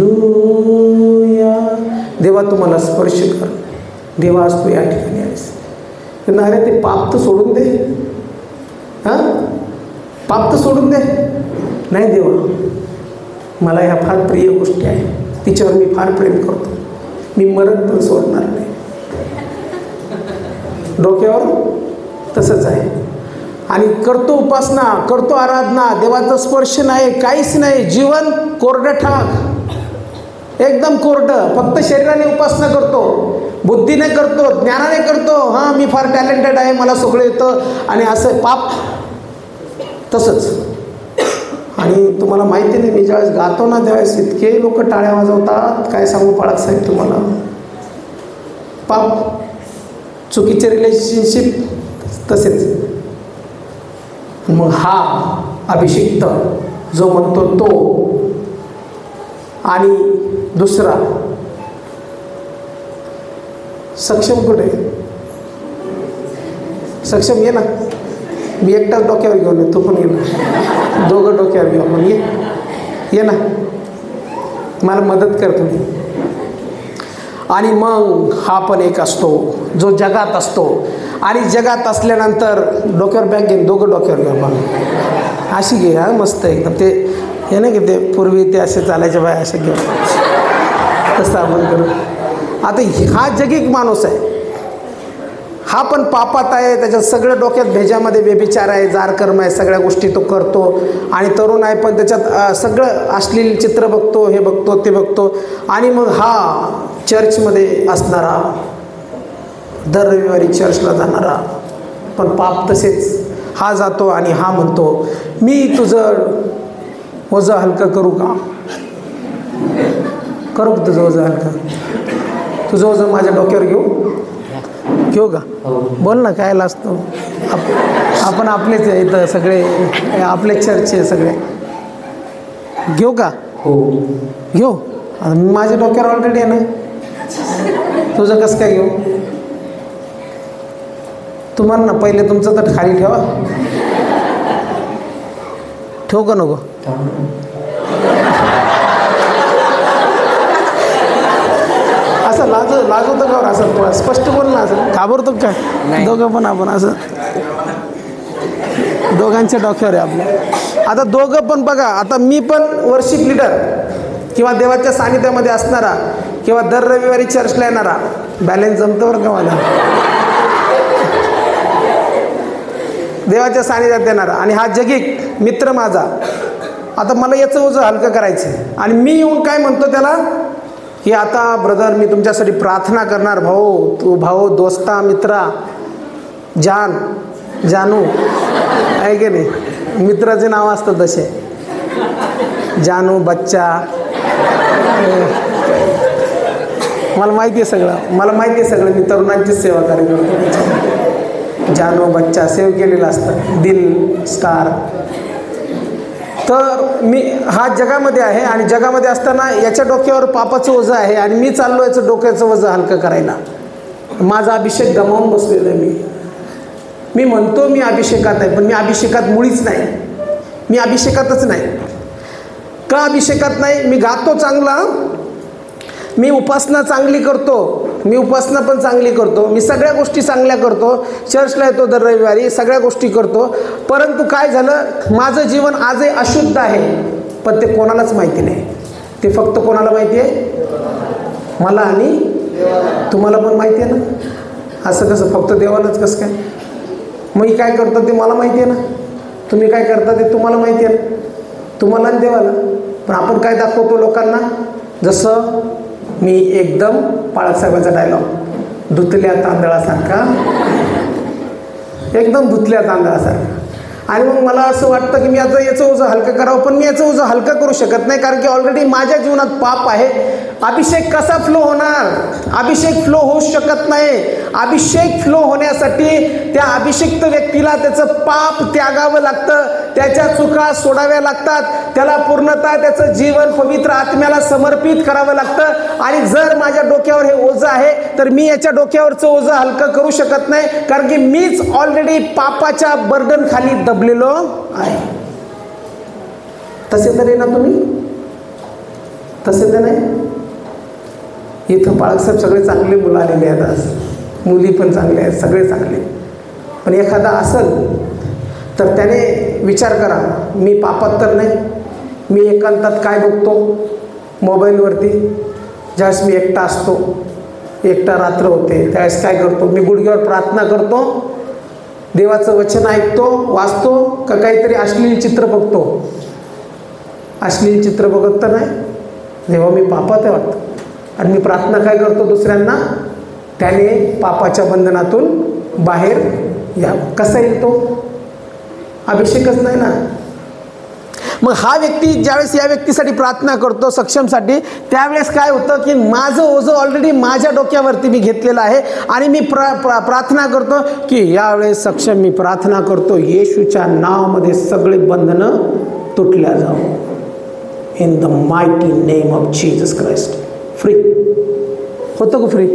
देवा तुम्हाला स्पर्श कर, देवा आज तू या ठिकाणी आहेस. अरे ते पाप तर सोडून दे, हां पाप तर सोडून दे. नाही देवा, मला ह्या फार प्रिय गोष्टी आहे, तिच्यावर मी फार प्रेम करतो, मी मरण पण सोडणार नाही. डोक्यावर तसंच आहे. आणि करतो उपासना, करतो आराधना, देवाचा स्पर्श नाही, काहीच नाही, जीवन कोरडं ठाक, एकदम कोरडं, फक्त शरीराने उपासना करतो, बुद्धीने करतो, ज्ञानाने करतो, हां मी फार टॅलेंटेड आहे, मला सगळं येतं, आणि असं पाप तसंच. आणि तुम्हाला माहिती नाही, मी ज्यावेळेस गातो ना त्यावेळेस इतके लोक टाळ्या वाजवतात, काय सांगू बाळासाहेब तुम्हाला. पाप, चुकीचे रिलेशनशिप तसेच. मग हा अभिषिक्त जो म्हणतो तो, आणि दुसरा सक्षम कुठे, सक्षम ये ना, मी एकटाच डोक्यावर घेऊन ये, तू पण ये ना, दोघं डोक्यावर घेऊ मग ये ना, मला मदत कर तुम्ही. आणि मग हा पण एक असतो जो जगात असतो, आणि जगात असल्यानंतर डोक्यावर बॅग घेऊन दोघं डोक्यावर घेऊ मग अशी घे, हा मस्त एकदम. ते हे ना की ते पूर्वी ते असे चालायचे बाय असे घेऊन, तसं आपण करू. आता हा जगिक माणूस आहे, हा पण पापात आहे, त्याच्यात सगळं डोक्यात भेजामध्ये व्यभिचार आहे, जारकर्म आहे, सगळ्या गोष्टी तो करतो. आणि तरुण आहे पण त्याच्यात सगळं अश्लील चित्र बघतो, हे बघतो ते बघतो. आणि मग हा चर्चमध्ये असणारा, दर रविवारी चर्चला जाणारा, पण पाप तसेच. हा जातो आणि हा म्हणतो मी तुझं ओझं हलकं करू का, करू का तुझं ओझं हलकं, तुझं ओझं माझ्या डोक्यावर घेऊ का, बोल ना, काय असतो. आपण आपलेच आहे इथं सगळे, आपले चर्चे सगळे, घेऊ का, हो घेऊ. माझ्या डोक्यावर ऑलरेडी आहे ना, तुझं कसं काय घेऊ. तुम्हाला ना पहिले तुमचं तर खाली ठेवा, ठेवू का नको. असं लाज असं लाजवतं का असं स्पष्ट बोल ना, असं घाबरतो काय? दोघं पण आपण असं दोघांच्या डोक्यावर आहे आपल्या. आता दोघं पण बघा, आता मी पण वर्शिप लीडर किंवा देवाच्या सानिध्यामध्ये असणारा किंवा दर रविवारी चर्चला येणारा, बॅलन्स जमतं बरं का मला, देवाच्या सानिध्यात देणारा आणि हा जगिक मित्र माझा. आता मला याचं ओझं हलकं करायचं आहे आणि मी येऊन काय म्हणतो त्याला की आता ब्रदर मी तुमच्यासाठी प्रार्थना करणार. भाऊ तू, भाऊ, दोस्ता, मित्रा, जानू आहे की नाही, मित्राचे नाव असतात तसे, जानू, बच्चा, मला माहिती आहे सगळं, मला माहिती आहे सगळं. मी तरुणांचीच सेवा कार्य करतो. जानू, बच्चा सेव्ह केलेलं असतं, दिल, स्टार. तर मी हा जगामध्ये आहे आणि जगामध्ये असताना याच्या डोक्यावर पापाचं ओझं आहे आणि मी चाललो याचं डोक्याचं ओझं हलकं करायला. माझा अभिषेक गमावून बसलेलो आहे. मी म्हणतो मी अभिषेकात आहे, पण मी अभिषेकात मुळीच नाही. मी अभिषेकातच नाही. का अभिषेकात नाही? मी गातो चांगला, मी उपासना चांगली करतो, मी उपासना पण चांगली करतो, मी सगळ्या गोष्टी चांगल्या करतो, चर्चला येतो दर रविवारी, सगळ्या गोष्टी करतो. परंतु काय झालं, माझं जीवन आजही अशुद्ध आहे, पण ते कोणालाच माहिती नाही. ते फक्त कोणाला माहिती आहे? मला आणि तुम्हाला पण माहिती आहे ना. असं कसं फक्त देवालाच कसं काय? मी काय करतो ते मला माहिती आहे ना, तुम्ही काय करता ते तुम्हाला माहिती आहे ना, तुम्हाला आणि देवाला. पण आपण काय दाखवतो लोकांना? जसं मी एकदम पाळकसाहेबाचा डायलॉग, धुतल्या तांदळासारखा, एकदम धुतल्या तांदळासारखा. आणि मग मला असं वाटतं की मी आता याचं ओझं हलकं करावं, पण मी याचं ओझं हलकं करू शकत नाही, कारण की ऑलरेडी माझ्या जीवनात पाप आहे. अभिषेक कसा फ्लो होणार? अभिषेक फ्लो होऊ शकत नाही. अभिषेक फ्लो होण्यासाठी त्या अभिषिक्त व्यक्तीला त्याचं पाप त्यागावं लागतं, त्याच्या चुका सोडाव्या लागतात, त्याला पूर्णतः त्याचं जीवन पवित्र आत्म्याला समर्पित करावं लागतं. आणि जर माझ्या डोक्यावर हे ओझं आहे तर मी याच्या डोक्यावरचं ओझं हलकं करू शकत नाही, कारण की मीच ऑलरेडी पापाच्या बर्डन खाली दबलेलो आहे. तसे तर आहे ना तुम्ही? तसे तर नाही? इथं बाळकसाहेब सगळे चांगले मुलं आलेले आहेत, आज मुली पण चांगले आहेत, सगळे चांगले. पण एखादा असेल तर त्याने विचार करा, मी पापात तर नाही. मी एकांतात काय बघतो मोबाईलवरती? ज्यावेळेस मी एकटा असतो, एकटा रात्र होते, त्यावेळेस काय करतो? मी गुडघ्यावर प्रार्थना करतो, देवाचं वचन ऐकतो, वाचतो, का काहीतरी अश्लील चित्र बघतो? अश्लील चित्र बघत तर नाही. जेव्हा मी पापात आहे वाटतं आणि मी प्रार्थना काय करतो दुसऱ्यांना, त्याने पापाच्या बंधनातून बाहेर या. कसा येईल तो? अभिषेकच नाही ना. मग हा व्यक्ती ज्यावेळेस या व्यक्तीसाठी प्रार्थना करतो, सक्षमसाठी, त्यावेळेस काय होतं की माझं ओझं ऑलरेडी माझ्या डोक्यावरती मी घेतलेलं आहे आणि मी प्रार्थना करतो की यावेळेस सक्षम मी प्रार्थना करतो, येशूच्या नावामध्ये सगळे बंधनं तुटल्या जावं, in the mighty name of Jesus Christ. Free होतं का? फ्री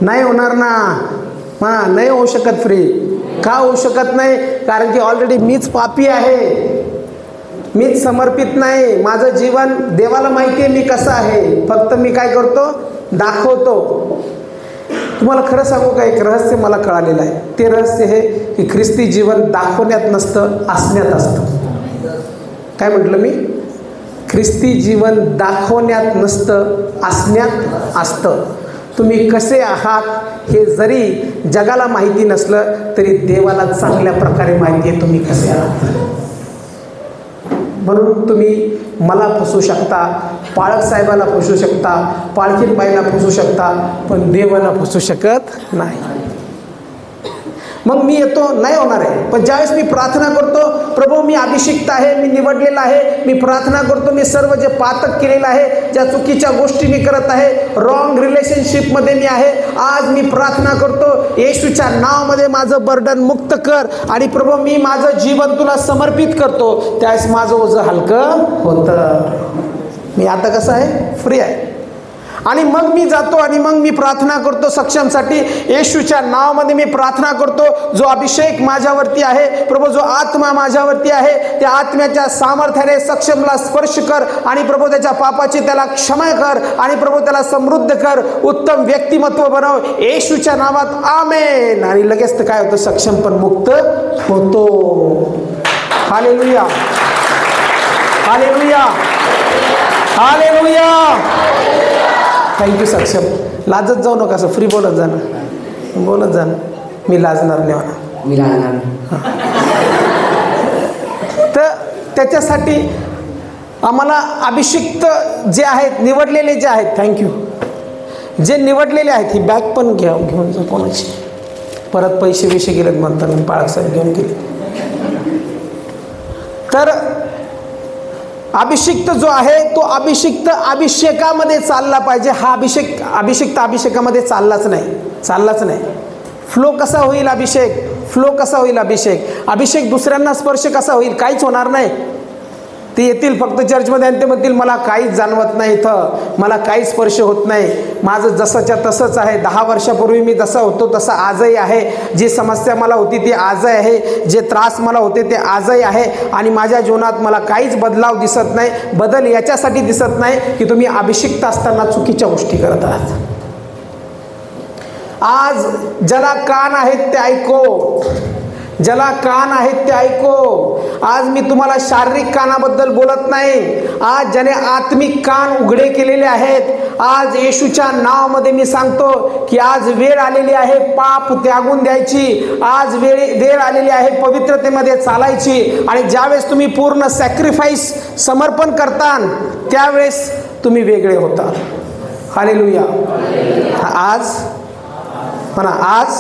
नाही होणार ना. हां, नाही होऊ शकत फ्री. का होऊ शकत नाही? कारण की ऑलरेडी मीच पापी आहे, मीच समर्पित नाही. माझं जीवन देवाला माहिती आहे मी कसं आहे, फक्त मी काय करतो? दाखवतो. तुम्हाला खरं सांगू का, एक रहस्य मला कळालेलं आहे. ते रहस्य हे की ख्रिस्ती जीवन दाखवण्यात नसतं, असण्यात असतं. काय म्हटलं मी? ख्रिस्ती जीवन दाखवण्यात नसतं, असण्यात असतं. तुम्ही कसे आहात हे जरी जगाला माहिती नसलं तरी देवाला चांगल्या प्रकारे माहिती आहे तुम्ही कसे आहात. म्हणून तुम्ही मला फसवू शकता, पाळकसाहेबाला फसवू शकता, पाळकीनबाईला फसवू शकता, पण देवाला फसवू शकत नाही. मग मी येतो, नाही होणार आहे. पण ज्यावेळेस मी प्रार्थना करतो, प्रभू मी अभिषिक्त आहे, मी निवडलेला आहे, मी प्रार्थना करतो, मी सर्व जे पातक केलेलं आहे, ज्या चुकीच्या गोष्टी मी करत आहे, रॉंग रिलेशनशिपमध्ये मी आहे, आज मी प्रार्थना करतो, येशूच्या नावामध्ये माझं बर्डन मुक्त कर आणि प्रभू मी माझं जीवन तुला समर्पित करतो. त्यावेळेस माझं ओझं हलकं होतं. मी आता कसं आहे? फ्री आहे. आणि मग मी जातो आणि मग मी प्रार्थना करतो सक्षमसाठी. येशूच्या नावामध्ये मी प्रार्थना करतो. जो अभिषेक माझ्यावरती आहे प्रभू, जो आत्मा माझ्यावरती आहे, त्या आत्म्याच्या सामर्थ्याने सक्षमला स्पर्श कर आणि प्रभू त्याच्या पापाची त्याला क्षमा कर आणि प्रभू त्याला समृद्ध कर, उत्तम व्यक्तिमत्व बनव येशूच्या नावात, आमेन. आणि लगेच तर काय होतं, सक्षम पण मुक्त होतो. Hallelujah, hallelujah, hallelujah. थँक्यू सक्षम. लाजत जाऊ नका, असं फ्री बोलत जाणं, बोलत जाणं. मी लाजणार नाही म्हणा, मी लाजणार. तर त्याच्यासाठी आम्हाला अभिषिक्त जे आहेत, निवडलेले जे आहेत, थँक्यू, जे निवडलेले आहेत, ही बॅग पण घेऊन जा कोणाची. परत पैसे बिशे गेलेत म्हणतात, मी बाळासाहेब घेऊन गेले. तर अभिषिक्त जो आहे तो अभिषिक्त अभिषेकामध्ये चालला पाहिजे. हा अभिषिक्त अभिषेकामध्ये चाललाच नाही. फ्लो कसा होईल अभिषेक? अभिषेक दुसऱ्यांना स्पर्श कसा होईल? काहीच होणार नाही. ते येतील फक्त चर्चमध्ये आणि ते म्हणतील मला काहीच जाणवत नाही, इथं मला काहीच स्पर्श होत नाही, माझं जसंच्या तसंच आहे, 10 वर्षापूर्वी मी जसा होतो तसा आजही आहे, जी समस्या मला होती ती आजही आहे, जे त्रास मला होते ते आजही आहे आणि माझ्या जीवनात मला काहीच बदलाव दिसत नाही. बदल याच्यासाठी दिसत नाही की तुम्ही अभिषिक्त असताना चुकीच्या गोष्टी करत आहात. आज ज्याला कान आहेत ते ऐको, ज्याला कान आहेत ते ऐको. आज मी तुम्हाला शारीरिक कानाबद्दल बोलत नाही. आज ज्याने आत्मिक कान उघडे केलेले आहेत, आज येशूच्या नावामध्ये मी सांगतो की आज वेळ आलेली आहे पाप त्यागून द्यायची. आज वेळ आलेली आहे पवित्रतेमध्ये चालायची. आणि ज्यावेळेस तुम्ही पूर्ण सॅक्रिफाईस समर्पण करता त्यावेळेस तुम्ही वेगळे होता. हालेलुया. आज म्हणा, आज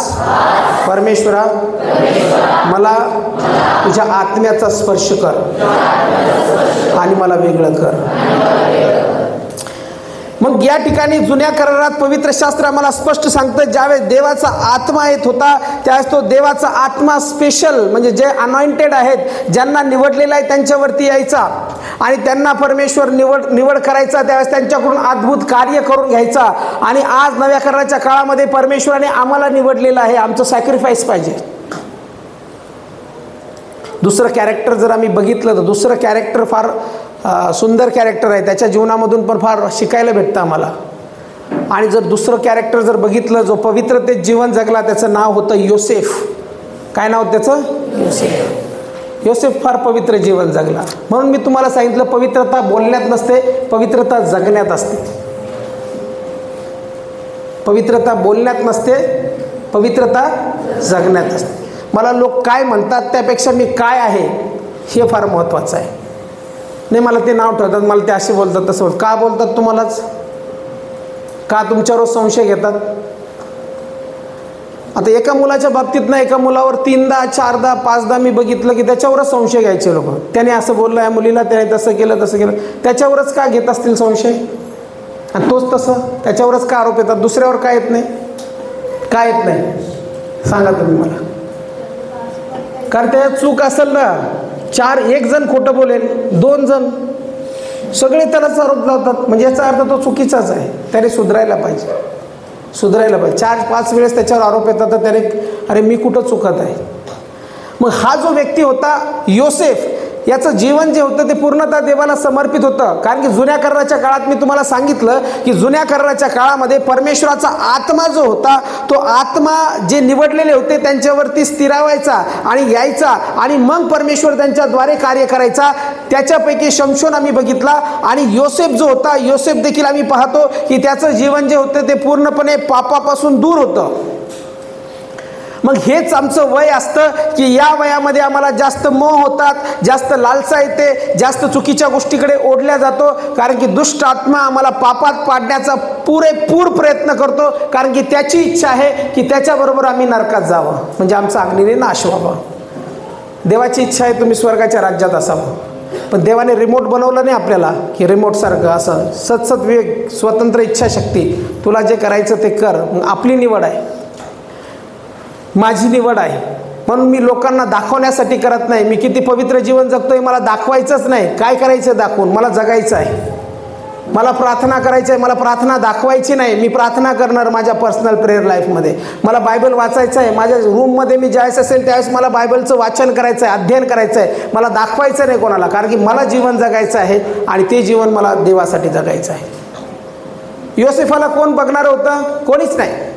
परमेश्वरा मला तुझ्या आत्म्याचा स्पर्श कर आणि मला वेगळं कर. मग या ठिकाणी जुन्या करारात पवित्र शास्त्र आम्हाला स्पष्ट सांगतं, ज्यावेळेस देवाचा आत्मा येत होता त्यावेळेस तो देवाचा आत्मा स्पेशल म्हणजे जे अनॉइंटेड आहेत, ज्यांना निवडलेला आहे त्यांच्यावरती यायचा आणि त्यांना परमेश्वर निवड करायचा. त्यावेळेस त्यांच्याकडून अद्भुत कार्य करून घ्यायचा. आणि आज नव्या कराराच्या काळामध्ये परमेश्वराने आम्हाला निवडलेलं आहे, आमचं सॅक्रिफाईस पाहिजे. दुसरं कॅरेक्टर जर आम्ही बघितलं तर दुसरं कॅरेक्टर फार सुंदर कॅरेक्टर आहे, त्याच्या जीवनामधून पण फार शिकायला भेटतं आम्हाला. आणि जर दुसरं कॅरेक्टर जर बघितलं, जो पवित्रतेत जीवन जगला, त्याचं नाव होतं योसेफ. काय नाव त्याचं? योसेफ. योसेफ फार पवित्र जीवन जगला. म्हणून मी तुम्हाला सांगितलं, पवित्रता बोलण्यात नसते, पवित्रता जगण्यात असते. पवित्रता बोलण्यात नसते, पवित्रता जगण्यात असते. मला लोक काय म्हणतात त्यापेक्षा मी काय आहे हे फार महत्त्वाचं आहे. नाही, मला ते नाव ठेवतात, मला ते असे बोलतात तसं बोलतात. का बोलतात तुम्हालाच? का तुमच्यावर संशय घेतात? आता एका मुलाच्या बाबतीत ना, एका मुलावर 3दा 4दा 5दा मी बघितलं की त्याच्यावरच संशय घ्यायचे लोक. त्याने असं बोललं या मुलीला, त्याने तसं केलं, त्याच्यावरच का घेत असतील संशय? आणि तोच तसं त्याच्यावरच का आरोप येतात? दुसऱ्यावर काय येत नाही? काय येत नाही सांगा तुम्ही मला. कारण त्याच्यात चूक असेल ना, 1 जण खोटं बोलेल, 2 जण सगळे त्यालाच आरोप लावतात, म्हणजे याचा अर्थ तो चुकीचाच आहे. त्याने सुधारायला पाहिजे. 4-5 वेळेस त्याच्यावर आरोप येतात, तर त्याने अरे मी कुठं चुकत आहे. मग हा जो व्यक्ती होता योसेफ, याचं जीवन जे होतं ते पूर्णतः देवाला समर्पित होतं. कारण की जुन्या कराराच्या काळात मी तुम्हाला सांगितलं की जुन्या कराराच्या काळामध्ये परमेश्वराचा आत्मा जो होता, तो आत्मा जे निवडलेले होते त्यांच्यावरती स्थिरावायचा आणि यायचा आणि मग परमेश्वर त्यांच्याद्वारे कार्य करायचा. त्याच्यापैकी शमशोन आम्ही बघितला आणि योसेफ जो होता, योसेफ देखील आम्ही पाहतो की त्याचं जीवन जे होतं ते पूर्णपणे पापापासून दूर होतं. मग हेच आमचं वय असतं की या वयामध्ये आम्हाला जास्त मोह होतात, जास्त लालसा येते, जास्त चुकीच्या गोष्टीकडे ओढल्या जातो. कारण की दुष्ट आत्मा आम्हाला पापात पाडण्याचा पुरेपूर प्रयत्न करतो. कारण की त्याची इच्छा आहे की त्याच्याबरोबर आम्ही नरकात जावं, म्हणजे आमचा अग्नीने नाश व्हावा. देवाची इच्छा आहे तुम्ही स्वर्गाच्या राज्यात असावं. पण देवाने रिमोट बनवलं नाही आपल्याला की रिमोटसारखं असं सतसत विवेक, स्वतंत्र इच्छाशक्ती, तुला जे करायचं ते कर. मग आपली निवड आहे, माझी निवड आहे. म्हणून मी लोकांना दाखवण्यासाठी करत नाही. मी किती पवित्र जीवन जगतोय मला दाखवायचंच नाही. काय करायचं दाखवून? मला जगायचं आहे. मला प्रार्थना करायची आहे, मला प्रार्थना दाखवायची नाही, मी प्रार्थना करणार माझ्या पर्सनल प्रेयर लाईफमध्ये. मला बायबल वाचायचं आहे, माझ्या रूममध्ये मी ज्यावेळेस असेल त्यावेळेस मला बायबलचं वाचन करायचं आहे, अध्ययन करायचं आहे. मला दाखवायचं नाही कोणाला, कारण की मला जीवन जगायचं आहे आणि ते जीवन मला देवासाठी जगायचं आहे. योसेफाला कोण बघणार होतं? कोणीच नाही.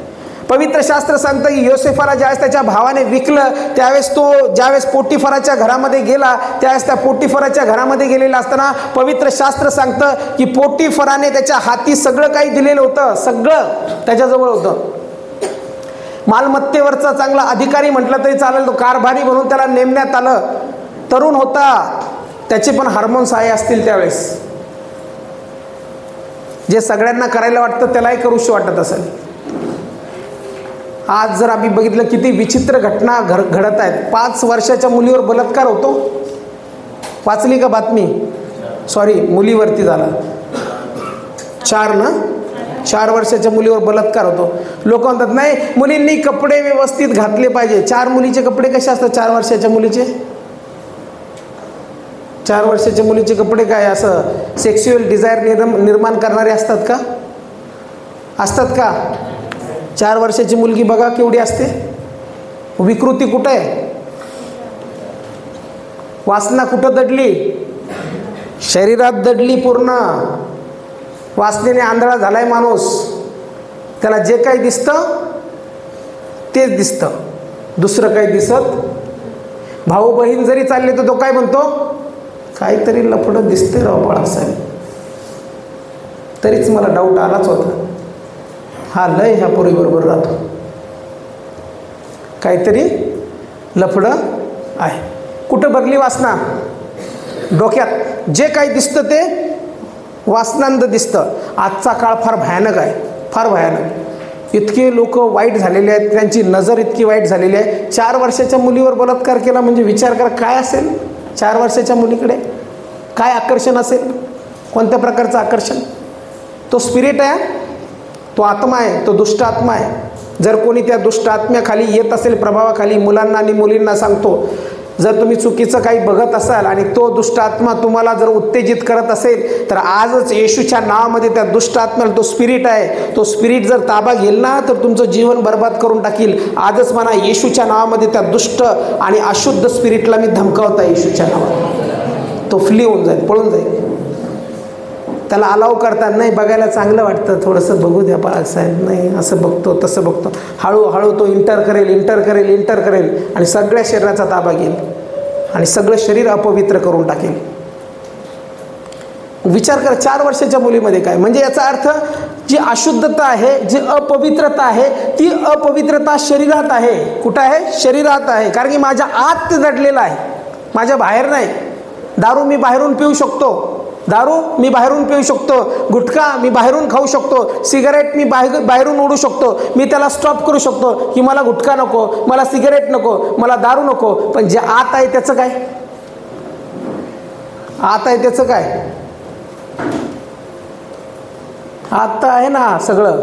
पवित्र शास्त्र सांगतं की योसेफाला ज्यावेळेस त्याच्या भावाने विकलं त्यावेळेस तो ज्यावेळेस पोटिफराच्या घरामध्ये गेला त्यावेळेस त्या पोटिफराच्या घरामध्ये गेलेला असताना पवित्र शास्त्र सांगतं की पोटिफराने त्याच्या हाती सगळं काही दिलेलं होतं, सगळं त्याच्याजवळ होतं. मालमत्तेवरचा चांगला अधिकारी म्हटलं तरी चालेल, तो कारभारी म्हणून त्याला नेमण्यात आलं. तरुण होता, त्याचे पण हार्मोन्स आहे असतील त्यावेळेस. जे सगळ्यांना करायला वाटतं त्यालाही करूशी वाटत असेल. आज जर आम्ही बघितलं किती विचित्र घटना घडत आहेत. 5 वर्षाच्या मुलीवर बलात्कार होतो. वाचली का बातमी? सॉरी, मुलीवरती झाला. 4 वर्षाच्या मुलीवर बलात्कार होतो. लोक म्हणतात नाही मुलींनी कपडे व्यवस्थित घातले पाहिजे. 4 मुलीचे कपडे कसे असतात? 4 वर्षाच्या मुलीचे 4 वर्षाच्या मुलीचे कपडे काय असं सेक्स्युअल डिझायर निर्माण करणारे असतात का? असतात का? 4 वर्षाची मुलगी बघा केवढी असते. विकृती कुठं आहे? वासना कुठं दडली? शरीरात दडली पूर्ण. वासनेने आंधळा झालाय माणूस. त्याला जे काही दिसतं तेच दिसतं, दुसरं काही दिसत. भाऊ बहीण जरी चालले तर तो काय म्हणतो? काहीतरी लफडं दिसते राव बाळासाहेब. तरीच मला डाऊट आलाच होता, हा लय ह्या पोरीबरोबर राहतो, काहीतरी लफडं आहे. कुठं भरली वासना? डोक्यात. जे काही दिसतं ते वासनांद दिसतं. आजचा काळ फार भयानक आहे, फार भयानक. इतके लोक वाईट झालेले आहेत, त्यांची नजर इतकी वाईट झालेली आहे. 4 वर्षाच्या मुलीवर बलात्कार केला म्हणजे विचार करा काय असेल 4 वर्षाच्या मुलीकडे. काय आकर्षण असेल? कोणत्या प्रकारचं आकर्षण? तो स्पिरिट आहे, तो आत्मा आहे, तो दुष्ट आत्मा आहे. जर कोणी त्या दुष्ट आत्म्याखाली येत असेल, प्रभावाखाली, मुलांना आणि मुलींना सांगतो, जर तुम्ही चुकीचं काही बघत असाल आणि तो दुष्ट आत्मा तुम्हाला जर उत्तेजित करत असेल तर आजच येशूच्या नावामध्ये त्या दुष्ट आत्म्याला, तो स्पिरिट आहे, तो स्पिरिट जर ताबा घेईल ना तर तुमचं जीवन बर्बाद करून टाकील. आजच म्हणा येशूच्या नावामध्ये त्या दुष्ट आणि अशुद्ध स्पिरिटला मी धमकावता येशूच्या नावात. तो फ्ली होऊन जाईल, पळून जाईल. त्याला अलाव करता नाही. बघायला चांगलं वाटतं, थोडंसं बघू द्या बाळासाहेब, नाही असं बघतो तसं बघतो. हळूहळू तो इंटर करेल आणि सगळ्या शरीराचा ताबा घेईल आणि सगळं शरीर अपवित्र करून टाकेल. विचार करा 4 वर्षाच्या मुलीमध्ये काय म्हणजे. याचा अर्थ जी अशुद्धता आहे, जी अपवित्रता आहे, ती अपवित्रता शरीरात आहे. कुठं आहे? शरीरात आहे. कारण की माझ्या आत ते दडलेलं आहे, माझ्या बाहेर नाही. दारू मी बाहेरून पिऊ शकतो, गुटखा मी बाहेरून खाऊ शकतो, सिगारेट मी बाहेरून ओढू शकतो. मी त्याला स्टॉप करू शकतो की मला गुटखा नको, मला सिगारेट नको, मला दारू नको. पण जे आत आहे त्याचं काय? आत आहे त्याचं काय? आत आहे ना सगळं,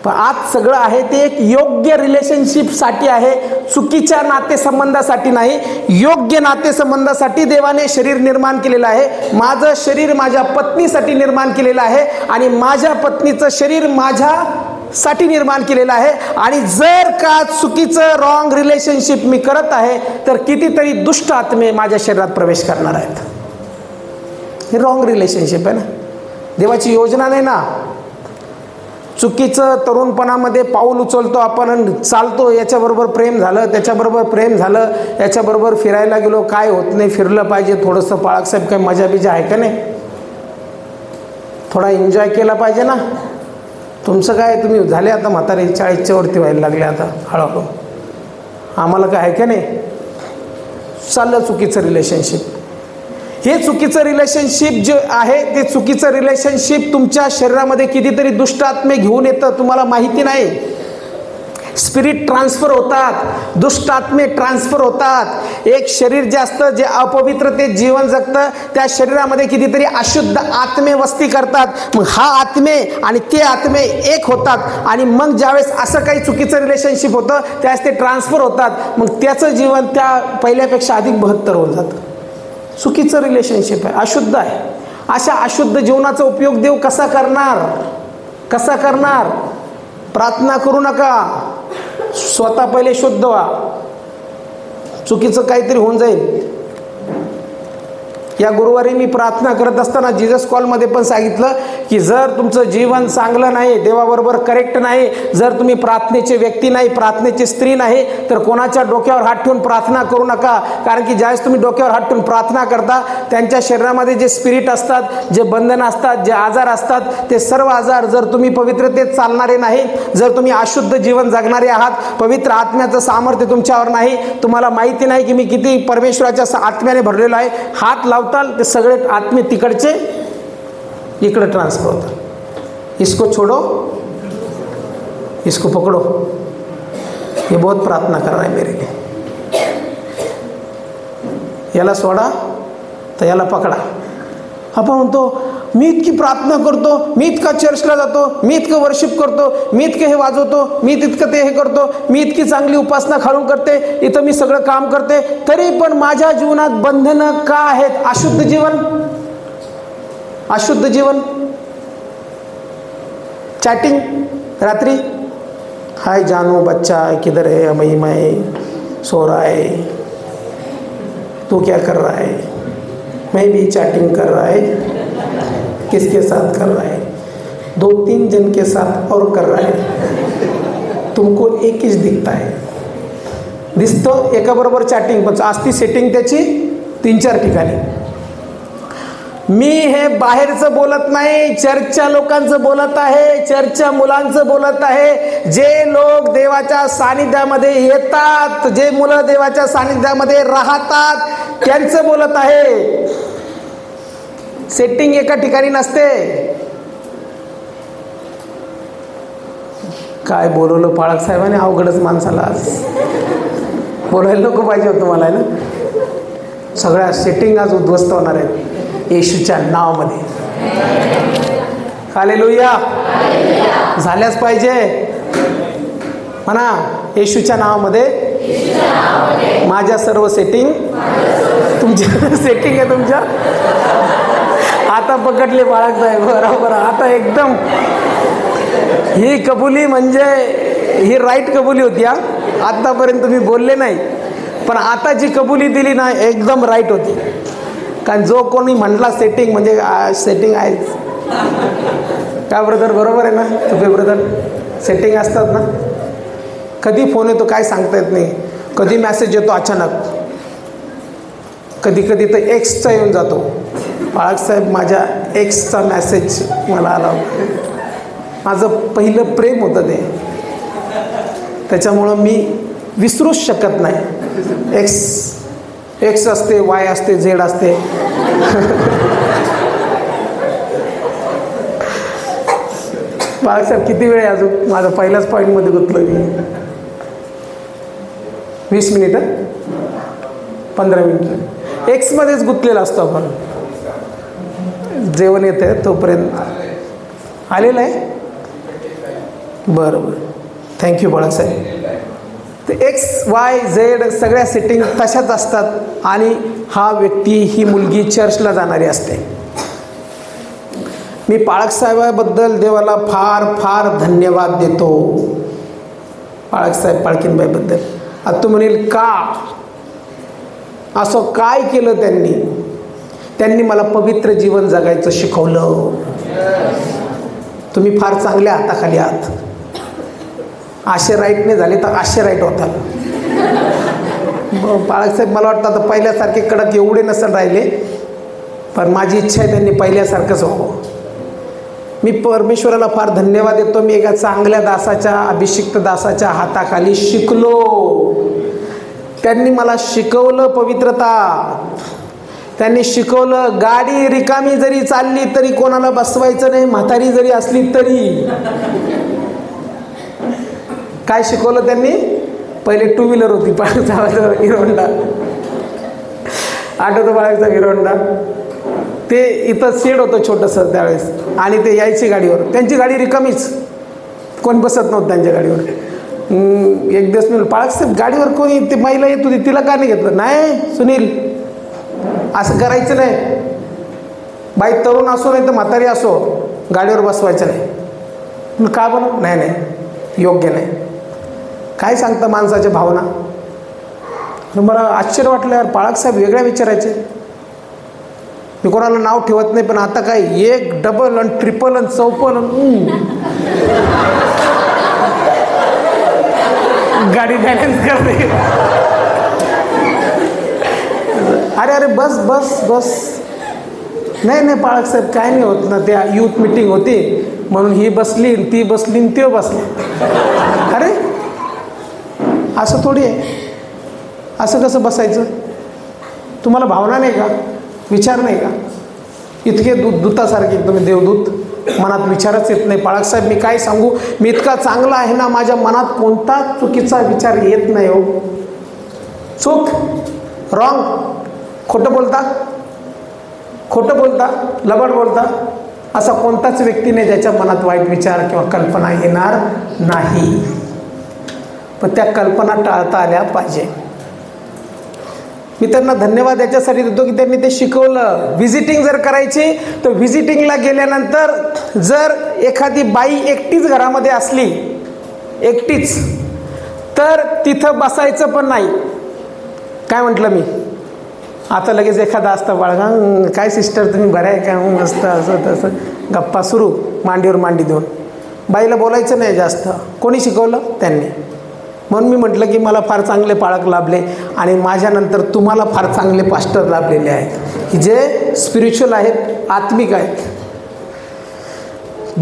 पण आत सगळं आहे ते एक योग्य रिलेशनशिपसाठी आहे, चुकीच्या नातेसंबंधासाठी नाही. योग्य नातेसंबंधासाठी देवाने शरीर निर्माण केलेलं आहे. माझं शरीर माझ्या पत्नीसाठी निर्माण केलेलं आहे आणि माझ्या पत्नीचं शरीर माझ्यासाठी निर्माण केलेलं आहे. आणि जर का चुकीचं रॉंग रिलेशनशिप मी करत आहे तर कितीतरी दुष्ट आत्मे माझ्या शरीरात प्रवेश करणार आहेत. हे रॉंग रिलेशनशिप आहे ना, देवाची योजना नाही ना. चुकीचं तरुणपणामध्ये पाऊल उचलतो आपण, चालतो, याच्याबरोबर प्रेम झालं, त्याच्याबरोबर प्रेम झालं, याच्याबरोबर फिरायला गेलो, काय होत नाही, फिरलं पाहिजे थोडंसं. बाळासाहेब काय मजा बिजा आहे का नाही? थोडा एन्जॉय केला पाहिजे ना. तुमचं काय, तुम्ही झाले आता म्हातारे, 40च्या वरती व्हायला लागले आता हळूहळू. आम्हाला काय आहे का नाही? चाललं चुकीचं रिलेशनशिप. हे चुकीचं रिलेशनशिप जे आहे ते चुकीचं रिलेशनशिप तुमच्या शरीरामध्ये कितीतरी दुष्ट आत्मे घेऊन येतं, तुम्हाला माहिती नाही. स्पिरिट ट्रान्सफर होतात, दुष्ट आत्मे ट्रान्सफर होतात. एक शरीर जे असतं, जे अपवित्रतेत जीवन जगतं, त्या शरीरामध्ये कितीतरी अशुद्ध आत्मे वस्ती करतात. मग हा आत्मे आणि ते आत्मे एक होतात आणि मग ज्यावेळेस असं काही चुकीचं रिलेशनशिप होतं त्यावेळेस ते ट्रान्सफर होतात. मग त्याचं जीवन त्या पहिल्यापेक्षा अधिक बहत्तर होऊन जातं. चुकीचं रिलेशनशिप आहे, अशुद्ध आहे. अशा अशुद्ध जीवनाचा उपयोग देव कसा करणार? कसा करणार? प्रार्थना करू नका, स्वतः पहिले शुद्ध व्हा, चुकीचं काहीतरी होऊन जाईल. या गुरुवारी मी प्रार्थना करत असताना जीसस कॉलमध्ये पण सांगितलं की जर तुमचं जीवन चांगलं नाही, देवाबरोबर करेक्ट नाही, जर तुम्ही प्रार्थनेचे व्यक्ती नाही, प्रार्थनेची स्त्री नाही, तर कोणाच्या डोक्यावर हात ठेवून प्रार्थना करू नका. कारण की ज्यावेळेस तुम्ही डोक्यावर हात ठेवून प्रार्थना करता, त्यांच्या शरीरामध्ये जे स्पिरिट असतात, जे बंधनं असतात, जे आजार असतात, ते सर्व आजार, जर तुम्ही पवित्रतेत चालणारे नाही, जर तुम्ही अशुद्ध जीवन जगणारे आहात, पवित्र आत्म्याचं सामर्थ्य तुमच्यावर नाही, तुम्हाला माहिती नाही की मी किती परमेश्वराच्या आत्म्याने भरलेलो आहे, हात लावताल ते सगळे आत्मे तिकडचे इकडे ट्रान्सफर होतात. इसको छोड़ो, इसको पकड़ो, ये बहुत प्रार्थना कर रहा है मेरे लिए. याला सोडा तर याला पकडा. आपण म्हणतो मी इतकी प्रार्थना करतो, मी इतका चर्चला जातो, मी इतकं वर्शिप करतो, मी इतकं हे वाजवतो, मी तितकं ते हे करतो, मी इतकी चांगली उपासना खालून करते, इथं मी सगळं काम करते, तरी पण माझ्या जीवनात बंधनं का आहेत? अशुद्ध जीवन, अशुद्ध जीवन. चॅटिंग रात्री, हाय जानू बच्चा किधर है, मैं सो रहा है, तू क्या कर रहा है, मैं भी चैटिंग कर रहा है. किसके साथ कर रहा है? 2-3 जन के साथ और कर रहा है. तुमको एक हीच दिखता है, दिसतं एका बरोबर चॅटिंग, पण असती सेटिंग त्याची 3-4 ठिकाणी. मी हे बाहेरचं बोलत नाही, चर्चच्या लोकांचं बोलत आहे, चर्चच्या मुलांचं बोलत आहे. जे लोक देवाच्या सानिध्यामध्ये येतात, जे मुलं देवाच्या सानिध्यामध्ये राहतात, त्यांचं बोलत आहे. सेटिंग एका ठिकाणी नसते. काय बोलवलं पाळक साहेबांनी, अवघडच माणसाला आज बोलायला नको पाहिजे होतं मला ना. सगळ्या सेटिंग आज उद्ध्वस्त होणार आहेत येशूच्या नावामध्ये. हालेलुया. झाल्याच पाहिजे म्हणा, येशूच्या नावामध्ये माझ्या सर्व सेटिंग, तुमच्या सेटिंग आहे तुमच्या. आता पकडले बाळक साहेब, बरोबर. आता एकदम ही कबुली म्हणजे ही राईट कबुली होती. आतापर्यंत तुम्ही बोलले नाही, पण आता जी कबुली दिली ना एकदम राईट होती. कारण जो कोणी म्हटला सेटिंग म्हणजे सेटिंग आहे का ब्रदर? बरोबर आहे ना तुझे ब्रदर? सेटिंग असतात ना. कधी फोन येतो काय सांगता येत नाही, कधी मेसेज येतो अचानक, कधी कधी तर एक्सचा येऊन जातो. बाळासाहेब माझ्या एक्सचा मेसेज मला आला. माझं पहिलं प्रेम होतं ते, त्याच्यामुळं मी विसरूच शकत नाही. एक्स असते, वाय असते, झेड असते. बाळासाहेब किती वेळ आहे अजून? माझा पहिल्याच पॉईंटमध्ये गुंतलो मी. 20 मिनिटं, 15 मिनिटं एक्समध्येच गुंतलेला असतो आपण. जेवण येते तोपर्यंत आलेलं आहे. बरं बरं, थँक्यू बाळासाहेब. ते एक्स वाय झेड सगळ्या सेटिंग तशाच असतात. आणि हा व्यक्ती, ही मुलगी चर्चला जाणारी असते. मी पाळकसाहेबाबद्दल देवाला फार फार धन्यवाद देतो. पाळकसाहेब पाळकीनबाईबद्दल. आता तू म्हणेल का, असं काय केलं त्यांनी? त्यांनी मला पवित्र जीवन जगायचं शिकवलं. तुम्ही फार चांगल्या हाताखाली आहात. आशे राईट नाही झाले तर आशे राईट होतात. बाळासाहेब मला वाटतं आता पहिल्यासारखे कडक एवढे नसेल राहिले, पण माझी इच्छा आहे त्यांनी पहिल्यासारखंच व्हावं. मी परमेश्वराला फार धन्यवाद देतो. मी एका चांगल्या दासाच्या, अभिषिक्त दासाच्या हाताखाली शिकलो. त्यांनी मला शिकवलं पवित्रता. त्यांनी शिकवलं गाडी रिकामी जरी चालली तरी कोणाला बसवायचं नाही, म्हातारी जरी असली तरी. काय शिकवलं त्यांनी? पहिले 2 व्हीलर होती बाळाचा, हिरोंडा. आठवतं बाळाचा हिरोंडा? ते इथं शेड होतं छोटंसं त्यावेळेस, आणि ते यायची गाडीवर. त्यांची गाडी रिकामीच, कोण बसत नव्हतं त्यांच्या गाडीवर. एक दिवस मी बाळासाहेब गाडीवर कोणी ती महिला येत होती, तिला का नाही घेतलं? नाही सुनील, असं करायचं नाही. बाई तरुण असो नाही तर म्हातारी असो गाडीवर बसवायचं नाही. पण का बरं? नाही नाही, योग्य नाही. काय सांगता माणसाच्या भावना? मला आश्चर्य वाटलं यार, बाळक साहेब वेगळ्या विचारायचे. मी कोणाला नाव ठेवत नाही, पण आता काय एक डबल आणि ट्रिपल आणि चौपल गाडी बॅलन्स करते. अरे अरे बस बस बस. नाही नाही बाळक साहेब काय नाही होत ना, त्या यूथ मिटिंग होती म्हणून ही बसली ती बसली ते बसले. अरे असं थोडी आहे, असं कसं बसायचं? तुम्हाला भावना नाही का? विचार नाही का? इतके दूतासारखे तुम्ही देवदूत, मनात विचारच येत नाही. बाळक साहेब मी काय सांगू, मी इतका चांगला आहे ना, माझ्या मनात कोणता चुकीचा विचार येत नाही हो. चूक, रॉंग, खोटं बोलता, खोटं बोलता, लबाड बोलता, असा कोणताच व्यक्ती नाही ज्याच्या मनात वाईट विचार किंवा कल्पना येणार नाही. पण त्या कल्पना टाळता आल्या पाहिजे. मी त्यांना धन्यवाद याच्यासाठी देतो की त्यांनी ते शिकवलं. व्हिजिटिंग जर करायची तर व्हिजिटिंगला गेल्यानंतर जर एखादी बाई एकटीच घरामध्ये असली, एकटीच, तर तिथं बसायचं पण नाही. काय म्हटलं मी? आता लगेच एखादा असतं बाळगा, काय सिस्टर तुम्ही बरं आहे का, मस्त, असं तसं गप्पा सुरू, मांडीवर मांडी देऊन. बाईला बोलायचं नाही जास्त. कोणी शिकवलं? त्यांनी. म्हणून मी म्हटलं की मला फार चांगले पाळक लाभले आणि माझ्यानंतर तुम्हाला फार चांगले पास्टर लाभलेले आहेत की जे स्पिरिच्युअल आहेत, आत्मिक आहेत.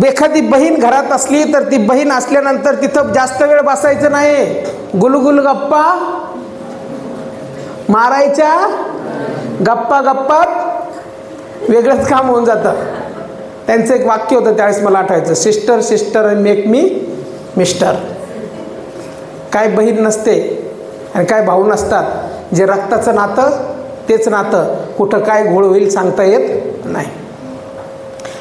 एखादी बहीण घरात असली तर ती बहीण असल्यानंतर तिथं जास्त वेळ बसायचं नाही. गुलगुल गप्पा मारायच्या, गप्पा गप्पात वेगळंच काम होऊन जातं. त्यांचं एक वाक्य होतं त्यावेळेस मला आठवायचं, sister sister make me mister. काय बहीण नसते आणि काय भाऊ नसतात, जे रक्ताचं नातं तेच नातं, कुठं काय घोळ होईल सांगता येत नाही.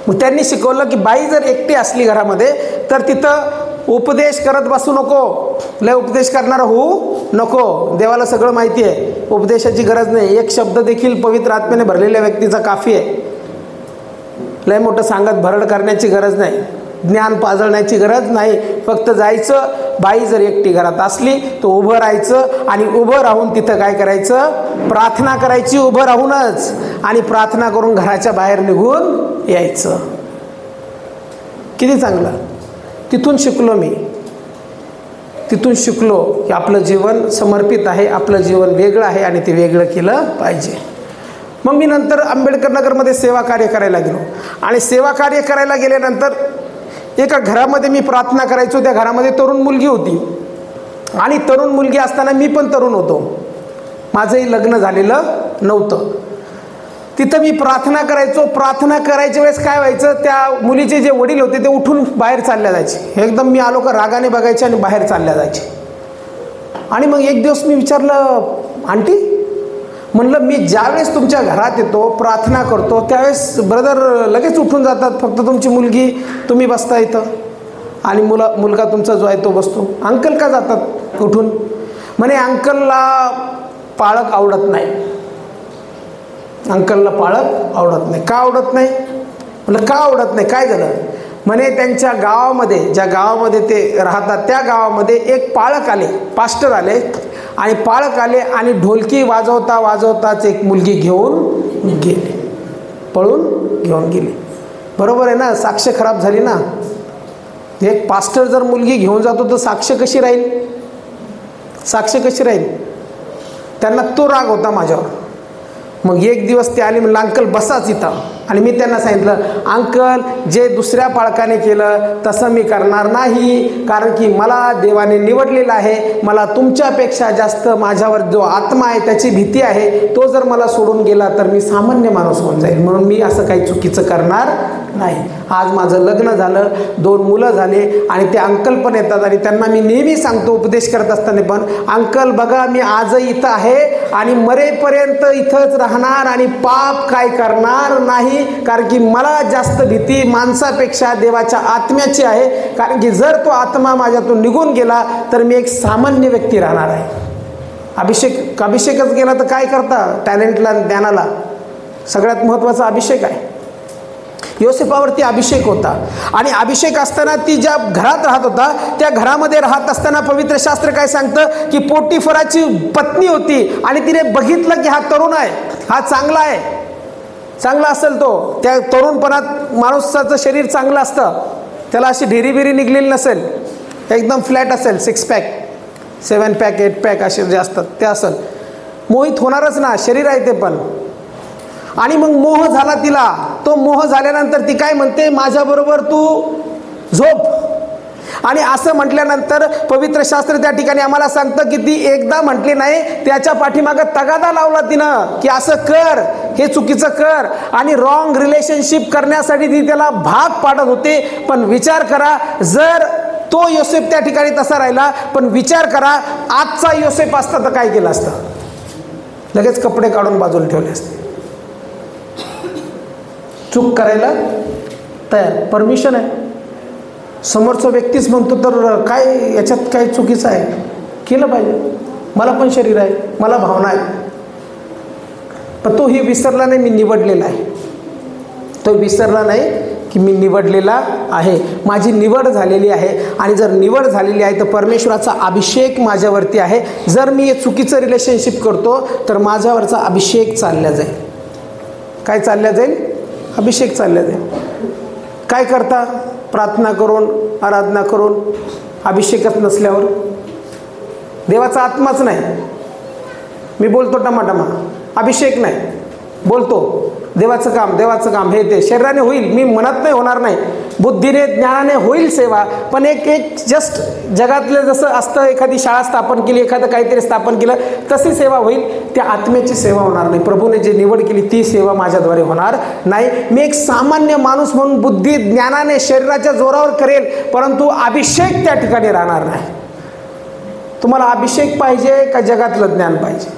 मग त्यांनी शिकवलं की बाई जर एकटी असली घरामध्ये तर तिथं उपदेश करत बसू नको. लय उपदेश करणारा होऊ नको. देवाला सगळं माहिती आहे, उपदेशाची गरज नाही. एक शब्द देखील पवित्र आत्म्याने भरलेल्या व्यक्तीचा काफी आहे. लय मोठं सांगत भरड करण्याची गरज नाही, ज्ञान पाजळण्याची गरज नाही. फक्त जायचं. बाई जर एकटी घरात असली तर उभं राहायचं आणि उभं राहून तिथं काय करायचं? प्रार्थना करायची उभं राहूनच, आणि प्रार्थना करून घराच्या बाहेर निघून यायचं. किती चांगलं. तिथून शिकलो मी, तिथून शिकलो की आपलं जीवन समर्पित आहे, आपलं जीवन वेगळं आहे आणि ते वेगळं केलं पाहिजे. मग मी नंतर आंबेडकर नगरमध्ये सेवा कार्य करायला गेलो आणि सेवा कार्य करायला गेल्यानंतर एका घरामध्ये मी प्रार्थना करायचो. त्या घरामध्ये तरुण मुलगी होती आणि तरुण मुलगी असताना मी पण तरुण होतो, माझंही लग्न झालेलं नव्हतं. तिथं मी प्रार्थना करायचो. प्रार्थना करायच्या वेळेस काय व्हायचं, त्या मुलीचे जे वडील होते ते उठून बाहेर चालल्या जायचे. एकदम मी आलो का रागाने बघायचे आणि बाहेर चालल्या जायचे. आणि मग एक दिवस मी विचारलं, आंटी म्हणलं मी ज्यावेळेस तुमच्या घरात येतो प्रार्थना करतो त्यावेळेस ब्रदर लगेच उठून जातात, फक्त तुमची मुलगी तुम्ही बसता इथं आणि मुलगा तुमचा जो आहे तो बसतो. अंकल का जातात उठून? म्हणे अंकलला पाळक आवडत नाही. अंकलला पाळक आवडत नाही. का आवडत नाही? म्हटलं का आवडत नाही, काय झालं? म्हणे त्यांच्या गावामध्ये, ज्या गावामध्ये ते राहतात त्या गावामध्ये एक पाळक आले, पास्टर आले आणि पाळक आले आणि ढोलकी वाजवता वाजवताच एक मुलगी घेऊन गेली, पळून घेऊन गेली. बरोबर आहे ना, साक्ष खराब झाली ना. एक पास्टर जर मुलगी घेऊन जातो तर साक्ष कशी राहील? साक्ष कशी राहील? त्यांना तो राग होता माझ्यावर. मग एक दिवस ते आले, म्हणलं अंकल बसाच इथं. आणि मी त्यांना सांगितलं, अंकल जे दुसऱ्या पाळकाने केलं तसं मी करणार नाही, कारण की मला देवाने निवडलेलं आहे. मला तुमच्यापेक्षा जास्त माझ्यावर जो आत्मा आहे त्याची भीती आहे. तो जर मला सोडून गेला तर मी सामान्य माणूस होऊन जाईल, म्हणून मी असं काही चुकीचं करणार नाही. आज माझं लग्न झालं, 2 मुलं झाले आणि ते अंकल पण येतात आणि त्यांना मी नेहमी सांगतो उपदेश करत असताना पण, अंकल बघा मी आजही इथं आहे आणि मरेपर्यंत इथंच राहणार आणि पाप काय करणार नाही, कारण की मला जास्त भीती माणसापेक्षा देवाच्या आत्म्याची आहे. कारण की जर तो आत्मा माझ्यातून निघून गेला तर मी एक सामान्य व्यक्ती राहणार आहे. अभिषेकच गेला तर काय करता? टॅलेंटला, ज्ञानाला सगळ्यात महत्त्वाचा अभिषेक आहे. योसेफावरती अभिषेक होता. आणि अभिषेक असताना ती ज्या घरात राहत होता त्या घरामध्ये राहत असताना पवित्र शास्त्र काय सांगतं की पोटिफराची पत्नी होती आणि तिने बघितलं की हा तरुण आहे, हा चांगला आहे, चांगला असेल तो. त्या तरुणपणात माणसाचं शरीर चांगलं असतं, त्याला अशी ढिरीबिरी निघलेली नसेल, एकदम फ्लॅट असेल, 6 पॅक 7 पॅक 8 पॅक असे जे असतात ते असेल, मोहित होणारच ना, शरीर आहे ते पण. आणि मग मोह झाला तिला. तो मोह झाल्यानंतर ती काय म्हणते, माझ्याबरोबर तू झोप. आणि असं म्हटल्यानंतर पवित्र शास्त्र त्या ठिकाणी आम्हाला सांगतं की ती एकदा म्हटली नाही, त्याच्या पाठीमागं तगादा लावला तिनं की असं कर, हे चुकीचं कर. आणि रॉंग रिलेशनशिप करण्यासाठी ती त्याला भाग पाडत होते. पण विचार करा, जर तो योसेफ त्या ठिकाणी तसा राहिला, पण विचार करा आजचा योसेफ असता तर काय केलं असतं? लगेच कपडे काढून बाजूला ठेवले असते. चूक करायला तयार, परमिशन आहे. समोरचा व्यक्तीच म्हणतो तर काय याच्यात काय चुकीचं आहे? केलं पाहिजे, मला पण शरीर आहे, मला भावना आहे. पण तो ही विसरला नाही, मी निवडलेला आहे. तो विसरला नाही की मी निवडलेला आहे, माझी निवड झालेली आहे. आणि जर निवड झालेली आहे तर परमेश्वराचा अभिषेक माझ्यावरती आहे. जर मी हे चुकीचं रिलेशनशिप करतो तर माझ्यावरचा अभिषेक चालला जाईल. काय चालल्या जाईल? अभिषेक चालल्या जाईल. काय करता? प्रार्थना करून, आराधना करून, अभिषेकच नसल्यावर देवाचा आत्माच नाही. मी बोलतो टमाटमा, अभिषेक नाही, बोलतो देवाचं काम हे ते शरीराने होईल, मी म्हणत नाही होणार नाही, बुद्धीने ज्ञानाने होईल सेवा. पण एक जस्ट जगातलं जसं असतं, एखादी शाळा स्थापन केली, एखादं काहीतरी स्थापन केलं, तशी सेवा होईल. त्या आत्म्याची सेवा होणार नाही. प्रभूने जे निवड केली ती सेवा माझ्याद्वारे होणार नाही. मी एक सामान्य माणूस म्हणून बुद्धी ज्ञानाने शरीराच्या जोरावर करेल, परंतु अभिषेक त्या ठिकाणी राहणार नाही. तुम्हाला अभिषेक पाहिजे का जगातलं ज्ञान पाहिजे?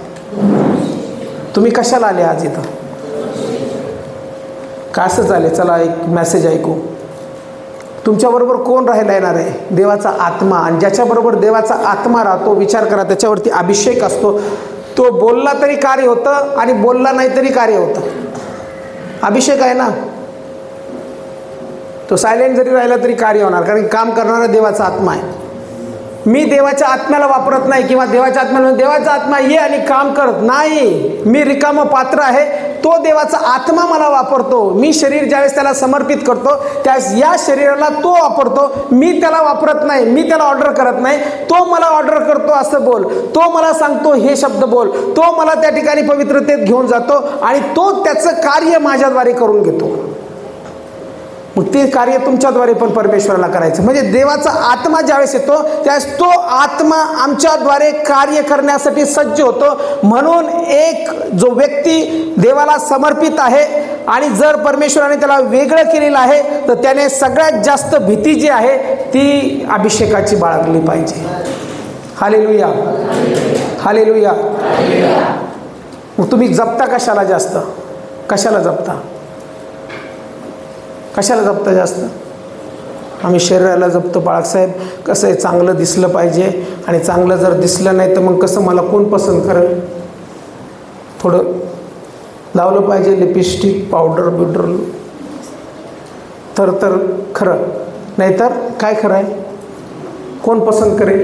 तुम्ही कशाला आले आज इथं? का असं झाले? चला एक मेसेज ऐकू. तुमच्याबरोबर कोण राहायला येणार आहे? देवाचा आत्मा. आणि ज्याच्याबरोबर देवाचा आत्मा राहतो, विचार करा, त्याच्यावरती अभिषेक असतो. तो बोलला तरी कार्य होतं आणि बोलला नाही तरी कार्य होतं. अभिषेक आहे ना, तो सायलेंट जरी राहिला तरी कार्य होणार, कारण काम करणारा देवाचा आत्मा आहे. मी देवाच्या आत्म्याला वापरत नाही किंवा देवाच्या आत्म्याला देवाचा आत्मा ये आणि काम करत नाही. मी रिकामं पात्र आहे, तो देवाचा आत्मा मला वापरतो. मी शरीर ज्यावेळेस त्याला समर्पित करतो त्यावेळेस या शरीराला तो वापरतो. मी त्याला वापरत नाही, मी त्याला ऑर्डर करत नाही. तो मला ऑर्डर करतो असं बोल, तो मला सांगतो हे शब्द बोल, तो मला त्या ठिकाणी पवित्रतेत घेऊन जातो आणि तो त्याचं कार्य माझ्याद्वारे करून घेतो. मग ते कार्य तुमच्याद्वारे पण परमेश्वराला करायचं. म्हणजे देवाचा आत्मा ज्यावेळेस येतो त्यावेळेस तो आत्मा आमच्याद्वारे कार्य करण्यासाठी सज्ज होतो. म्हणून एक जो व्यक्ती देवाला समर्पित आहे आणि जर परमेश्वराने त्याला वेगळं केलेलं आहे तर त्याने सगळ्यात जास्त भीती जी आहे ती अभिषेकाची बाळगली पाहिजे. Hallelujah, hallelujah. मग तुम्ही जपता कशाला जास्त? कशाला जपता? कशाला जपता जास्त? आम्ही शरीराला जपतो. बाळासाहेब कसं आहे, चांगलं दिसलं पाहिजे आणि चांगलं जर दिसलं नाही तर मग कसं मला कोण पसंत करेल? थोडं लावलं पाहिजे लिपस्टिक, पावडर बिवडर, तर खरं, नाहीतर काय खरं आहे? कोण पसंत करेल?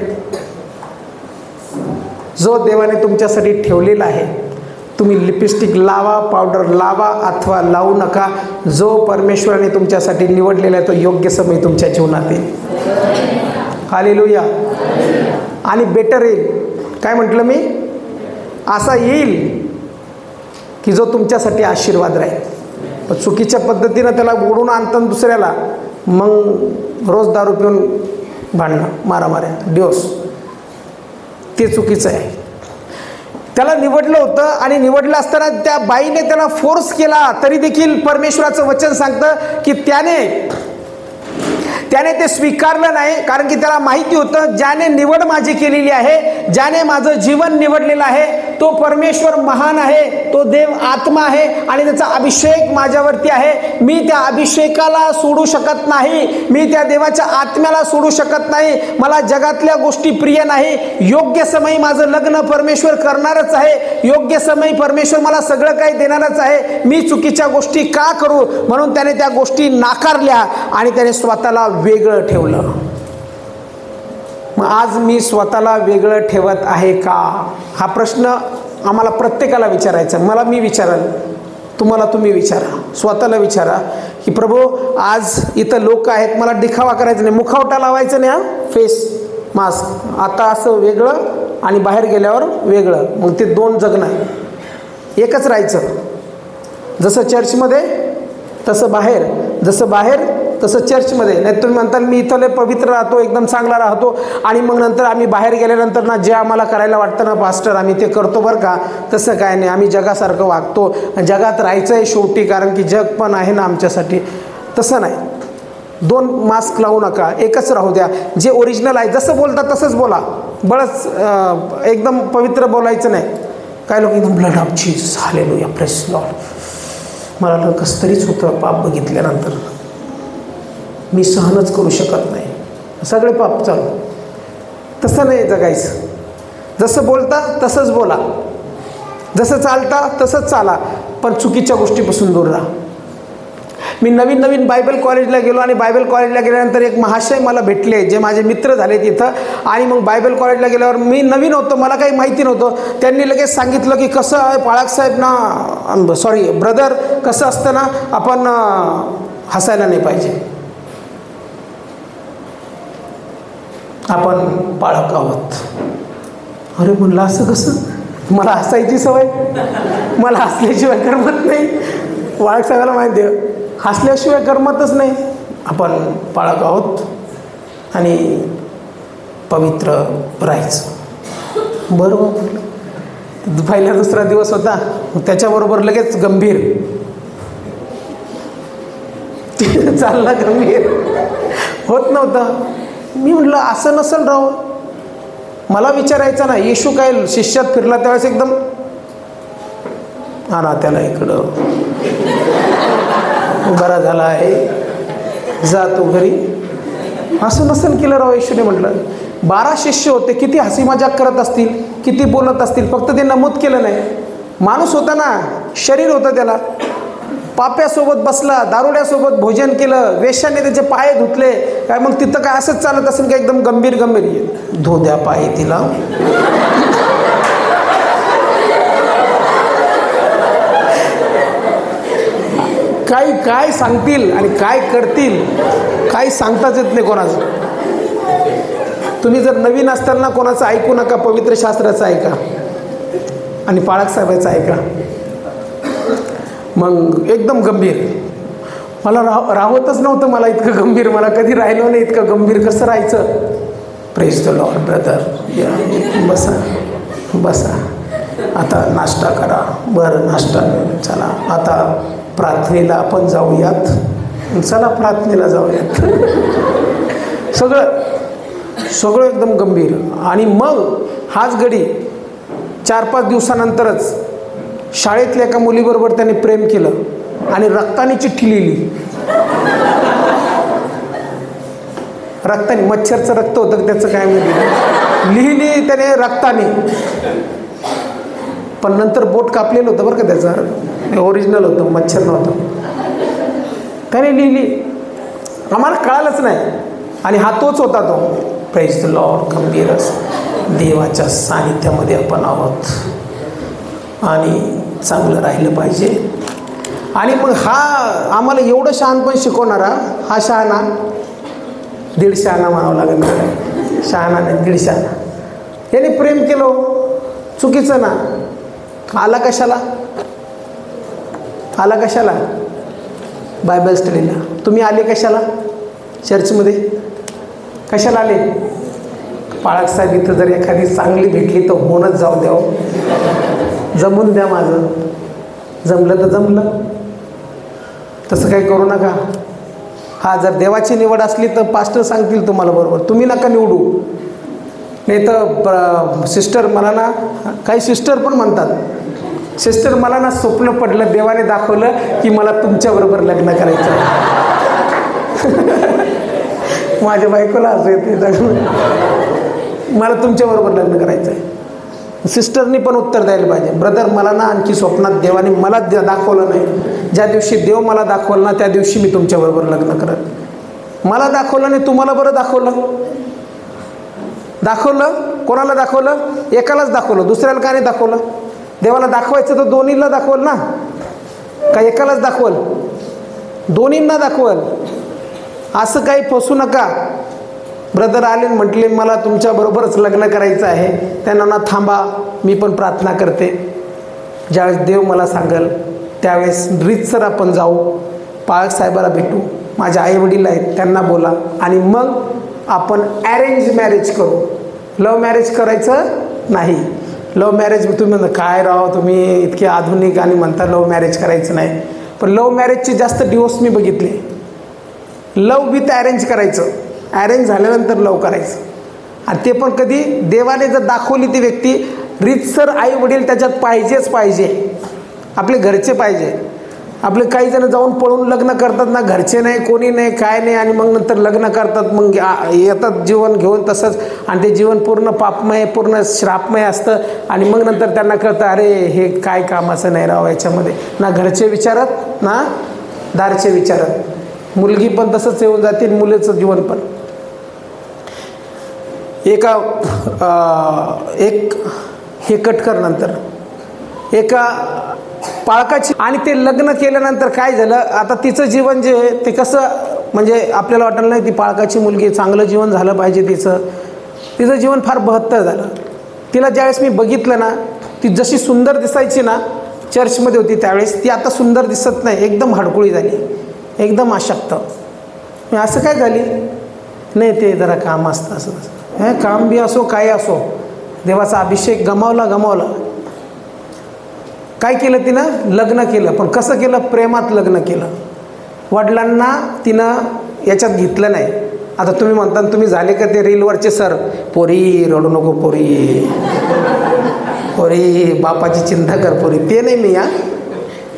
जो देवाने तुमच्यासाठी ठेवलेला आहे, तुम्ही लिपस्टिक लावा, पावडर लावा अथवा लावू नका, जो परमेश्वराने तुमच्यासाठी निवडलेला आहे तो योग्य समय तुमच्या जीवनात येईल. हालेलुया. आणि बेटर येईल. काय म्हटलं मी? असा येईल की जो तुमच्यासाठी आशीर्वाद राहील. पण चुकीच्या पद्धतीनं त्याला ओढून आणतं दुसऱ्याला, मग रोज दारू पिऊन भांडणं, मारामाऱ्या, डिवोर्स, ते चुकीचं आहे. त्याला निवडलं होतं आणि निवडलं असताना त्या बाईने त्याला फोर्स केला तरी देखील परमेश्वराचं वचन सांगतं की त्याने ते स्वीकारलं नाही. कारण की त्याला माहिती होतं ज्याने निवड माझी केलेली आहे, ज्याने माझं जीवन निवडलेलं आहे तो परमेश्वर महान आहे, तो देव आत्मा आहे आणि त्याचा अभिषेक माझ्यावरती आहे. मी त्या अभिषेकाला सोडू शकत नाही, मी त्या देवाच्या आत्म्याला सोडू शकत नाही. मला जगातल्या गोष्टी प्रिय नाही. योग्य समयी माझं लग्न परमेश्वर करणारच आहे, योग्य समयी परमेश्वर मला सगळं काही देणारच आहे. मी चुकीच्या गोष्टी का करू? म्हणून त्याने त्या गोष्टी नाकारल्या आणि त्याने स्वतःला वेगळं ठेवलं. मग आज मी स्वतःला वेगळं ठेवत आहे का? हा प्रश्न आम्हाला प्रत्येकाला विचारायचा. मला मी विचाराल, तुम्हाला तुम्ही विचारा, स्वतःला विचारा की प्रभू आज इथं लोक आहेत, मला दिखावा करायचा नाही, मुखवटा लावायचं नाही, फेस मास्क आता असं वेगळं आणि बाहेर गेल्यावर वेगळं. मग ते दोन जगणं, एकच राहायचं. जसं चर्चमध्ये तसं बाहेर, जसं बाहेर तसं चर्चमध्ये. नाही तुम्ही म्हणताल मी इथं लय पवित्र राहतो, एकदम चांगला राहतो आणि मग नंतर आम्ही बाहेर गेल्यानंतर ना जे आम्हाला करायला वाटतं ना पास्टर आम्ही ते करतो बरं का. तसं काय नाही, आम्ही जगासारखं वागतो. जगात राहायचं आहे शेवटी, कारण की जग पण आहे ना आमच्यासाठी. तसं नाही, दोन मास्क लावू नका, एकच राहू द्या. जे ओरिजिनल आहे जसं बोलता तसंच बोला. बळच एकदम पवित्र बोलायचं नाही. काय लोक एकदम blood of Jesus hallelujah praise Lord, मला कसं तरीच होतं पाप बघितल्यानंतर, मी सहनच करू शकत नाही, सगळे पाप चालू. तसं नाही जगायचं. जसं बोलता तसंच बोला, जसं चालता तसंच चाला, पण चुकीच्या गोष्टीपासून दूर राहा. मी नवीन नवीन बायबल कॉलेजला गेलो आणि बायबल कॉलेजला गेल्यानंतर एक महाशय मला भेटले, जे माझे मित्र झाले तिथं. आणि मग बायबल कॉलेजला गेल्यावर मी नवीन होतो, मला काही माहिती नव्हतं. त्यांनी लगेच सांगितलं की कसं आहे बाळासाहेब ना, सॉरी ब्रदर, कसं असतं ना, आपण हसायला नाही पाहिजे, आपण बाळक आहोत. अरे म्हणलं असं कसं? मला हसायची सवय, मला हसल्याशिवाय करमत नाही. बाळक साहेबाला माहिती आहे, हसल्याशिवाय करमतच नाही. आपण बाळक आहोत आणि पवित्र राहायचं. बरोबर. पहिला दुसरा दिवस होता, त्याच्याबरोबर लगेच गंभीर चालला, गंभीर होत नव्हतं. मी म्हटलं असं नसेल राव. मला विचारायचं ना, येशू काय शिष्यात फिरला त्यावेळेस एकदम हा ना त्याला इकडं बरा झाला आहे, जा तू घरी, असं नसेल केलं राव येशूने. म्हटलं 12 शिष्य होते, किती हसी मजाक करत असतील, किती बोलत असतील, फक्त ते नमूद केलं नाही. माणूस होता ना, शरीर होतं त्याला. पाप्यासोबत बसला, दारुड्यासोबत भोजन केलं, वेश्याने त्याचे पाय धुतले, काय मग तिथं काय असंच चालत असेल का एकदम गंभीर गंभीर? धो द्या पाय तिला. काही काय सांगतील आणि काय करतील काही सांगताच येत नाही कोणाचं. तुम्ही जर नवीन असताल ना, कोणाचं ऐकू नका, पवित्र शास्त्राचं ऐका आणि पाळक साहेबाचं ऐका. मग एकदम गंभीर. मला राहतच नव्हतं, मला इतकं गंभीर, मला कधी राहिलं नाही इतकं गंभीर. कसं राहायचं? प्रेज द लॉर्ड ब्रदर, या बसा बसा, आता नाश्ता करा. बरं नाश्ता, चला आता प्रार्थनेला आपण जाऊयात, चला प्रार्थनेला जाऊयात. सगळं एकदम गंभीर. आणि मग हाच गडी 4-5 दिवसानंतरच शाळेतल्या एका मुलीबरोबर त्याने प्रेम केलं आणि रक्ताने चिठ्ठी लिहिली. रक्ताने, मच्छरचं रक्त होतं त्याचं काय लिहिली त्याने रक्ताने. पण नंतर बोट कापलेलं होतं बरं का त्याचं, ओरिजिनल होतं, मच्छर नव्हतं. त्याने लिहिली, आम्हाला कळालंच नाही. आणि हा तोच होता तो. Praise the Lord. गंभीरच देवाच्या सानिध्यामध्ये आपण आहोत आणि चांगलं राहिलं पाहिजे. आणि मग हा आम्हाला एवढं शहाणपण शिकवणारा हा शहाणा, 1.5 शहाणा म्हणावं लागेल. शहाणा नाही, 1.5 शहाणा. याने प्रेम केलं, चुकीचं ना. आला कशाला बायबल स्टडीला? तुम्ही आले कशाला? चर्चमध्ये कशाला आले? पाळक साहेब इथं जर एखादी चांगली भेटली तर होऊनच जाऊ द्या, जमून द्या, माझं जमलं तर जमलं, तसं काही करू नका. हा जर देवाची निवड असली तर पास्टर सांगतील तुम्हाला बरोबर, तुम्ही नका निवडू. नाही तर सिस्टर मला ना, काही सिस्टर पण म्हणतात, सिस्टर मला ना स्वप्न पडलं, देवाने दाखवलं की मला तुमच्याबरोबर लग्न करायचं आहे. माझ्या बायकोला असं येते, मला तुमच्याबरोबर लग्न करायचं आहे. सिस्टरनी पण उत्तर द्यायला पाहिजे, ब्रदर मला ना आणखी स्वप्नात देवाने मला दाखवलं नाही, ज्या दिवशी देव मला दाखवलं ना त्या दिवशी मी तुमच्याबरोबर लग्न करत. मला दाखवलं नाही, तुम्हाला बरं दाखवलं. दाखवलं कोणाला दाखवलं? एकालाच दाखवलं, दुसऱ्याला का नाही दाखवलं? देवाला दाखवायचं तर दोन्हीला दाखवल ना, का एकालाच दाखवल? दोन्हींना दाखवल. असं काही फसू नका. ब्रदर आले म्हटले मला तुमच्याबरोबरच लग्न करायचं आहे, त्यांना ना थांबा, मी पण प्रार्थना करते, ज्यावेळेस देव मला सांगेल त्यावेळेस रीतसर आपण जाऊ, पाळक साहेबाला भेटू, माझे आईवडील आहेत त्यांना बोला, आणि मग आपण ॲरेंज मॅरेज करू. लव्ह मॅरेज करायचं नाही. लव्ह मॅरेज तुम्ही म्हणता काय राव तुम्ही इतके आधुनिक आणि म्हणता लव्ह मॅरेज करायचं नाही. पण लव्ह मॅरेजचे जास्त डिवोर्स मी बघितले. लव्ह विथ ॲरेंज करायचं, ॲरेंज झाल्यानंतर लव्ह करायचं. आणि ते पण कधी देवाने जर दाखवली ती व्यक्ती, रीतसर आई वडील त्याच्यात पाहिजेच पाहिजे, आपले घरचे पाहिजे. आपले काही जण जाऊन पळून लग्न करतात ना, घरचे नाही कोणी नाही काय नाही, आणि मग नंतर लग्न करतात, मग येतात जीवन घेऊन तसंच, आणि ते जीवन पूर्ण पापमय पूर्ण श्रापमय असतं. आणि मग नंतर त्यांना कळतं अरे हे काय कामाचं नाही राव याच्यामध्ये, ना घरचे विचारत ना दारचे विचारत. मुलगी पण तसंच येऊन जाते, मुलीचं जीवन पण. एक हे कटकर नंतर एका पाळकाची, आणि ते लग्न केल्यानंतर काय झालं, आता तिचं जीवन जे आहे ते कसं, म्हणजे आपल्याला वाटलं नाही ती पाळकाची मुलगी, चांगलं जीवन झालं पाहिजे तिचं जीवन फार बहत्तर झालं. तिला ज्यावेळेस मी बघितलं ना, ती जशी सुंदर दिसायची ना, चर्चमध्ये होती त्यावेळेस, ती आता सुंदर दिसत नाही, एकदम हडकुळी झाली, एकदम अशक्त. असं काय झाली? नाही ते जरा काम असतं असं तसं, काम बी असो काय असो, देवाचा अभिषेक गमावला. काय केलं तिनं? लग्न केलं. पण कसं केलं? प्रेमात लग्न केलं. वडिलांना तिनं याच्यात घेतलं नाही. आता तुम्ही म्हणता तुम्ही झाले का ते रीलवरचे सर, पोरी रडू नको पोरी, पोरी बापाची चिंता कर पोरी, ते नाही मी.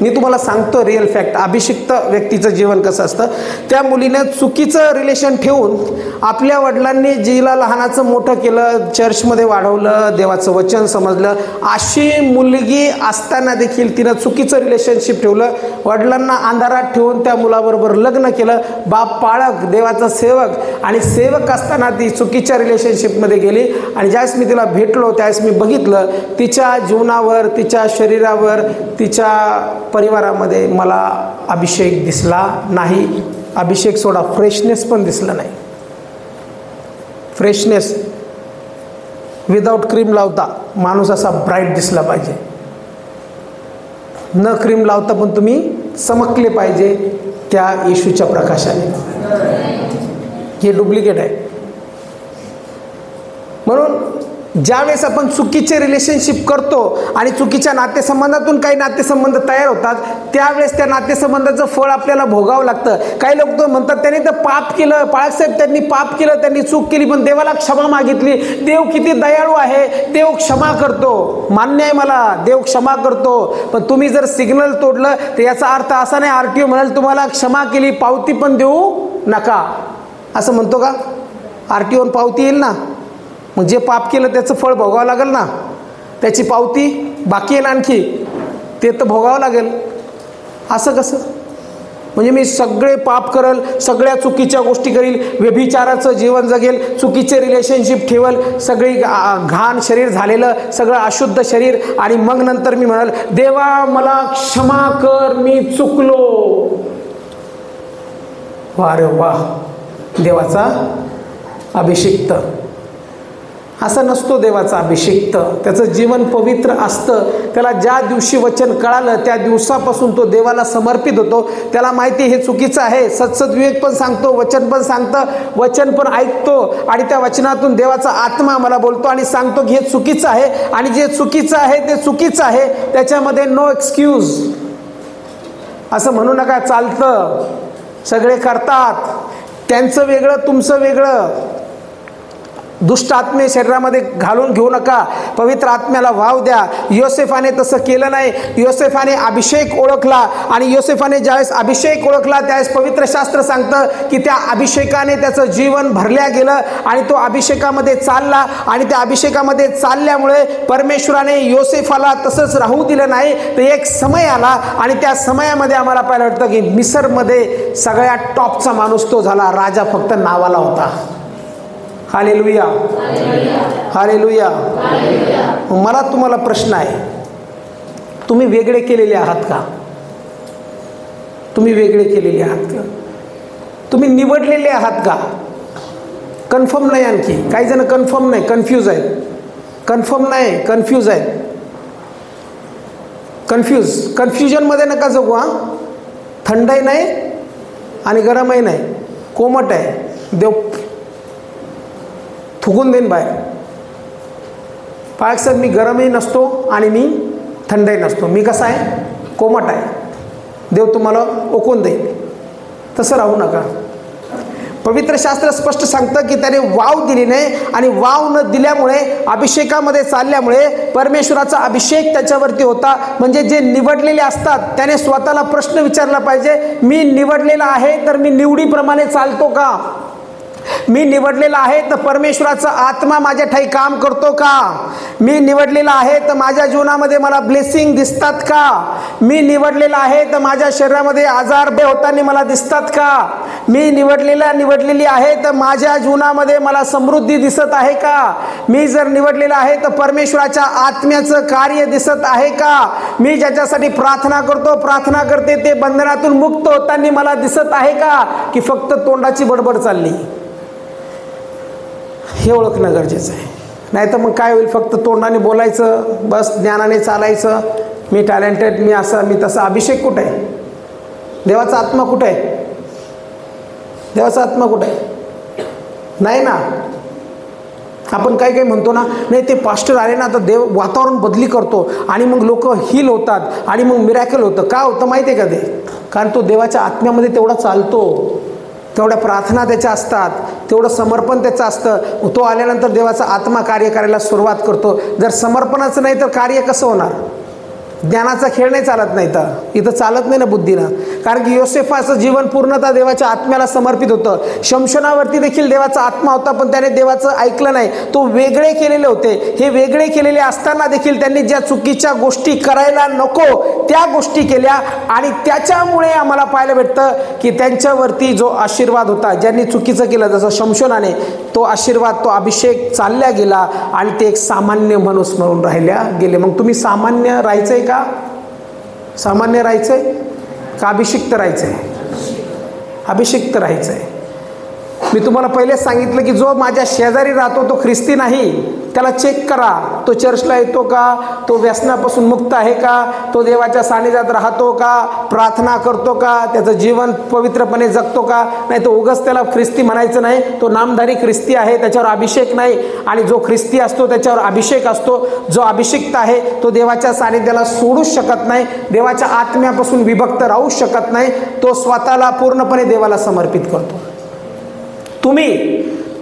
मी तुम्हाला सांगतो रिअल फॅक्ट, अभिषिक्त व्यक्तीचं जीवन कसं असतं. त्या मुलीने चुकीचं रिलेशन ठेवून आपल्या वडिलांनी जिला लहानाचं मोठं केलं, चर्चमध्ये वाढवलं, देवाचं वचन समजलं, अशी मुलगी असताना देखील तिनं चुकीचं रिलेशनशिप ठेवलं, वडिलांना अंधारात ठेवून त्या मुलाबरोबर लग्न केलं. बाप पाळक, देवाचा सेवक, आणि सेवक असताना ती चुकीच्या रिलेशनशिपमध्ये गेली. आणि ज्यावेळेस मी तिला भेटलो त्यावेळेस मी बघितलं तिच्या जीवनावर, तिच्या शरीरावर, तिच्या परिवारामध्ये मला अभिषेक दिसला नाही. अभिषेक सोडा, फ्रेशनेस पण दिसला नाही. फ्रेशनेस विदाऊट क्रीम लावता माणूस असा ब्राईट दिसला पाहिजे, न क्रीम लावता पण तुम्ही चमकले पाहिजे त्या येशूच्या प्रकाशाने. हे डुप्लिकेट आहे. म्हणून ज्यावेळेस आपण चुकीचे रिलेशनशिप करतो आणि चुकीच्या नातेसंबंधातून काही नातेसंबंध तयार होतात, त्यावेळेस त्या नातेसंबंधाचं फळ आपल्याला भोगावं लागतं. काही लोक तो म्हणतात त्यांनी तर पाप केलं, बाळासाहेब त्यांनी पाप केलं, त्यांनी चूक केली, पण देवाला क्षमा मागितली. देव किती दयाळू आहे, देव क्षमा करतो. मान्य आहे मला, देव क्षमा करतो. पण तुम्ही जर सिग्नल तोडलं तर याचा अर्थ असा नाही RTO म्हणाल तुम्हाला क्षमा केली, पावती पण देऊ नका, असं म्हणतो का? RTOवर पावती येईल ना, मग जे पाप केलं त्याचं फळ भोगावं लागेल ना, त्याची पावती बाकी आहे ना आणखी, ते तर भोगावं लागेल. असं कसं? म्हणजे मी सगळे पाप करल, सगळ्या चुकीच्या गोष्टी करील, व्यभिचाराचं जीवन जगेल, चुकीचे रिलेशनशिप ठेवल, सगळी घाण शरीर झालेलं, सगळं अशुद्ध शरीर, आणि मग नंतर मी म्हणाल देवा मला क्षमा कर, मी चुकलो. वा रे वा, देवाचा अभिषिक्त. असं नसतो देवाचा अभिषिक्त. त्याचं जीवन पवित्र असतं. त्याला ज्या दिवशी वचन कळालं त्या दिवसापासून तो देवाला समर्पित होतो. त्याला माहिती हे चुकीचं आहे, सत्सद्विवेक पण सांगतो, वचन पण सांगतं, वचन पण ऐकतो, आणि त्या वचनातून देवाचा आत्मा मला बोलतो आणि सांगतो की हे चुकीचं आहे, आणि जे चुकीचं आहे ते चुकीचं आहे, त्याच्यामध्ये नो एक्सक्यूज. असं म्हणू नका चालतं, सगळे करतात, त्यांचं वेगळं तुमचं वेगळं. दुष्ट आत्मे शरीरामध्ये घालून घेऊ नका, पवित्र आत्म्याला वाव द्या. योसेफाने तसं केलं नाही. योसेफाने अभिषेक ओळखला आणि योसेफाने ज्यावेळेस अभिषेक ओळखला त्यावेळेस पवित्र शास्त्र सांगतं की त्या अभिषेकाने त्याचं जीवन भरल्या गेलं आणि तो अभिषेकामध्ये चालला. आणि त्या अभिषेकामध्ये चालल्यामुळे परमेश्वराने योसेफाला तसंच राहू दिलं नाही. तर एक समय आला आणि त्या समयामध्ये आम्हाला पाहायला वाटतं की मिसरमध्ये सगळ्यात टॉपचा माणूस तो झाला. राजा फक्त नावाला होता. Hallelujah, hallelujah. मला तुम्हाला प्रश्न आहे, तुम्ही वेगळे केलेले आहात का? तुम्ही वेगळे केलेले आहात का? तुम्ही निवडलेले आहात का? कन्फर्म नाही. आणखी काही जण कन्फर्म नाही, कन्फ्यूज आहेत. कन्फर्म नाही, कन्फ्यूज आहेत. कन्फ्युजनमध्ये नका जगू. थंडही नाही आणि गरमही नाही, कोमट आहे. देव थुकून देईन बाहेर. पाळक साहेब, मी गरमही नसतो आणि मी थंडही नसतो. मी कसा आहे? कोमट आहे. देव तुम्हाला ओकून देईल. तसं राहू नका. पवित्र शास्त्र स्पष्ट सांगतं की त्याने वाव दिली नाही आणि वाव न दिल्यामुळे अभिषेकामध्ये चालल्यामुळे परमेश्वराचा अभिषेक त्याच्यावरती होता. म्हणजे जे निवडलेले असतात त्याने स्वतःला प्रश्न विचारला पाहिजे, मी निवडलेला आहे तर मी निवडीप्रमाणे चालतो का? मी निवडलेला आहे तर परमेश्वराचा आत्मा माझ्या ठाई काम करतो का? मी निवडलेला आहे तर माझ्या जीवनामध्ये मला ब्लेसिंग दिसतात का? मी निवडलेला आहे तर माझ्या शरीरामध्ये आजार होताना मला दिसतात का? मी निवडलेली आहे तर माझ्या जीवनामध्ये मला समृद्धी दिसत आहे का? मी जर निवडलेला आहे तर परमेश्वराच्या आत्म्याचं कार्य दिसत आहे का? मी ज्याच्यासाठी प्रार्थना करते ते बंधनातून मुक्त होताना मला दिसत आहे का? की फक्त तोंडाची बडबड चालली? हे ओळखणं गरजेचं आहे. नाही तर मग काय होईल? फक्त तोंडाने बोलायचं, बस ज्ञानाने चालायचं, मी टॅलेंटेड, मी असं, मी तसं. अभिषेक कुठे आहे? देवाचा आत्मा कुठे आहे? देवाचा आत्मा कुठे आहे? नाही ना. आपण काही म्हणतो ना, नाही ते पास्टर आले ना तर देव वातावरण बदली करतो आणि मग लोक हील होतात आणि मग मिरॅकल होतं. का होतं माहिती आहे का ते? कारण तो देवाच्या आत्म्यामध्ये तेवढा चालतो, तेवढ्या प्रार्थना त्याच्या असतात, तेवढं समर्पण त्याचं असतं. तो आल्यानंतर देवाचा आत्मा कार्य करायला सुरुवात करतो. जर समर्पणाचं नाही तर कार्य कसं होणार? ज्ञानाचा खेळ नाही चालत. नाही तर इथं चालत नाही ना बुद्धीनं. कारण की योसेफाचं जीवन पूर्णतः देवाच्या आत्म्याला समर्पित होतं. शमशोनावरती देखील देवाचा आत्मा होता पण त्याने देवाचं ऐकलं नाही. तो वेगळे केलेले होते. हे वेगळे केलेले असताना देखील त्यांनी ज्या चुकीच्या गोष्टी करायला नको त्या गोष्टी केल्या आणि त्याच्यामुळे आम्हाला पाहायला भेटतं की त्यांच्यावरती जो आशीर्वाद होता, ज्यांनी चुकीचं केलं जसं शमशोनाने, तो आशीर्वाद, तो अभिषेक चालल्या गेला आणि ते एक सामान्य माणूस म्हणून राहिल्या गेले. मग तुम्ही सामान्य राहायचंय का? सामान्य राहायचंय का अभिषिक्त राहायचंय? अभिषिक्त राहायचंय. मी तुम्हाला पहिलेच सांगितलं की जो माझ्या शेजारी राहतो तो ख्रिस्ती नाही. त्याला चेक करा, तो चर्चला येतो का? तो व्यसनापासून मुक्त आहे का? तो देवाच्या सानिध्यात राहतो का? प्रार्थना करतो का? त्याचं जीवन पवित्रपणे जगतो का? नाही तो उगाच त्याला ख्रिस्ती म्हणायचं नाही. तो नामधारी ख्रिस्ती आहे, त्याच्यावर अभिषेक नाही. आणि जो ख्रिस्ती असतो त्याच्यावर अभिषेक असतो. जो अभिषिक्त आहे तो देवाच्या सानिध्याला सोडूच शकत नाही, देवाच्या आत्म्यापासून विभक्त राहू शकत नाही. तो स्वतःला पूर्णपणे देवाला समर्पित करतो.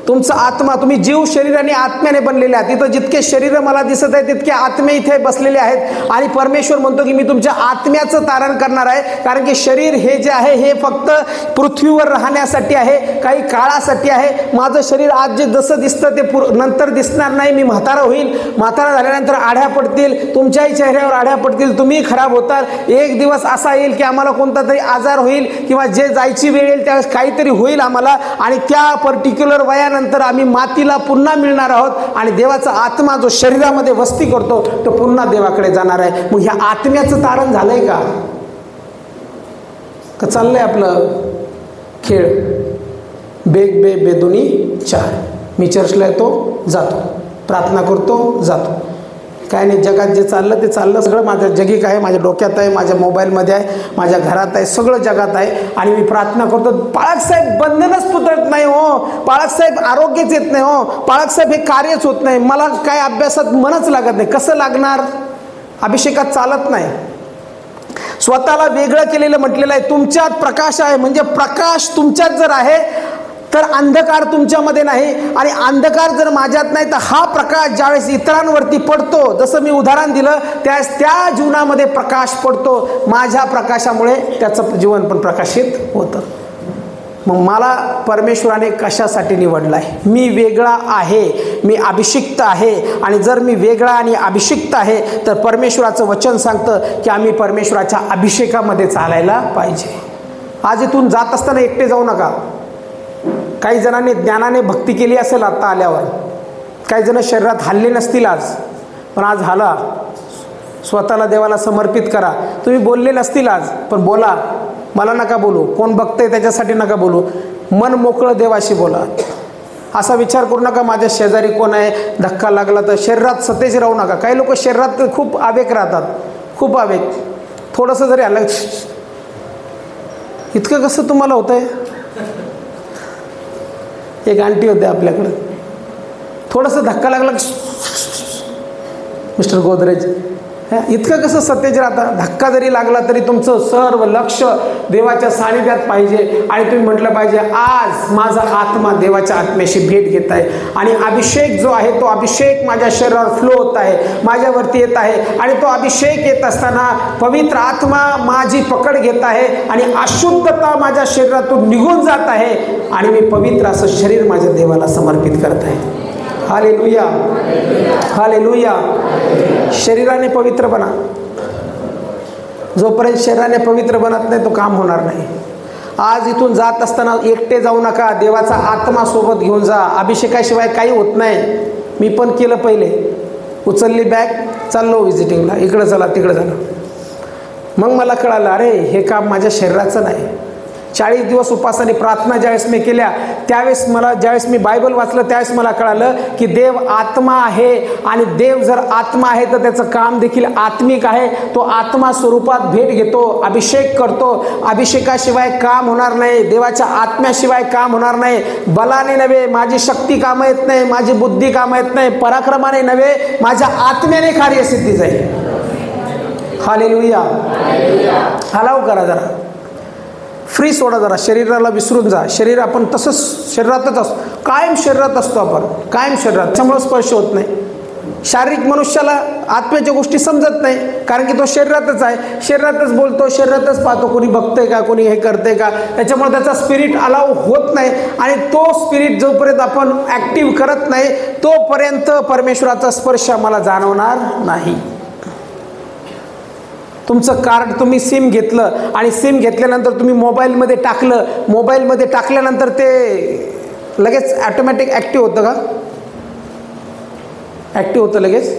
तुमचा आत्मा, तुम्ही जीव, शरीर आणि आत्म्याने बनलेले आहात. तिथं जितके शरीर मला दिसत आहे तितके आत्मे इथे बसलेले आहेत आणि परमेश्वर म्हणतो की मी तुमच्या आत्म्याचं तारण करणार आहे. कारण की शरीर हे जे आहे हे फक्त पृथ्वीवर राहण्यासाठी आहे, काही काळासाठी आहे. माझं शरीर आज जे जसं दिसतं ते नंतर दिसणार नाही. मी म्हातारा होईल, म्हातारा झाल्यानंतर आढ्या पडतील, तुमच्याही चेहऱ्यावर आढ्या पडतील, तुम्ही खराब होताल. एक दिवस असा येईल की आम्हाला कोणता तरी आजार होईल किंवा जे जायची वेळ येईल त्यावेळेस काहीतरी होईल आम्हाला आणि त्या पर्टिक्युलर वयानंतर आम्ही मातीला पुन्हा मिळणार आहोत आणि देवाचा आत्मा जो शरीरामध्ये वस्ती करतो तो पुन्हा देवाकडे जाणार आहे. मग ह्या आत्म्याचं तारण झालंय का? चाललंय आपलं खेळ? बेग बे बेदुनी चार. मी चर्चला येतो, जातो, प्रार्थना करतो, जातो. काय नाही, जगात जे चाललं ते चाललं. सगळं माझ्या जगी काय, माझ्या डोक्यात आहे, माझ्या मोबाईलमध्ये आहे, माझ्या घरात आहे, सगळं जगात आहे आणि मी प्रार्थना करतो. बाळासाहेब बंधनच तुटत नाही हो, बाळासाहेब आरोग्यच येत नाही हो, बाळासाहेब हे कार्यच होत नाही, मला काय अभ्यासात मनच लागत नाही. कसं लागणार? अभिषेकात चालत नाही. स्वतःला वेगळं केलेलं म्हटलेलं आहे. तुमच्यात प्रकाश आहे, म्हणजे प्रकाश तुमच्यात जर आहे तर अंधकार तुमच्यामध्ये नाही, आणि अंधकार जर माझ्यात नाही तर हा प्रकाश ज्यावेळेस इतरांवरती पडतो, जसं मी उदाहरण दिलं त्यावेळेस त्या जीवनामध्ये प्रकाश पडतो, माझ्या प्रकाशामुळे त्याचं जीवन पण प्रकाशित होतं. मग मला परमेश्वराने कशासाठी निवडलं आहे? मी वेगळा आहे, मी अभिषिक्त आहे, आणि जर मी वेगळा आणि अभिषिक्त आहे तर परमेश्वराचं वचन सांगतं की आम्ही परमेश्वराच्या अभिषेकामध्ये चालायला पाहिजे. आज इथून जात असताना एकटे जाऊ नका. काही जणांनी ज्ञानाने भक्ती केली असेल आत्ता आल्यावर, काही जण शरीरात हल्ले नसतील आज, पण आज हाला. स्वतःला देवाला समर्पित करा. तुम्ही बोलले नसतील आज, पण बोला. मला नका बोलू, कोण बघतंय त्याच्यासाठी नका बोलू, मन मोकळं देवाशी बोला. असा विचार करू नका माझ्या शेजारी कोण आहे, धक्का लागला तर. शरीरात सतेज राहू नका. काही लोक शरीरात खूप आवेग राहतात, खूप आवेग. थोडंसं जरी आलं, इतकं कसं तुम्हाला होतं आहे? एक आंटी होते आपल्याकडं, थोडंसं धक्का लागला मिस्टर गोदरेज, इतकं कसं सतेज राहता? धक्का जरी लागला तरी तुमचं सर्व लक्ष देवाच्या सानिध्यात पाहिजे, आणि तुम्ही म्हटलं पाहिजे आज माझा आत्मा देवाच्या आत्म्याशी भेट घेत आहे, आणि अभिषेक जो आहे तो अभिषेक माझ्या शरीरावर फ्लो होत आहे, माझ्यावरती येत आहे, आणि तो अभिषेक येत असताना पवित्र आत्मा माझी पकड घेत आहे, आणि अशुद्धता माझ्या शरीरातून निघून जात आहे, आणि मी पवित्र असं शरीर माझ्या देवाला समर्पित करत आहे. Hallelujah, hallelujah. शरीराने पवित्र बना. जोपर्यंत शरीराने पवित्र बनत नाही तो काम होणार नाही. आज इथून जात असताना एकटे जाऊ नका, देवाचा आत्मा सोबत घेऊन जा. अभिषेकाशिवाय काही होत नाही. मी पण केलं पहिले, उचलली बॅग, चाललो विजिटिंगला, इकडं चला तिकडं झालं. मग मला कळालं अरे हे काम माझ्या शरीराचं नाही. 40 दिवस उपासाने प्रार्थना ज्यावेळेस मी केल्या त्यावेळेस ज्यावेळेस मी बायबल वाचलं त्यावेळेस मला कळालं की देव आत्मा आहे, आणि देव जर आत्मा आहे तर त्याचं काम देखील आत्मिक आहे. तो आत्मा स्वरूपात भेट घेतो, अभिषेक करतो. अभिषेकाशिवाय काम होणार नाही, देवाच्या आत्म्याशिवाय काम होणार नाही. बलाने नव्हे, माझी शक्ती कामं येत नाही, माझी बुद्धी कामं येत नाही, पराक्रमाने नव्हे, माझ्या आत्म्याने कार्यसिद्धी जाईल. हालेलुया. हलाव करा जरा, फ्री सोडा जरा, शरीराला विसरून जा. शरीर आपण तसंच शरीरातच असतो, कायम शरीरात असतो आपण, कायम शरीरात. त्यामुळे स्पर्श होत नाही. शारीरिक मनुष्याला आत्म्याच्या गोष्टी समजत नाही, कारण की तो शरीरातच आहे, शरीरातच बोलतो, शरीरातच पाहतो, कोणी बघतंय का, कोणी हे करतंय का. त्याच्यामुळे त्याचा स्पिरिट अलाव होत नाही, आणि तो स्पिरिट जोपर्यंत आपण ॲक्टिव्ह करत नाही तोपर्यंत परमेश्वराचा स्पर्श आम्हाला जाणवणार नाही. तुमचं कार्ड तुम्ही सिम घेतलं, आणि सिम घेतल्यानंतर तुम्ही मोबाईलमध्ये टाकलं, मोबाईलमध्ये टाकल्यानंतर ते लगेच ॲटोमॅटिक ॲक्टिव्ह होतं का? ॲक्टिव्ह होतं लगेच?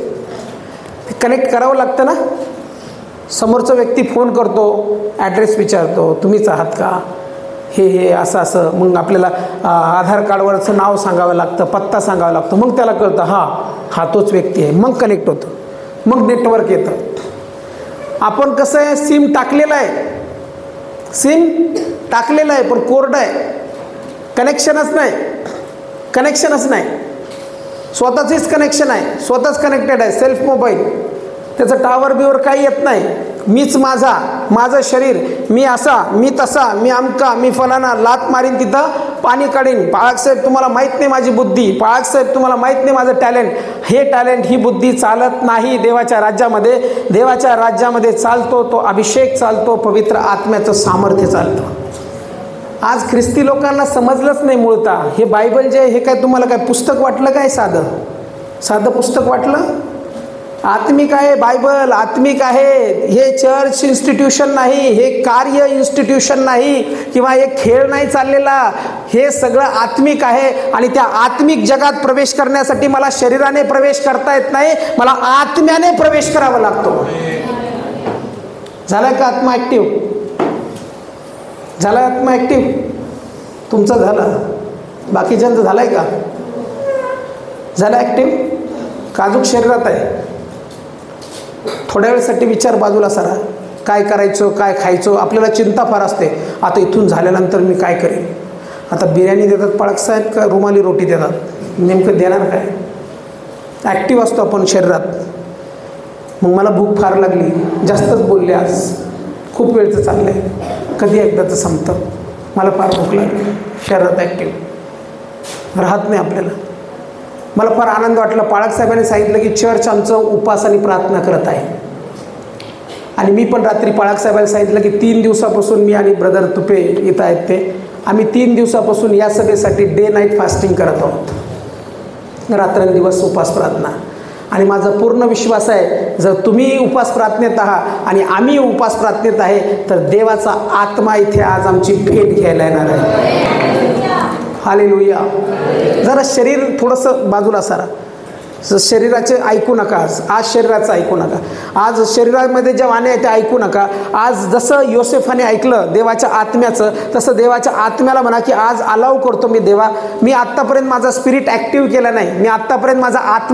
कनेक्ट करावं लागतं ना. समोरचा व्यक्ती फोन करतो, ॲड्रेस विचारतो, तुम्हीच आहात का, हे असं असं. मग आपल्याला आधार कार्डवरचं नाव सांगावं लागतं, पत्ता सांगावा लागतो, मग त्याला कळतं हा तोच व्यक्ती आहे. मग कनेक्ट होतं, मग नेटवर्क येतं. आपण कसं आहे, सिम टाकलेलं आहे, सिम टाकलेलं आहे पण कोर्ड आहे, कनेक्शनच नाही, कनेक्शनच नाही. स्वतःचीच कनेक्शन आहे, स्वतःच कनेक्टेड आहे, सेल्फ मोबाईल, त्याचं टावर बिवर काही येत नाही. मीच माझं शरीर, मी असा, मी तसा, मी अमका, मी फलाना, लात मारीन तिथं पाणी काढीन. पाळकसाहेब तुम्हाला माहीत नाही माझी बुद्धी, पाळकसाहेब तुम्हाला माहीत नाही माझं टॅलेंट. हे टॅलेंट, ही बुद्धी चालत नाही देवाच्या राज्यामध्ये. देवाच्या राज्यामध्ये चालतो तो अभिषेक, चालतो पवित्र आत्म्याचं सामर्थ्य चालतं. आज ख्रिस्ती लोकांना समजलंच नाही मुळता. हे बायबल जे आहे हे काय तुम्हाला काय पुस्तक वाटलं काय? साधं पुस्तक वाटलं? आत्मिक आहे बायबल, आत्मिक आहे. हे चर्च इन्स्टिट्यूशन नाही, हे कार्य इन्स्टिट्यूशन नाही, किंवा एक खेळ नाही चाललेला. हे सगळं आत्मिक आहे, आणि त्या आत्मिक जगात प्रवेश करण्यासाठी मला शरीराने प्रवेश करता येत नाही, मला आत्म्याने प्रवेश करावा लागतो. झाला का आत्मा ॲक्टिव्ह? झाला आत्मा ॲक्टिव्ह? तुमचा झाला, बाकीच्यांचं झालाय का? झाला ॲक्टिव्ह? काजूक शरीरात आहे. थोड्या वेळेसाठी विचार बाजूला सारा, काय करायचं, काय खायचं. आपल्याला चिंता फार असते, आता इथून झाल्यानंतर मी काय करेन. आता बिर्याणी देतात पाळकसाहेब का रुमाली रोटी देतात, नेमकं देणार काय? ॲक्टिव्ह असतो आपण शरीरात. मग मला भूक फार लागली, जास्तच बोलले आज, खूप वेळचं चाललं आहे, कधी एकदाचं संपतं, मला फार भूक लागली, शरीरात ॲक्टिव्ह. राहत नाही आपल्याला. मला फार आनंद वाटला, पाळक साहेबांनी सांगितलं की चर्च आमचं उपास आणि प्रार्थना करत आहे. आणि मी पण रात्री पाळक साहेबांना सांगितलं की 3 दिवसापासून मी आणि ब्रदर तुपे इथं आहेत ते, आम्ही 3 दिवसापासून या सभेसाठी डे नाईट फास्टिंग करत आहोत, रात्रंदिवस उपास प्रार्थना. आणि माझा पूर्ण विश्वास आहे, जर तुम्ही उपास प्रार्थनेत आहात आणि आम्ही उपास प्रार्थनेत आहे, तर देवाचा आत्मा इथे आज आमची भेट घ्यायला येणार आहे. हालेलुया. जरा शरीर थोडंसं बाजूला सारा, शरीराचे ऐकू नका. आज शरीराचं ऐकू नका. आज शरीरामध्ये जे वाणे आहे ते ऐकू नका. आज जसं योसेफाने ऐकलं देवाच्या आत्म्याचं, तसं देवाच्या आत्म्याला म्हणा की आज अलाव करतो मी देवा, मी आत्तापर्यंत माझा स्पिरिट ॲक्टिव्ह केला नाही, मी आत्तापर्यंत माझा आत्मा